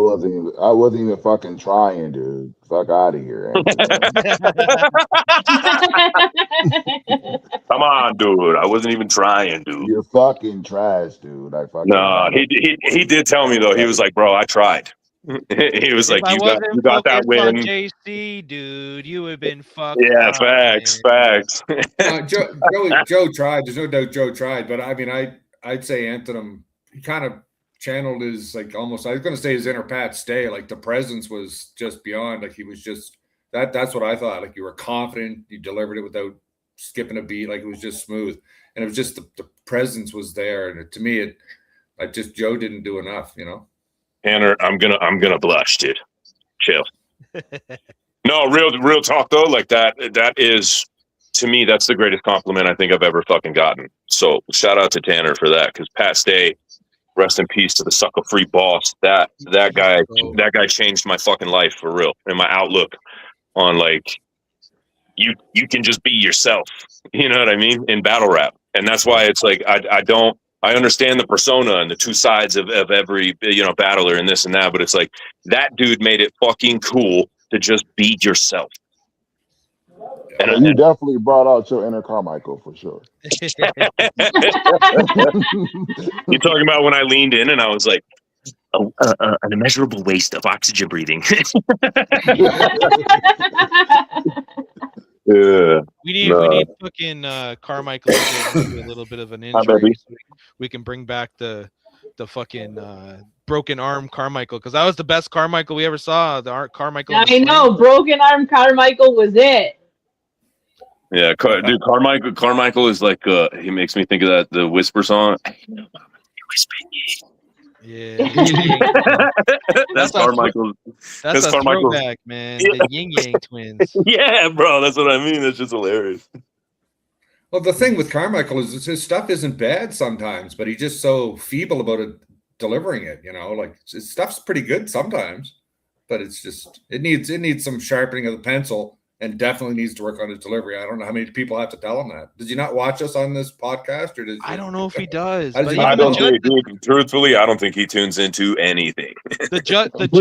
[SPEAKER 8] I wasn't even fucking trying, dude. Fuck out of here.
[SPEAKER 7] Come on, dude. I wasn't even trying, dude.
[SPEAKER 8] You're fucking trash, dude. I fucking
[SPEAKER 7] No, he did tell me though. He was like, bro, I tried. He was like,
[SPEAKER 1] I
[SPEAKER 7] you
[SPEAKER 1] wasn't
[SPEAKER 7] got that
[SPEAKER 1] focused on
[SPEAKER 7] win.
[SPEAKER 1] JC, dude. You would have been fucked.
[SPEAKER 7] Yeah,
[SPEAKER 1] up,
[SPEAKER 7] facts.
[SPEAKER 3] Joe tried. There's no doubt Joe tried, but I mean, I'd say Anthem, he kind of channeled his like almost. I was going to say his inner Pat Stay. Like the presence was just beyond. Like he was just that's what I thought. Like you were confident, you delivered it without skipping a beat. Like it was just smooth, and it was just the presence was there. And to me, Joe didn't do enough. You know.
[SPEAKER 7] Tanner, I'm gonna blush, dude. Chill. No, real talk though. Like that is, to me, that's the greatest compliment I think I've ever fucking gotten. So shout out to Tanner for that, because Pat Stay, rest in peace to the sucker free boss. That guy changed my fucking life for real, and my outlook on like you can just be yourself. You know what I mean? In battle rap, and that's why it's like I understand the persona and the two sides of every, you know, battler and this and that, but it's like that dude made it fucking cool to just be yourself.
[SPEAKER 8] And you definitely brought out your inner Carmichael for sure.
[SPEAKER 7] You talking about when I leaned in and I was like, an immeasurable waste of oxygen breathing. Yeah.
[SPEAKER 1] We need fucking Carmichael to do a little bit of an injury so we can bring back the fucking broken arm Carmichael, because that was the best Carmichael we ever saw. The Carmichael.
[SPEAKER 9] I know, broken arm Carmichael was it.
[SPEAKER 7] Yeah, dude, Carmichael is like he makes me think of the Whisper song.
[SPEAKER 1] Yeah,
[SPEAKER 7] that's Carmichael.
[SPEAKER 1] That's a throwback, man. The Yin Yang Twins.
[SPEAKER 7] Yeah, bro, that's what I mean. That's just hilarious.
[SPEAKER 3] Well, the thing with Carmichael is his stuff isn't bad sometimes, but he's just so feeble about it, delivering it. You know, like his stuff's pretty good sometimes, but it's just it needs some sharpening of the pencil. And definitely needs to work on his delivery. I don't know how many people have to tell him that. Did you not watch us on this podcast, or
[SPEAKER 1] I don't know if he does.
[SPEAKER 7] I don't think, dude, truthfully, I don't think he tunes into anything.
[SPEAKER 1] The judgments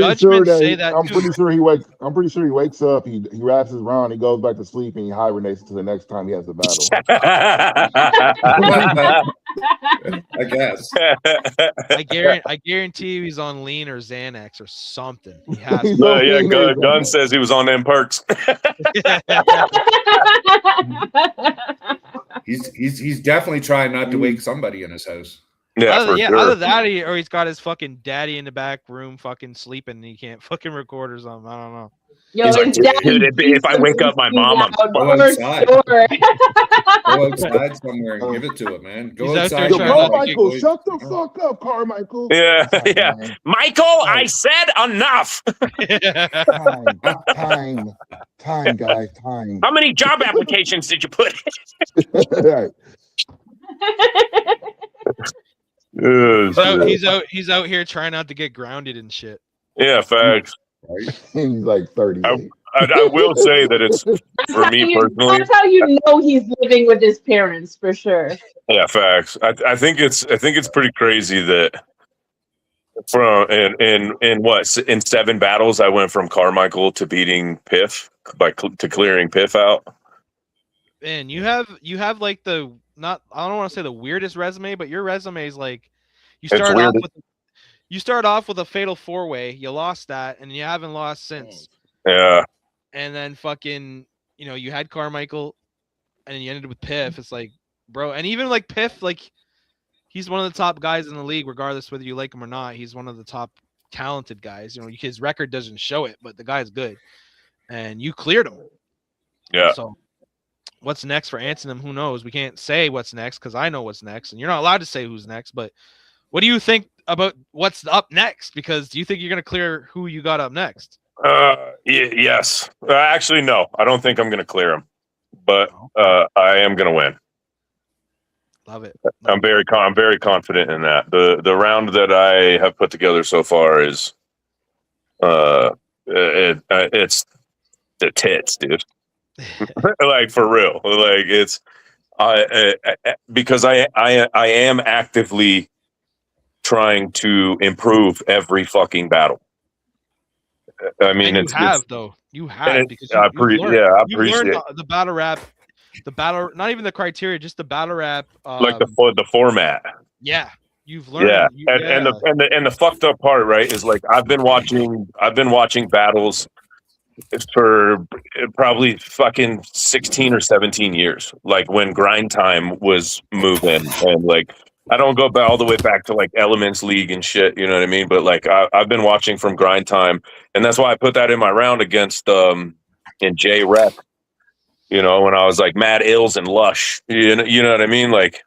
[SPEAKER 1] say that.
[SPEAKER 8] I'm pretty sure he wakes up, he wraps his round, he goes back to sleep, and he hibernates until the next time he has the battle.
[SPEAKER 3] I guess.
[SPEAKER 1] I guarantee he's on lean or Xanax or something. He has.
[SPEAKER 7] Gunn says he was on them perks.
[SPEAKER 3] He's definitely trying not to wake somebody in his house.
[SPEAKER 7] Yeah,
[SPEAKER 1] either that or he's got his fucking daddy in the back room fucking sleeping and he can't fucking record or something. I don't know.
[SPEAKER 9] Yo,
[SPEAKER 7] he's like, dude, if I wake up my mom, I'm
[SPEAKER 3] go outside. Go outside somewhere and give it to it, man. Go outside.
[SPEAKER 8] Carmichael, shut the fuck up, Carmichael.
[SPEAKER 7] Yeah. Michael, I said enough.
[SPEAKER 8] Time, guys, time.
[SPEAKER 7] How many job applications did you put in?
[SPEAKER 1] He's out here trying not to get grounded and shit.
[SPEAKER 7] Yeah, facts.
[SPEAKER 8] Right? He's like 30.
[SPEAKER 7] I will say that it's for me personally.
[SPEAKER 9] That's how you know he's living with his parents for sure.
[SPEAKER 7] Yeah, facts. I think it's pretty crazy that in 7 battles I went from Carmichael to beating Piff to clearing Piff out.
[SPEAKER 1] Man, you have like I don't want to say the weirdest resume, but your resume is like you start off with a fatal 4-way, you lost that, and you haven't lost since.
[SPEAKER 7] Yeah.
[SPEAKER 1] And then fucking, you know, you had Carmichael, and then you ended with Piff. It's like, bro, and even like Piff, like He's one of the top guys in the league, regardless whether you like him or not. He's one of the top talented guys. You know, his record doesn't show it, but the guy's good. And you cleared him.
[SPEAKER 7] Yeah.
[SPEAKER 1] So what's next for Antonym? Who knows? We can't say what's next because I know what's next, and you're not allowed to say who's next. But what do you think about what's up next? Because do you think you're gonna clear who you got up next?
[SPEAKER 7] Yes. Actually, no. I don't think I'm going to clear him, but I am going to win.
[SPEAKER 1] Love it.
[SPEAKER 7] I'm very confident in that. The round that I have put together so far is it's the tits, dude. Like for real. Like it's because I am actively trying to improve every fucking battle. I mean,
[SPEAKER 1] and you have because
[SPEAKER 7] I
[SPEAKER 1] you've
[SPEAKER 7] appreciate
[SPEAKER 1] learned the battle rap, not even the criteria, just the battle rap,
[SPEAKER 7] like the format.
[SPEAKER 1] Yeah, you've learned.
[SPEAKER 7] Yeah, and the fucked up part, right, is like I've been watching battles for probably fucking 16 or 17 years, like when Grind Time was moving, and like I don't go all the way back to like Elements League and shit, you know what I mean? But like I've been watching from Grind Time, and that's why I put that in my round against in J Rep, you know, when I was like Mad Ills and Lush, you know what I mean? Like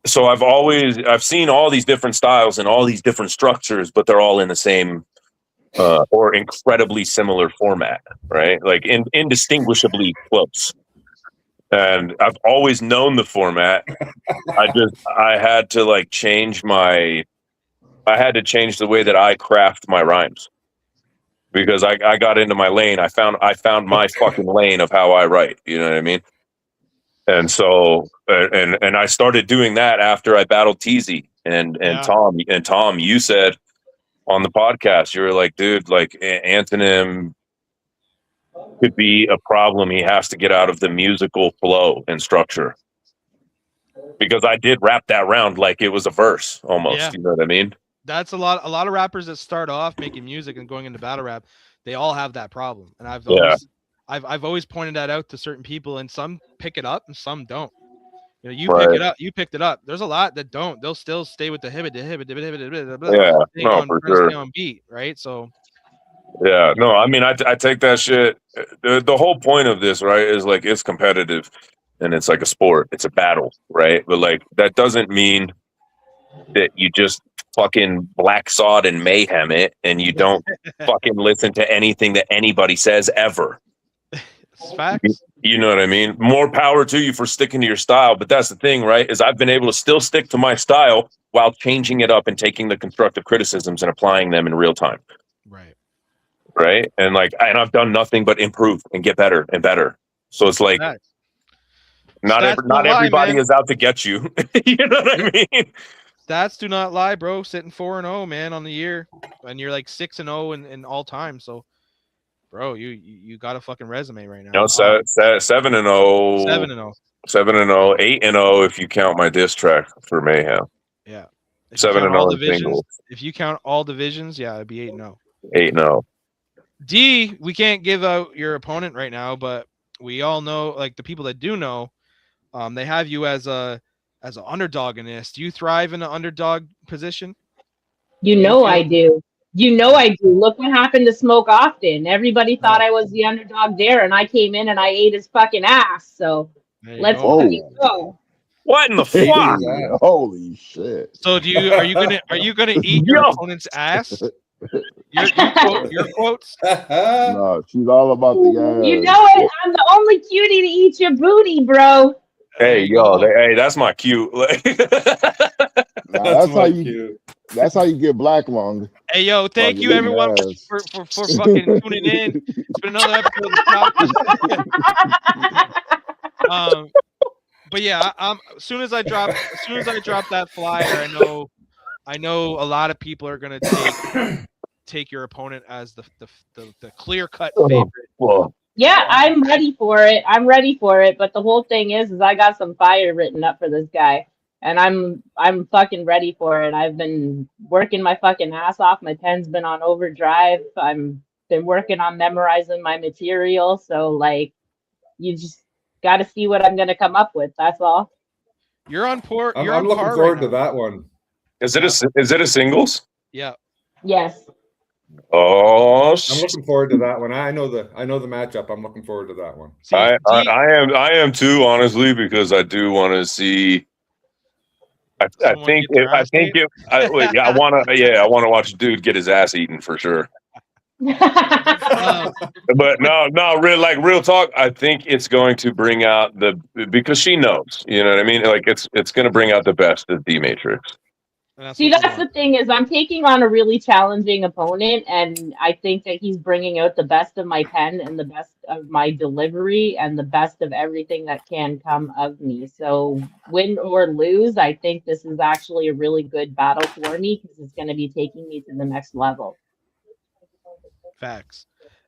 [SPEAKER 7] so I've seen all these different styles and all these different structures, but they're all in the same or incredibly similar format, right? Like indistinguishably close. And I've always known the format. I had to like change the way that I craft my rhymes, because I got into my lane. I found my fucking lane of how I write. You know what I mean? And so and I started doing that after I battled Teasy and Tom. You said on the podcast, you were like, dude, like Antonym could be a problem. He has to get out of the musical flow and structure, because I did rap that round like it was a verse almost.
[SPEAKER 1] Yeah.
[SPEAKER 7] You know what I mean?
[SPEAKER 1] That's a lot of rappers that start off making music and going into battle rap, they all have that problem. And I've always pointed that out to certain people, and some pick it up and some don't. You know, you picked it up. There's a lot that don't. They'll still stay with the stay on beat, right? So
[SPEAKER 7] yeah, no, I mean, I take that shit. The whole point of this, right, is like it's competitive and it's like a sport. It's a battle, right? But like that doesn't mean that you just fucking black sod and mayhem it and you don't fucking listen to anything that anybody says ever.
[SPEAKER 1] It's facts.
[SPEAKER 7] You know what I mean? More power to you for sticking to your style. But that's the thing, right? Is I've been able to still stick to my style while changing it up and taking the constructive criticisms and applying them in real time. Right. And like, and I've done nothing but improve and get better and better. So it's like, not everybody is out to get you. You know what I mean?
[SPEAKER 1] Stats do not lie, bro. Sitting 4-0, man, on the year, and you're like 6-0 in all time. So, bro, you got a fucking resume right now.
[SPEAKER 7] No, 7-0, 7-0, 8-0 if you count my diss track for Mayhem.
[SPEAKER 1] Yeah,
[SPEAKER 7] 7-0 in singles.
[SPEAKER 1] If you count all divisions, yeah, it'd be 8-0.
[SPEAKER 7] 8-0.
[SPEAKER 1] D, we can't give out your opponent right now, but we all know, like the people that do know, they have you as an underdog in this. Do you thrive in an underdog position?
[SPEAKER 9] You know I do. You know I do. Look what happened to Smoke Often. Everybody thought I was the underdog there, and I came in and I ate his fucking ass. So let's go.
[SPEAKER 7] What in the fuck?
[SPEAKER 8] Holy shit!
[SPEAKER 1] So are you gonna eat your opponent's ass? Your quotes?
[SPEAKER 8] No, she's all about the ass.
[SPEAKER 9] You know it. I'm the only cutie to eat your booty, bro.
[SPEAKER 7] Hey, yo, hey, that's my cue.
[SPEAKER 8] That's how you get black lung.
[SPEAKER 1] Hey, yo, thank you everyone for fucking tuning in. It's been another episode of the Top. But yeah, as soon as I drop that flyer, I know a lot of people are gonna take your opponent as the clear cut favorite.
[SPEAKER 9] Yeah, I'm ready for it. But the whole thing is I got some fire written up for this guy, and I'm fucking ready for it. I've been working my fucking ass off. My pen's been on overdrive. I'm been working on memorizing my material. So like, you just got to see what I'm gonna come up with. That's all.
[SPEAKER 1] You're on par. You're
[SPEAKER 3] I'm
[SPEAKER 1] on
[SPEAKER 3] looking
[SPEAKER 1] par
[SPEAKER 3] forward
[SPEAKER 1] right
[SPEAKER 3] to
[SPEAKER 1] now.
[SPEAKER 3] that one.
[SPEAKER 7] Is it a singles?
[SPEAKER 1] Yeah.
[SPEAKER 9] Yes.
[SPEAKER 7] Oh,
[SPEAKER 3] I'm looking forward to that one. I know the matchup. I'm looking forward to that one.
[SPEAKER 1] See,
[SPEAKER 7] I am too, honestly, because I do want to see.
[SPEAKER 1] someone get their ass ate.
[SPEAKER 7] I want to watch a dude get his ass eaten for sure. But no, real talk. I think it's going to bring out because she knows, you know what I mean. Like it's going to bring out the best of D Matrix.
[SPEAKER 1] And that's
[SPEAKER 9] See,
[SPEAKER 1] what you
[SPEAKER 9] that's
[SPEAKER 1] want.
[SPEAKER 9] the thing is I'm taking on a really challenging opponent, and I think that he's bringing out the best of my pen and the best of my delivery and the best of everything that can come of me. So win or lose, I think this is actually a really good battle for me because it's going to be taking me to the next level.
[SPEAKER 1] Facts.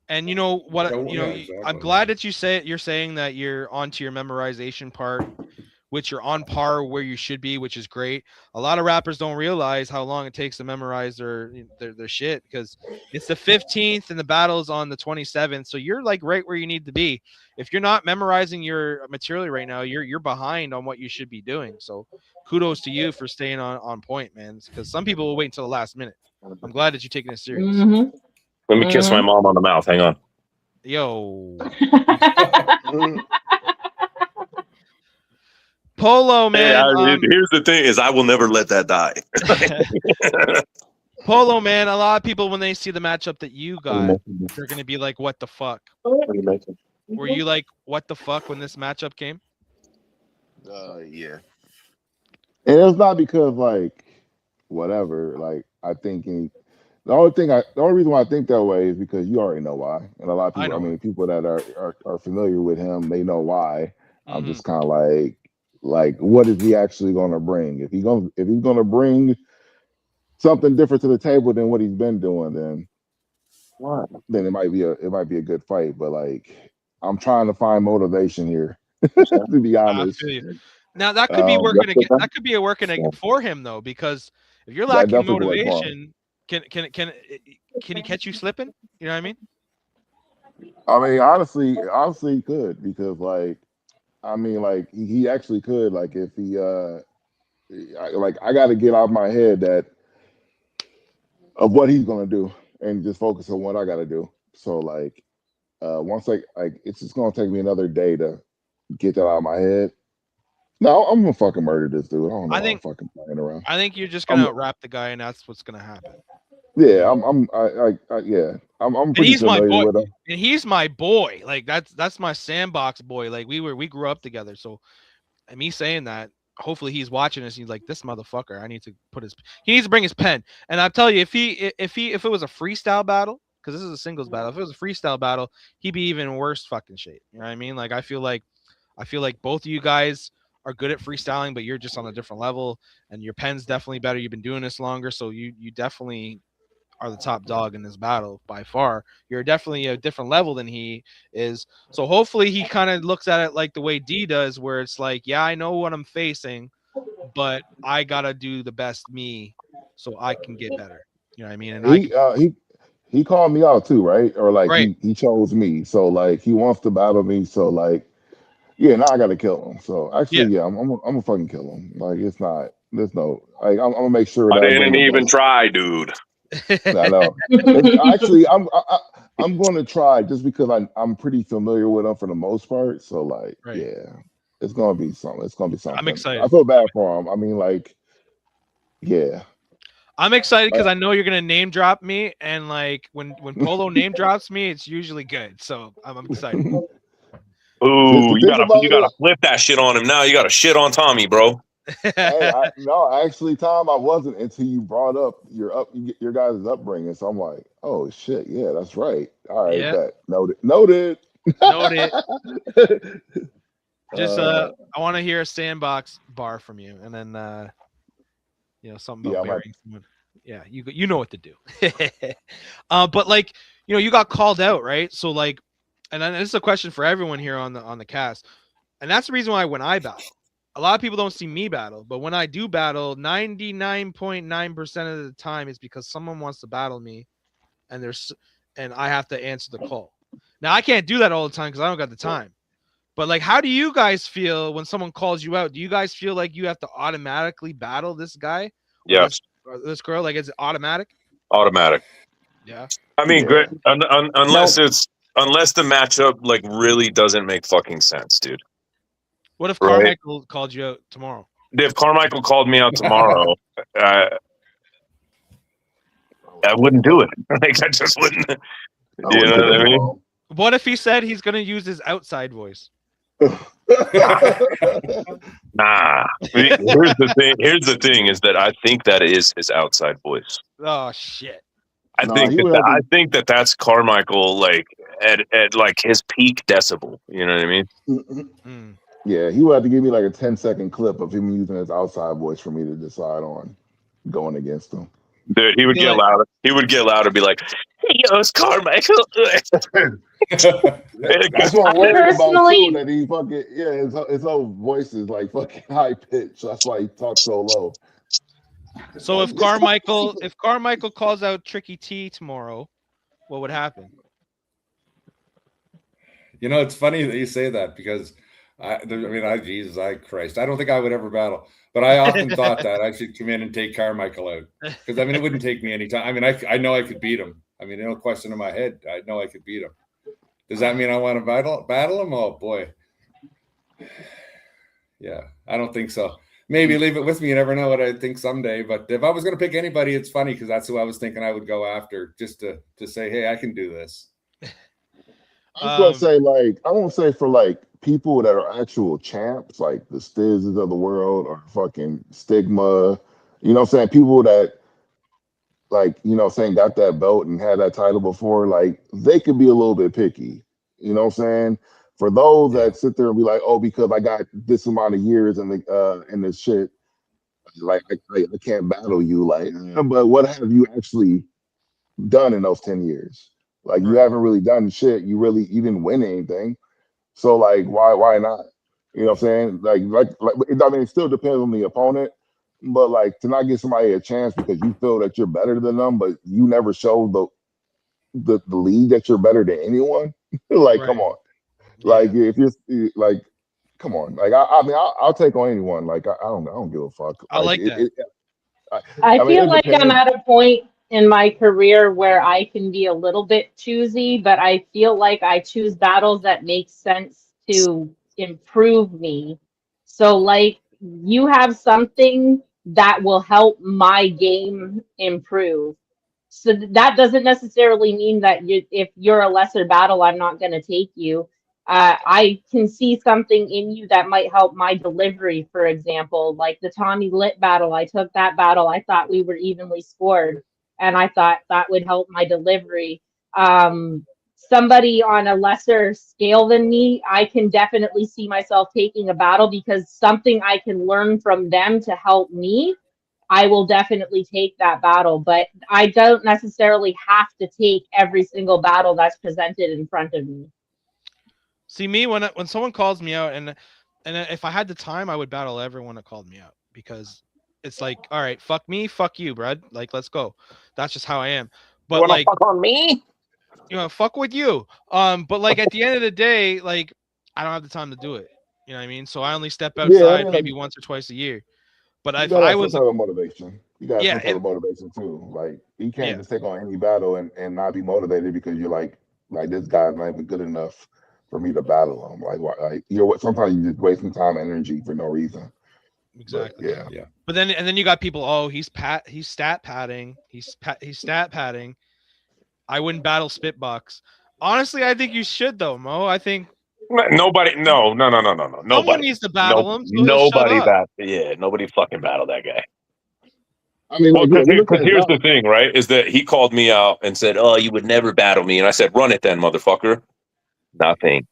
[SPEAKER 1] And you know what?
[SPEAKER 3] Yeah,
[SPEAKER 1] You know,
[SPEAKER 3] exactly.
[SPEAKER 1] I'm glad that you're saying that you're onto your memorization part, which you're on par where you should be, which is great. A lot of rappers don't realize how long it takes to memorize their shit because it's the 15th and the battle's on the 27th. So you're like right where you need to be. If you're not memorizing your material right now, you're behind on what you should be doing. So kudos to you for staying on point, man. Because some people will wait until the last minute. I'm glad that you're taking it serious.
[SPEAKER 9] Mm-hmm.
[SPEAKER 7] Let me kiss my mom on the mouth. Hang on.
[SPEAKER 1] Yo. Polo, man.
[SPEAKER 7] Here's the thing: is I will never let that die.
[SPEAKER 1] Polo, man. A lot of people when they see the matchup that you got, they're gonna be like, "What the fuck?" Were you like, "What the fuck" when this matchup came?
[SPEAKER 10] Yeah.
[SPEAKER 8] And it's not because like whatever. Like I think the only reason why I think that way is because you already know why. And a lot of people, I mean, people that are familiar with him, they know why. I'm just kind of like, what is he actually going to bring? If he's going to bring something different to the table than what he's been doing, then it might be a good fight. But like, I'm trying to find motivation here, to be honest.
[SPEAKER 1] I feel you. Now that could be working again. That could be working for him though, because if you're lacking motivation, can he catch you slipping? You know what I mean?
[SPEAKER 8] I mean, honestly, he could because like, I mean, like he actually could. Like if he I got to get out of my head that of what he's gonna do and just focus on what I got to do. So like, once it's just gonna take me another day to get that out of my head. No, I'm gonna fucking murder this dude. I don't know. I'm fucking playing around.
[SPEAKER 1] I think you're just gonna wrap the guy, and that's what's gonna happen.
[SPEAKER 8] Yeah, I'm pretty familiar with him.
[SPEAKER 1] And he's my boy. Like that's my sandbox boy. Like we grew up together. So, and me saying that, hopefully he's watching this. And he's like, this motherfucker. He needs to bring his pen. And I'll tell you, if it was a freestyle battle, because this is a singles battle. If it was a freestyle battle, he'd be even worse fucking shape. You know what I mean? Like I feel like both of you guys are good at freestyling, but you're just on a different level, and your pen's definitely better. You've been doing this longer, so you definitely are the top dog in this battle by far. You're definitely a different level than he is. So hopefully he kind of looks at it like the way D does, where it's like, yeah, I know what I'm facing, but I gotta do the best me so I can get better. You know what I mean? And
[SPEAKER 8] he called me out too, right? Or like
[SPEAKER 1] right.
[SPEAKER 8] he chose me. So like he wants to battle me. So like, yeah, now I gotta kill him. So actually, I'm gonna fucking kill him. Like there's no like I'm gonna make sure that
[SPEAKER 7] I didn't even try, dude.
[SPEAKER 8] I know. Actually, I'm going to try just because I'm pretty familiar with him for the most part. So like, yeah, it's gonna be something. It's gonna be something.
[SPEAKER 1] I'm excited.
[SPEAKER 8] I feel bad for him. I mean, like, yeah.
[SPEAKER 1] I'm excited because I know you're gonna name drop me, and like when Polo name drops me, it's usually good. So I'm excited.
[SPEAKER 7] Ooh, you gotta flip that shit on him now. You gotta shit on Tommy, bro.
[SPEAKER 8] Hey, no, actually, Tom, I wasn't until you brought up your guys' upbringing. So I'm like, oh shit, yeah, that's right. All right, bet. Noted.
[SPEAKER 1] Just I want to hear a sandbox bar from you, and then something about burying someone. Yeah, you know what to do. But like you got called out, right? So like, and then this is a question for everyone here on the cast, and that's the reason why when I battle. A lot of people don't see me battle, but when I do battle, 99.9% of the time is because someone wants to battle me, and I have to answer the call. Now I can't do that all the time because I don't got the time. But like, how do you guys feel when someone calls you out? Do you guys feel like you have to automatically battle this guy or
[SPEAKER 7] Yes,
[SPEAKER 1] this girl? Like, is it automatic?
[SPEAKER 7] automatic.
[SPEAKER 1] Yeah.
[SPEAKER 7] I mean,
[SPEAKER 8] Yeah.
[SPEAKER 7] unless unless the matchup like really doesn't make fucking sense, dude.
[SPEAKER 1] What if
[SPEAKER 7] Right?
[SPEAKER 1] Carmichael called you out tomorrow?
[SPEAKER 7] If Carmichael called me out tomorrow, I wouldn't do it. Like I just wouldn't.
[SPEAKER 8] I
[SPEAKER 7] You
[SPEAKER 8] wouldn't
[SPEAKER 7] know
[SPEAKER 8] pick
[SPEAKER 7] what
[SPEAKER 8] up
[SPEAKER 7] I
[SPEAKER 8] the
[SPEAKER 7] mean?
[SPEAKER 8] phone.
[SPEAKER 1] What if he said he's gonna use his outside voice?
[SPEAKER 7] Nah. Here's the thing. Here's the thing: is that I think that is his outside voice.
[SPEAKER 1] Oh shit.
[SPEAKER 7] I
[SPEAKER 8] Nah,
[SPEAKER 7] think
[SPEAKER 8] he
[SPEAKER 7] that,
[SPEAKER 8] would have
[SPEAKER 7] I
[SPEAKER 8] to.
[SPEAKER 7] think that that's Carmichael, like at like his peak decibel. You know what I mean?
[SPEAKER 1] Mm.
[SPEAKER 8] Yeah, he would have to give me like a 10-second clip of him using his outside voice for me to decide on going against him.
[SPEAKER 7] Dude, he would
[SPEAKER 1] Be
[SPEAKER 7] get
[SPEAKER 1] like,
[SPEAKER 7] loud. He would get loud and be like, "Hey, yo, it's Carmichael."
[SPEAKER 8] That's what I'm
[SPEAKER 9] I
[SPEAKER 8] worried about too.
[SPEAKER 9] personally,
[SPEAKER 8] That he fucking his whole voice is like fucking high pitched. That's why he talks so low.
[SPEAKER 1] so
[SPEAKER 8] Like,
[SPEAKER 1] if
[SPEAKER 8] it's
[SPEAKER 1] Carmichael calls out Tricky T tomorrow, what would happen?
[SPEAKER 3] You know, it's funny that you say that because Jesus, Christ, I don't think I would ever battle, but I often thought that I should come in and take Carmichael out because it wouldn't take me any time. I mean, I know I could beat him. I mean, no question in my head, I know I could beat him. Does that mean I want to battle him? Oh boy, yeah, I don't think so. Maybe leave it with me. You never know what I think someday. But if I was going to pick anybody, it's funny because that's who I was thinking I would go after, just to say, hey, I can do this.
[SPEAKER 8] I was gonna say like I won't say for like people that are actual champs, like the Stizzes of the world or fucking Stigma. You know what I'm saying? People that like, saying got that belt and had that title before, like they could be a little bit picky. You know what I'm saying? For those
[SPEAKER 3] Yeah.
[SPEAKER 8] that sit there and be like, oh, because I got this amount of years in this shit, like I can't battle you. Like, but what have you actually done in those 10 years? Like you
[SPEAKER 1] Right.
[SPEAKER 8] haven't really done shit. You didn't win anything. So like why not? You know what I'm saying? I mean it still depends on the opponent, but like to not give somebody a chance because you feel that you're better than them, but you never showed the league that you're better than anyone. Like come
[SPEAKER 1] Right.
[SPEAKER 8] on. Like
[SPEAKER 1] Yeah.
[SPEAKER 8] if you're like come on. Like I mean I'll take on anyone. Like I don't give a fuck.
[SPEAKER 1] I
[SPEAKER 8] Like
[SPEAKER 1] like that.
[SPEAKER 9] I
[SPEAKER 8] I mean
[SPEAKER 9] feel
[SPEAKER 8] it
[SPEAKER 9] like I'm
[SPEAKER 8] depends.
[SPEAKER 9] at a point in my career where I can be a little bit choosy, but I feel like I choose battles that make sense to improve me. So, like, you have something that will help my game improve. So that doesn't necessarily mean that if you're a lesser battle, I'm not going to take you. I can see something in you that might help my delivery, for example, like the Tommy Lit battle. I took that battle. I thought we were evenly scored, and I thought that would help my delivery. Somebody on a lesser scale than me, I can definitely see myself taking a battle because something I can learn from them to help me. I will definitely take that battle, but I don't necessarily have to take every single battle that's presented in front of me.
[SPEAKER 1] See me when someone calls me out, and if I had the time, I would battle everyone that called me out because it's like, all right, fuck me, fuck you, bro. Like, let's go. That's just how I am.
[SPEAKER 7] You
[SPEAKER 1] But
[SPEAKER 7] want to
[SPEAKER 1] like,
[SPEAKER 7] fuck on me?
[SPEAKER 1] fuck with you. But like at the end of the day, like I don't have the time to do it. You know what I mean? So I only step
[SPEAKER 8] Yeah, I
[SPEAKER 1] outside
[SPEAKER 8] mean like
[SPEAKER 1] maybe once or twice a year. But
[SPEAKER 8] you
[SPEAKER 1] if
[SPEAKER 8] gotta
[SPEAKER 1] I
[SPEAKER 8] have some
[SPEAKER 1] was,
[SPEAKER 8] type of motivation. You gotta have
[SPEAKER 1] yeah,
[SPEAKER 8] some type of motivation too. Like you can't
[SPEAKER 1] yeah,
[SPEAKER 8] just take on any battle and not be motivated because you're like this guy's not even good enough for me to battle him. Like why like sometimes you just wasting time and energy for no reason. But
[SPEAKER 1] exactly.
[SPEAKER 8] yeah.
[SPEAKER 3] Yeah.
[SPEAKER 1] But then you got people. Oh, he's stat padding. He's stat padding. I wouldn't battle Spitbox. Honestly, I think you should though, Mo. I think
[SPEAKER 7] Nobody. No.
[SPEAKER 1] someone
[SPEAKER 7] Nobody.
[SPEAKER 1] needs to
[SPEAKER 7] No.
[SPEAKER 1] battle him so he'll shut
[SPEAKER 7] Nobody
[SPEAKER 1] up.
[SPEAKER 7] bat. Yeah. Nobody fucking battle that guy.
[SPEAKER 8] I mean
[SPEAKER 7] Well,
[SPEAKER 8] like
[SPEAKER 7] because
[SPEAKER 8] we look at
[SPEAKER 7] here's the
[SPEAKER 8] Dawg.
[SPEAKER 7] thing, right? Is that he called me out and said, "Oh, you would never battle me," and I said, "Run it then, motherfucker." Nothing.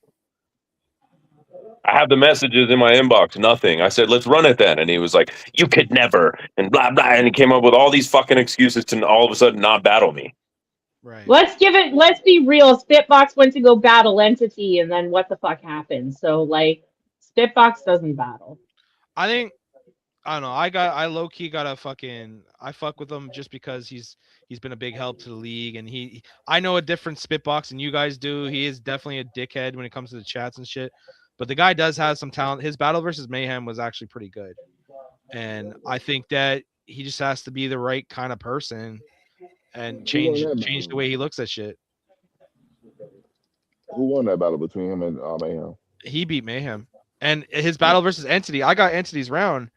[SPEAKER 7] I have the messages in my inbox. Nothing. I said, "Let's run it then," and he was like, "You could never," and blah blah, and he came up with all these fucking excuses to all of a sudden not battle me.
[SPEAKER 1] Right.
[SPEAKER 9] Let's be real. Spitbox went to go battle Entity, and then what the fuck happened? So, like, Spitbox doesn't battle.
[SPEAKER 1] I think I don't know. I low key got a fucking I fuck with him just because he's been a big help to the league and I know a different Spitbox than you guys do. He is definitely a dickhead when it comes to the chats and shit. but the guy does have some talent. His battle versus Mayhem was actually pretty good, and I think that he just has to be the right kind of person and
[SPEAKER 8] Who won
[SPEAKER 1] change
[SPEAKER 8] that
[SPEAKER 1] the
[SPEAKER 8] battle?
[SPEAKER 1] way he looks at shit.
[SPEAKER 8] Who won that battle between him and Mayhem?
[SPEAKER 1] He beat Mayhem, and his battle versus Entity. I got Entity's round,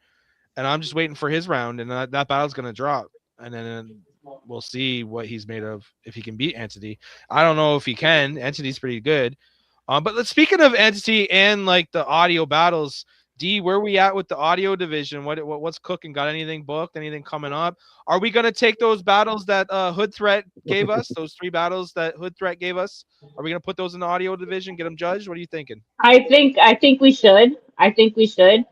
[SPEAKER 1] and I'm just waiting for his round, and that battle's gonna drop, and then we'll see what he's made of if he can beat Entity. I don't know if he can. Entity's pretty good. But speaking of Entity and like the audio battles, D, where we at with the audio division? What's cooking? Got anything booked? Anything coming up? Are we gonna take those battles that Hood Threat gave us? Those 3 battles that Hood Threat gave us? Are we gonna put those in the audio division? Get them judged? What are you thinking?
[SPEAKER 9] I think we should. I think we should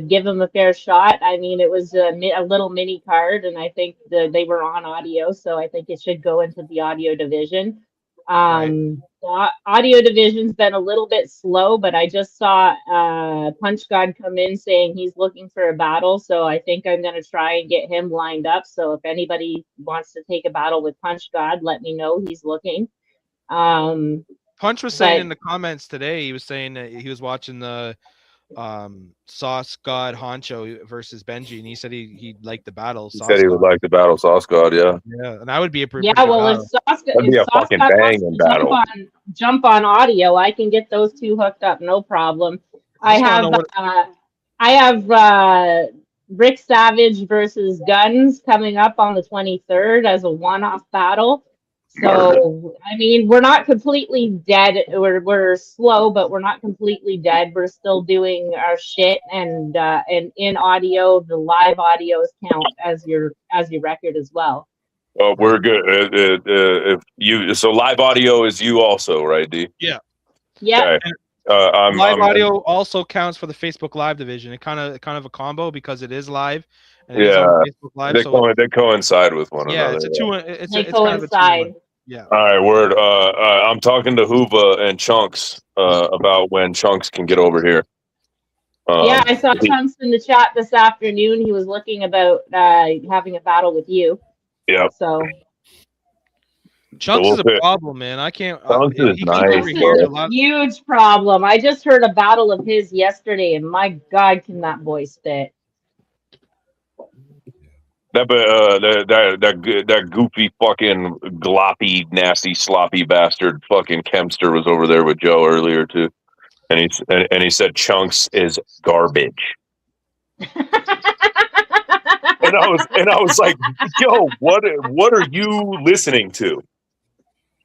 [SPEAKER 9] give them a fair shot. I mean, it was a little mini card, and I think they were on audio, so I think it should go into the audio division.
[SPEAKER 1] Right.
[SPEAKER 9] The audio division's been a little bit slow, but I just saw Punch God come in saying he's looking for a battle, so I think I'm going to try and get him lined up. So if anybody wants to take a battle with Punch God, let me know. He's looking.
[SPEAKER 1] Punch was saying in the comments today, he was saying that he was watching the Sauce God Honcho versus Benji, and he said he liked the battle.
[SPEAKER 7] He said he would like the battle Sauce God, yeah.
[SPEAKER 1] Yeah, and that would be a pretty
[SPEAKER 9] Yeah,
[SPEAKER 1] good
[SPEAKER 9] well,
[SPEAKER 1] battle.
[SPEAKER 7] That'd be a
[SPEAKER 9] Sauce
[SPEAKER 7] fucking
[SPEAKER 9] God wants
[SPEAKER 7] banging
[SPEAKER 9] to
[SPEAKER 7] battle.
[SPEAKER 9] jump on audio, I can get those 2 hooked up, no problem. I have Rick Savage versus Guns coming up on the 23rd as a one-off battle. So, I mean, we're not completely dead. We're slow, but we're not completely dead. We're still doing our shit, and in audio, the live audios count as your record as well.
[SPEAKER 7] Oh, we're good. If you so live audio is you also, right, D?
[SPEAKER 1] Yeah.
[SPEAKER 9] Yeah.
[SPEAKER 7] Okay. I'm
[SPEAKER 1] live audio also counts for the Facebook Live division. It kind of a combo because it is live and it is on Facebook Live.
[SPEAKER 7] They coincide with one another.
[SPEAKER 1] It's a 2. It's
[SPEAKER 9] they
[SPEAKER 1] kind
[SPEAKER 9] coincide.
[SPEAKER 1] of a 2-1. Yeah.
[SPEAKER 7] All right, word. I'm talking to Hoova and Chunks about when Chunks can get over here.
[SPEAKER 9] Yeah, I saw Chunks in the chat this afternoon. He was looking about having a battle with you.
[SPEAKER 7] Yep.
[SPEAKER 9] So
[SPEAKER 1] Chunks is a problem, man. I can't.
[SPEAKER 7] Chunks is
[SPEAKER 9] Chunks is a huge problem. I just heard a battle of his yesterday, and my God, can that boy spit?
[SPEAKER 7] That goofy fucking gloppy, nasty, sloppy bastard fucking Kempster was over there with Joe earlier too, and he said Chunks is garbage. And I was like, yo, what are you listening to?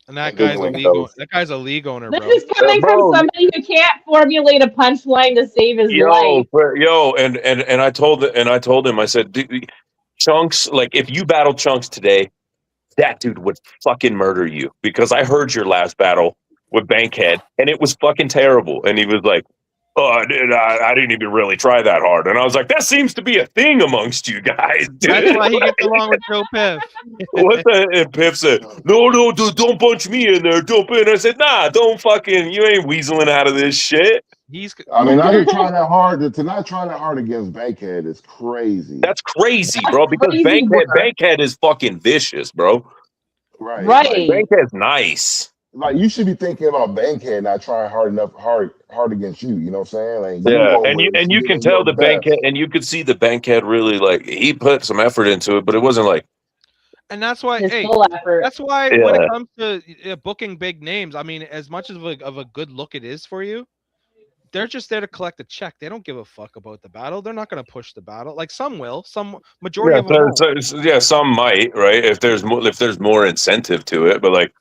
[SPEAKER 1] And that guy's a league. That guy's a league owner, bro.
[SPEAKER 9] This is coming from somebody who can't formulate a punchline to save his life.
[SPEAKER 7] And I told him, I said, Chunks, like if you battle Chunks today, that dude would fucking murder you because I heard your last battle with Bankhead and it was fucking terrible. And he was like, oh, I didn't even really try that hard. And I was like, that seems to be a thing amongst you guys, dude.
[SPEAKER 1] That's why he gets along with Joe Piff.
[SPEAKER 7] And Piff said, no, dude, don't punch me in there. Don't. And I said, nah, don't fucking, you ain't weaseling out of this shit.
[SPEAKER 8] I mean, I didn't try that hard. To not try that hard against Bankhead is crazy.
[SPEAKER 7] That's crazy, bro. Because Bankhead is fucking vicious, bro.
[SPEAKER 8] Right.
[SPEAKER 7] Like, Bankhead's nice.
[SPEAKER 8] Like you should be thinking about Bankhead not trying hard against you. You know what I'm saying? Like,
[SPEAKER 7] and you can tell the Bankhead, and you could see the Bankhead really like he put some effort into it, but it wasn't like.
[SPEAKER 1] And that's why, when it comes to booking big names, I mean, as much of a good look it is for you, they're just there to collect a check. They don't give a fuck about the battle. They're not going to push the battle. Like some will, some majority of them will.
[SPEAKER 7] Some might, right? If there's more incentive to it, but
[SPEAKER 1] like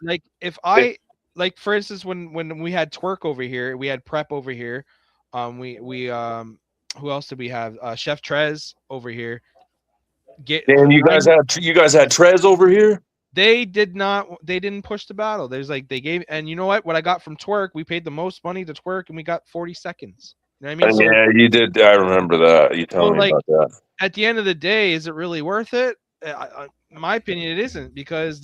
[SPEAKER 1] for instance, when we had Twerk over here, we had Prep over here. We who else did we have? Chef Trez over here.
[SPEAKER 7] And you guys had Trez over here.
[SPEAKER 1] They didn't push the battle. There's like they gave, and you know what I got from Twerk, we paid the most money to Twerk and we got 40 seconds. You know what I mean?
[SPEAKER 7] Yeah, you did. I remember that. You told me about that.
[SPEAKER 1] At the end of the day, is it really worth it? In my opinion, it isn't, because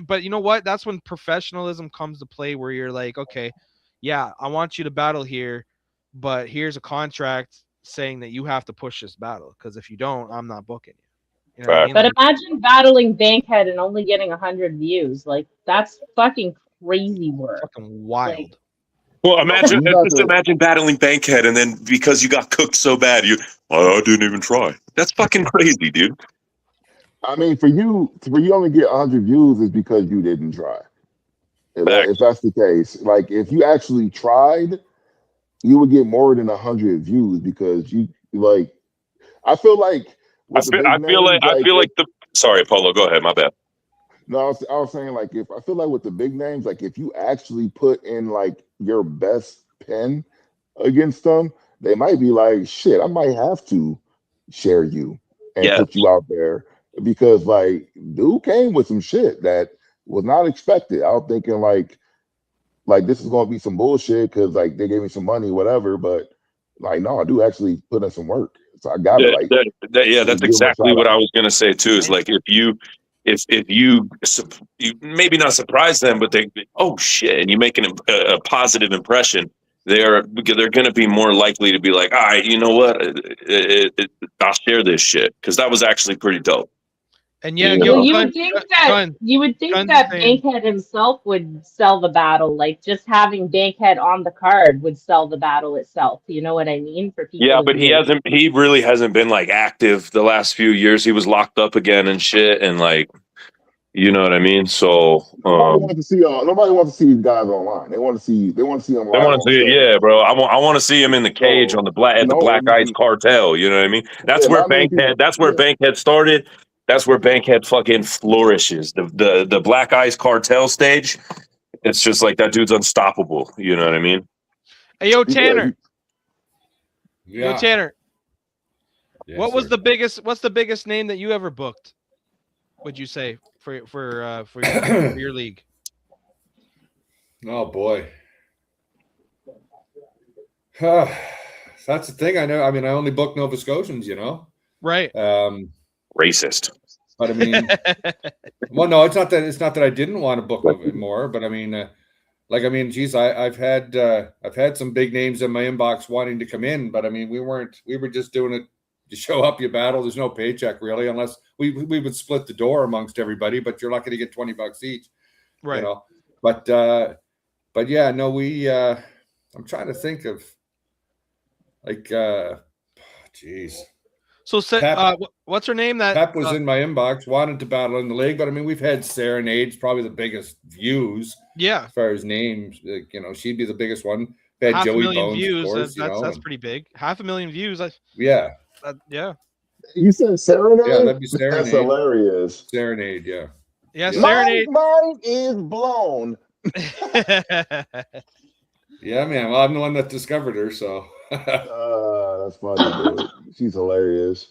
[SPEAKER 1] but you know what? That's when professionalism comes to play, where you're like, okay, yeah, I want you to battle here, but here's a contract saying that you have to push this battle, because if you don't, I'm not booking you. You know what I mean?
[SPEAKER 9] But imagine battling Bankhead and only getting 100 views. Like, that's fucking crazy work.
[SPEAKER 1] Fucking wild.
[SPEAKER 7] Well, imagine
[SPEAKER 8] You got
[SPEAKER 7] just
[SPEAKER 8] to.
[SPEAKER 7] imagine battling Bankhead, and then because you got cooked so bad, I didn't even try. That's fucking crazy, dude.
[SPEAKER 8] I mean, for you only get 100 views is because you didn't try. If
[SPEAKER 7] Facts.
[SPEAKER 8] that's the case, like if you actually tried, you would get more than 100 views because you like. I feel like with the big names,
[SPEAKER 7] I
[SPEAKER 8] like
[SPEAKER 7] feel
[SPEAKER 8] if
[SPEAKER 7] like the. Sorry, Polo. Go ahead. My bad.
[SPEAKER 8] no, I was saying like if I feel like with the big names, like if you actually put in like your best pen against them, they might be like, shit, I might have to share you and
[SPEAKER 7] Yeah.
[SPEAKER 8] put you out there because like dude came with some shit that was not expected. I was thinking like this is gonna be some bullshit because like they gave me some money, whatever. But like no, I do actually put in some work, so I gotta like
[SPEAKER 7] Yeah, that's
[SPEAKER 8] give them a
[SPEAKER 7] exactly
[SPEAKER 8] shout
[SPEAKER 7] what I
[SPEAKER 8] out.
[SPEAKER 7] was gonna say too. Is like if you maybe not surprise them, but they oh shit, and you make a positive impression, they're gonna be more likely to be like, all right, you know what, I'll share this shit because that was actually pretty dope.
[SPEAKER 1] And yeah,
[SPEAKER 7] You
[SPEAKER 9] Well,
[SPEAKER 7] know?
[SPEAKER 9] you would think that
[SPEAKER 1] Saying,
[SPEAKER 9] Bankhead himself would sell the battle. Like just having Bankhead on the card would sell the battle itself. You know what I mean? For
[SPEAKER 7] Yeah,
[SPEAKER 9] people
[SPEAKER 7] but
[SPEAKER 9] who
[SPEAKER 7] he really hasn't been like active the last few years. He was locked up again and shit, and like, you know what I mean. So,
[SPEAKER 8] Nobody wants to see these guys online. They want to see them
[SPEAKER 7] they
[SPEAKER 8] live
[SPEAKER 7] want
[SPEAKER 8] on
[SPEAKER 7] to see it,
[SPEAKER 8] stage.
[SPEAKER 7] yeah, bro. I want to see him in the cage on
[SPEAKER 8] So
[SPEAKER 7] the black at the
[SPEAKER 8] no,
[SPEAKER 7] Black Ice Cartel. You know what I mean? That's
[SPEAKER 8] yeah,
[SPEAKER 7] where
[SPEAKER 8] not many
[SPEAKER 7] Bankhead.
[SPEAKER 8] people.
[SPEAKER 7] That's where
[SPEAKER 8] Yeah,
[SPEAKER 7] Bankhead started. That's where Bankhead fucking flourishes. The Black Ice Cartel stage. It's just like that dude's unstoppable. You know what I mean?
[SPEAKER 1] hey, yo,
[SPEAKER 8] yeah.
[SPEAKER 1] Tanner. Yo,
[SPEAKER 3] Yeah.
[SPEAKER 1] Tanner.
[SPEAKER 3] Yes,
[SPEAKER 1] What was
[SPEAKER 3] sir.
[SPEAKER 1] the biggest? What's the biggest name that you ever booked? Would you say for your league?
[SPEAKER 3] Oh boy. That's the thing. I know. I mean, I only book Nova Scotians,
[SPEAKER 1] Right.
[SPEAKER 7] Racist.
[SPEAKER 3] But I mean, well, no, it's not that I didn't want to book more, but I mean, geez, I've had some big names in my inbox wanting to come in, but I mean, we were just doing it to show up, you battle. There's no paycheck really, unless we would split the door amongst everybody, but you're lucky to get $20 each,
[SPEAKER 1] Right.
[SPEAKER 3] But yeah, no, I'm trying to think of like, geez.
[SPEAKER 1] So, what's her name?
[SPEAKER 3] Pep was in my inbox, wanted to battle in the league, but I mean, we've had Serenade's probably the biggest views.
[SPEAKER 1] Yeah.
[SPEAKER 3] As far as names, she'd be the biggest one. We had Joey
[SPEAKER 1] 500,000
[SPEAKER 3] Bones,
[SPEAKER 1] views.
[SPEAKER 3] of course.
[SPEAKER 1] That's pretty big. 500,000 views.
[SPEAKER 3] Yeah.
[SPEAKER 1] Yeah.
[SPEAKER 8] You said Serenade?
[SPEAKER 3] Yeah, that'd be
[SPEAKER 8] That's
[SPEAKER 3] Serenade.
[SPEAKER 8] hilarious.
[SPEAKER 3] Serenade, yeah.
[SPEAKER 1] Yeah, Serenade.
[SPEAKER 8] My mind is blown.
[SPEAKER 3] Yeah, man. Well, I'm the one that discovered her, so.
[SPEAKER 8] That's funny, dude. She's hilarious.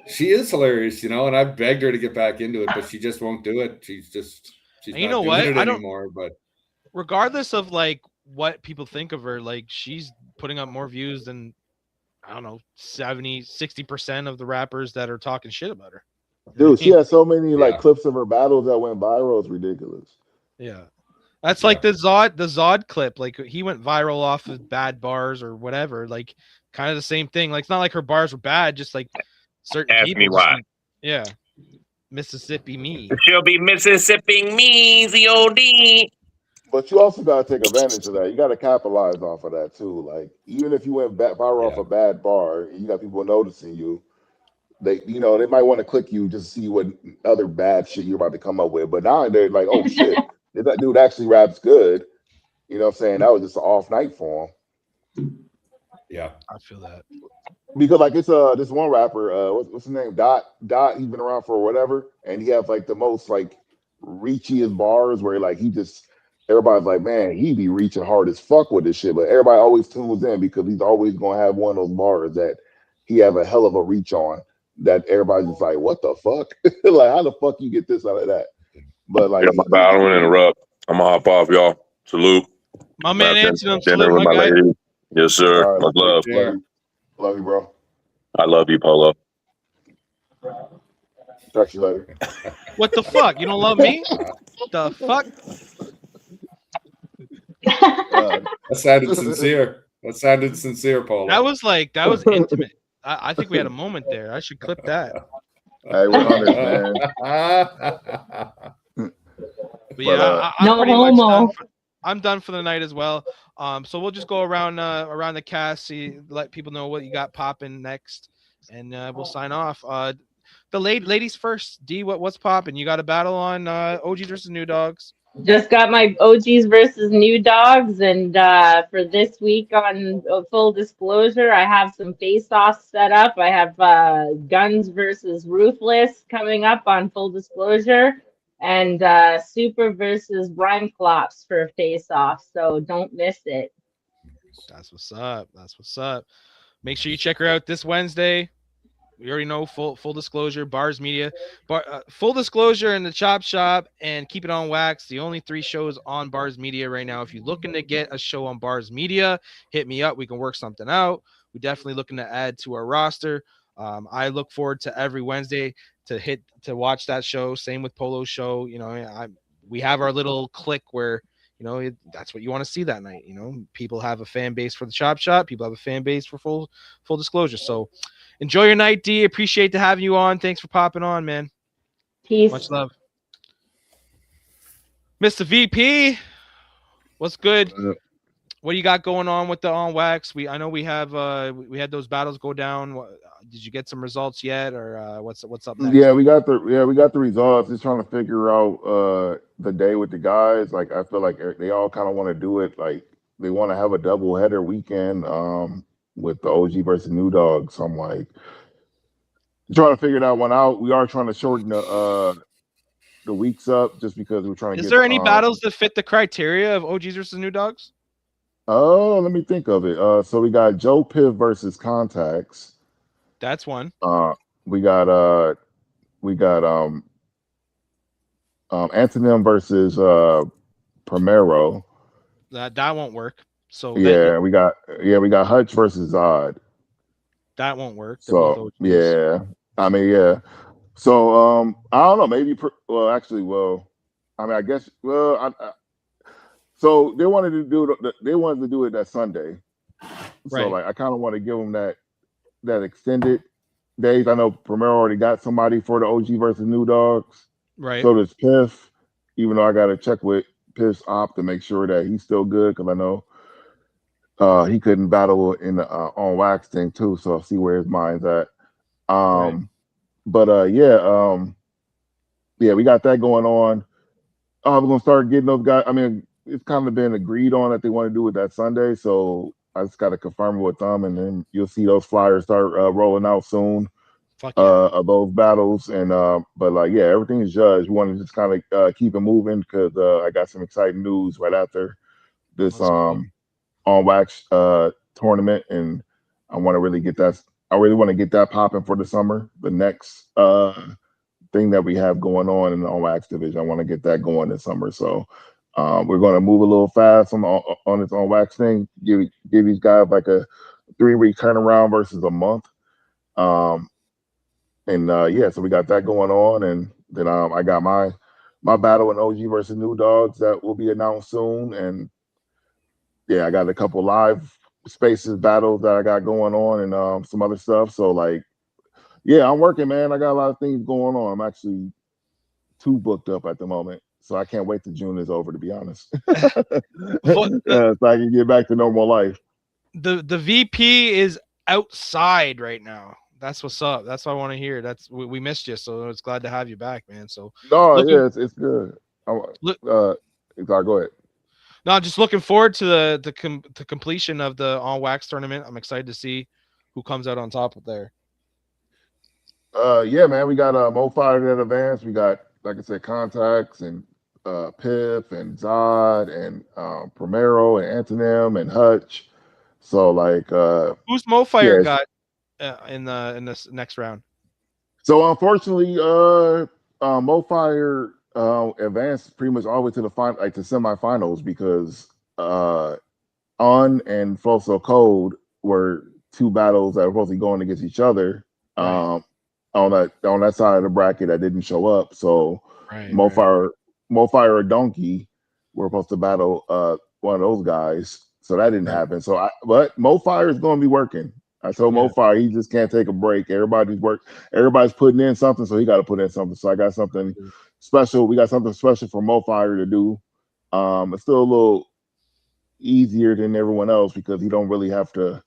[SPEAKER 3] She is hilarious, and I've begged her to get back into it, but she just won't do it. She's
[SPEAKER 1] You
[SPEAKER 3] not
[SPEAKER 1] know
[SPEAKER 3] doing
[SPEAKER 1] what?
[SPEAKER 3] it
[SPEAKER 1] I don't-
[SPEAKER 3] anymore. But
[SPEAKER 1] Regardless of like what people think of her, like she's putting up more views than I don't know 60% of the rappers that are talking shit about her.
[SPEAKER 8] Dude, she has so many like clips of her battles that went viral. It's ridiculous.
[SPEAKER 1] Yeah. That's like the Zod clip. Like he went viral off of bad bars or whatever. Like kind of the same thing. Like it's not like her bars were bad, just like certain
[SPEAKER 7] Ask
[SPEAKER 1] people.
[SPEAKER 7] me why.
[SPEAKER 1] Yeah. Mississippi me.
[SPEAKER 7] She'll be Mississippi me, ZOD.
[SPEAKER 8] But you also gotta take advantage of that. You gotta capitalize off of that too. Like even if you went viral off a bad bar, you got people noticing you. They might want to click you just to see what other bad shit you're about to come up with. But now they're like, oh shit, that dude actually raps good. You know what I'm saying? That was just an off night for him.
[SPEAKER 3] Yeah,
[SPEAKER 1] I feel that.
[SPEAKER 8] Because like it's this one rapper, what's his name? Dot. He's been around for whatever, and he has like the most like reachiest bars where like everybody's like, man, he be reaching hard as fuck with this shit. But everybody always tunes in because he's always gonna have one of those bars that he have a hell of a reach on. That everybody's just like, what the fuck? Like, how the fuck you get this out of that? But like,
[SPEAKER 7] my bad, I don't want to interrupt. I'm gonna hop off, y'all. Salute.
[SPEAKER 1] My man Antonym,
[SPEAKER 7] dinner
[SPEAKER 1] salute,
[SPEAKER 7] with
[SPEAKER 1] my
[SPEAKER 7] my
[SPEAKER 1] guy.
[SPEAKER 7] lady. Yes, sir.
[SPEAKER 8] All right,
[SPEAKER 7] Much love.
[SPEAKER 8] Love you, bro.
[SPEAKER 7] I love you, Polo.
[SPEAKER 8] Talk to you later.
[SPEAKER 1] What the fuck? You don't love me? The fuck?
[SPEAKER 3] that sounded sincere. That sounded sincere, Paul.
[SPEAKER 1] That was intimate. I think we had a moment there. I should clip that.
[SPEAKER 8] Hey, 100, man.
[SPEAKER 1] But yeah,
[SPEAKER 9] no
[SPEAKER 1] I'm pretty
[SPEAKER 9] homo.
[SPEAKER 1] much I'm done for the night as well. So we'll just go around the cast, let people know what you got popping next, and we'll sign off. The ladies first. D, what's popping? You got a battle on OGs versus New Dogs.
[SPEAKER 9] Just got my OGs versus New Dogs, and for this week on full disclosure, I have some face-offs set up. I have Guns versus Ruthless coming up on full disclosure, and Super versus Rhyme Clops for face-off. So don't miss it.
[SPEAKER 1] That's what's up. That's what's up. Make sure you check her out this Wednesday. We already know full disclosure, B.A.R.Z Media, full disclosure in the Chop Shop, and Keep It On Wax. The only 3 shows on B.A.R.Z Media right now. If you're looking to get a show on B.A.R.Z Media, hit me up. We can work something out. We're definitely looking to add to our roster. I look forward to every Wednesday to watch that show. Same with Polo's show. You know, we have our little clique where, you know, that's what you want to see that night. You know, people have a fan base for the Chop Shop. People have a fan base for full disclosure. So enjoy your night, D. Appreciate to have you on. Thanks for popping on, man.
[SPEAKER 9] Peace.
[SPEAKER 1] Much love. Mr. VP, what's good? What do you got going on with the On Wax? I know we have we had those battles go down. Did you get some results yet, or what's up next?
[SPEAKER 8] Yeah, we got the results. Just trying to figure out the day with the guys. Like I feel like they all kind of want to do it. Like they want to have a double header weekend with the OG versus New Dogs. So I'm like trying to figure that one out. We are trying to shorten the weeks up just because we're trying to
[SPEAKER 1] Is
[SPEAKER 8] get.
[SPEAKER 1] there any battles that fit the criteria of OGs versus New Dogs?
[SPEAKER 8] Oh, let me think of it. So we got Joe Piv versus Contacts.
[SPEAKER 1] That's one.
[SPEAKER 8] We got Antonym versus Primero.
[SPEAKER 1] That won't work. So
[SPEAKER 8] yeah, we got Hutch versus Zod.
[SPEAKER 1] That won't work.
[SPEAKER 8] They're both OGs. Yeah, I mean, yeah. So I don't know. Maybe I guess so they wanted to do it that Sunday. So like I kind of want to give them that extended days. I know Primero already got somebody for the OG versus New Dogs.
[SPEAKER 1] Right.
[SPEAKER 8] So does Piff, even though I got to check with Piff's op to make sure that he's still good because I know he couldn't battle in the On Wax thing too. So I'll see where his mind's at. But we got that going on. We're gonna start getting those guys. I mean, it's kind of been agreed on that they want to do it that Sunday. So I just got to confirm it with them, and then you'll see those flyers start rolling out soon. Of those battles, and but like everything is judged. We want to just kind of keep it moving because I got some exciting news right after this On Wax tournament, and I want to really get that. I really want to get that popping for the summer. The next thing that we have going on in the On Wax division, I want to get that going this summer. So we're going to move a little fast on this On Wax thing. Give these guys like a 3-week turnaround versus a month. So we got that going on, and then I got my battle in OG versus New Dogs that will be announced soon, and I got a couple live spaces battles that I got going on, and some other stuff. So like, I'm working, man. I got a lot of things going on. I'm actually too booked up at the moment, so I can't wait till June is over, to be honest. So I can get back to normal life.
[SPEAKER 1] The VP is outside right now. That's what's up. That's what I want to hear. We missed you, so it's glad to have you back, man. So
[SPEAKER 8] it's good. Go ahead.
[SPEAKER 1] No, just looking forward to the completion of the On Wax tournament. I'm excited to see who comes out on top of there.
[SPEAKER 8] Man, we got Mofire that advanced. We got, like I said, Contacts and Piff and Zod and Primero and Antonym and Hutch. So like,
[SPEAKER 1] who's Mofire got in this next round?
[SPEAKER 8] So unfortunately, Mofire advanced pretty much all the way to the to semifinals because On and Floso Code were 2 battles that were supposed to be going against each other. On that side of the bracket that didn't show up. So Mofire or Donkey were supposed to battle one of those guys. So that didn't happen. But Mofire is going to be working. I told Mofire he just can't take a break. Everybody's putting in something, so he got to put in something. So I got something special. We got something special for Mofire to do. It's still a easier than everyone else because he don't really have to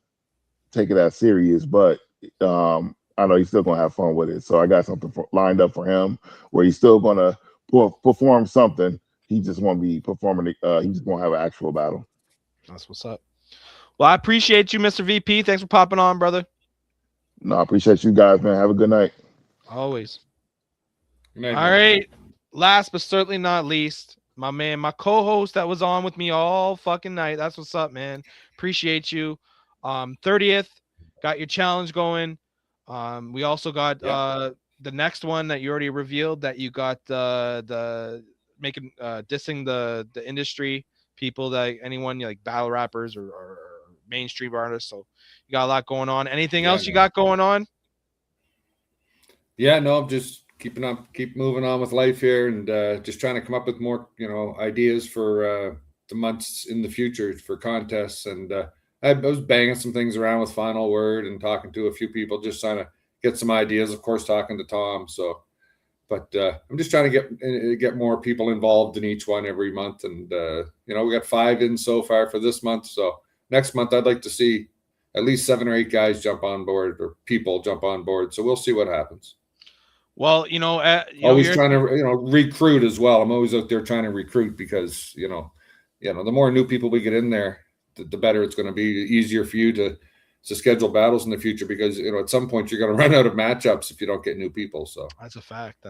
[SPEAKER 8] take it as serious. But I know he's still gonna have fun with it. So I got something lined up for him where he's still gonna perform something. He just won't be performing. He just won't have an actual battle.
[SPEAKER 1] That's what's up. Well, I appreciate you, Mr. VP. Thanks for popping on, brother.
[SPEAKER 8] No, I appreciate you guys, man. Have a good night.
[SPEAKER 1] Always.
[SPEAKER 3] Good night,
[SPEAKER 1] All
[SPEAKER 3] man.
[SPEAKER 1] right. Last but certainly not least, my man, my co-host that was on with me all fucking night. That's what's up, man. Appreciate you. 30th, got your challenge going. We also got the next one that you already revealed that you got the making dissing the industry people, that anyone like battle rappers or mainstream artists. So you got a lot going on. Anything else you got going on?
[SPEAKER 3] Yeah, no, I'm just keep moving on with life here, and just trying to come up with more, ideas for the months in the future for contests. And I was banging some things around with Final Word and talking to a few people, just trying to get some ideas. Of course, talking to Tom. So, but I'm just trying to get more people involved in each one every month. And we got 5 in so far for this month. So next month, I'd like to see at least 7 or 8 guys jump on board, or people jump on board. So we'll see what happens.
[SPEAKER 1] Well,
[SPEAKER 3] always trying to recruit as well. I'm always out there trying to recruit because the more new people we get in there, the better it's going to be. Easier for you to schedule battles in the future, because at some point you're going to run out of matchups if you don't get new people. So
[SPEAKER 1] that's a fact.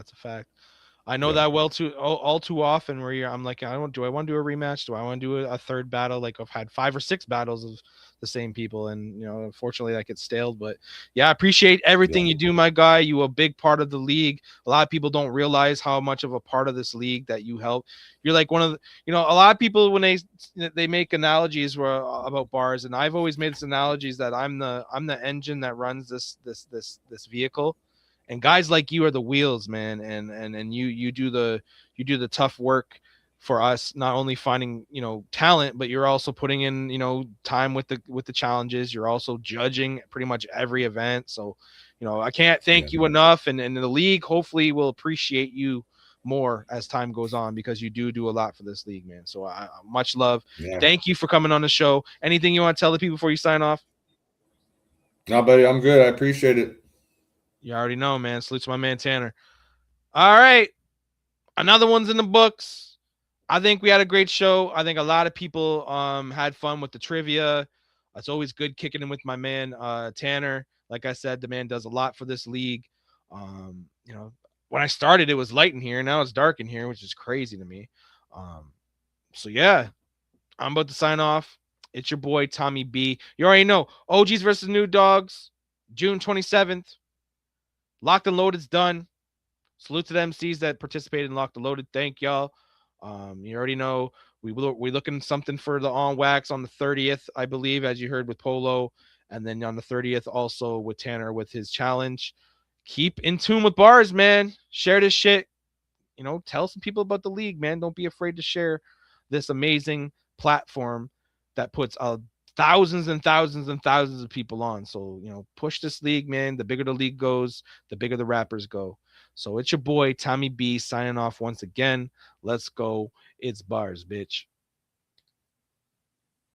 [SPEAKER 1] I know that all too often where I'm like, do I want to do a rematch? Do I want to do a third battle? Like I've had 5 or 6 battles of the same people, and unfortunately that gets stale. But yeah, I appreciate everything you do, my guy. You a big part of the league. A lot of people don't realize how much of a part of this league that you help. You're like one of the, a lot of people when they make analogies about bars, and I've always made this analogies that I'm the engine that runs this vehicle. And guys like you are the wheels, man, and you do the tough work for us, not only finding talent, but you're also putting in time with the challenges. You're also judging pretty much every event. So I can't thank you enough, and the league hopefully will appreciate you more as time goes on, because you do a lot for this league, man. So much love. Thank you for coming on the show. Anything you want to tell the people before you sign off?
[SPEAKER 3] No, buddy, I'm good. I appreciate it.
[SPEAKER 1] You already know, man. Salute to my man Tanar. All right. Another one's in the books. I think we had a great show. I think a lot of people had fun with the trivia. It's always good kicking in with my man Tanar. Like I said, the man does a lot for this league. When I started, it was light in here. Now it's dark in here, which is crazy to me. So yeah, I'm about to sign off. It's your boy Tommy B. You already know. OGs versus New Dogs, June 27th. Locked and Loaded's done. Salute to the MCs that participated in Locked and Loaded. Thank y'all. You already know we're looking something for the On Wax on the 30th, I believe, as you heard with Polo, and then on the 30th also with Tanar with his challenge. Keep in tune with bars, man. Share this shit. Tell some people about the league, man. Don't be afraid to share this amazing platform that puts thousands and thousands and thousands of people on. So, push this league, man. The bigger the league goes, the bigger the rappers go. So it's your boy, Tommy B, signing off once again. Let's go. It's bars, bitch.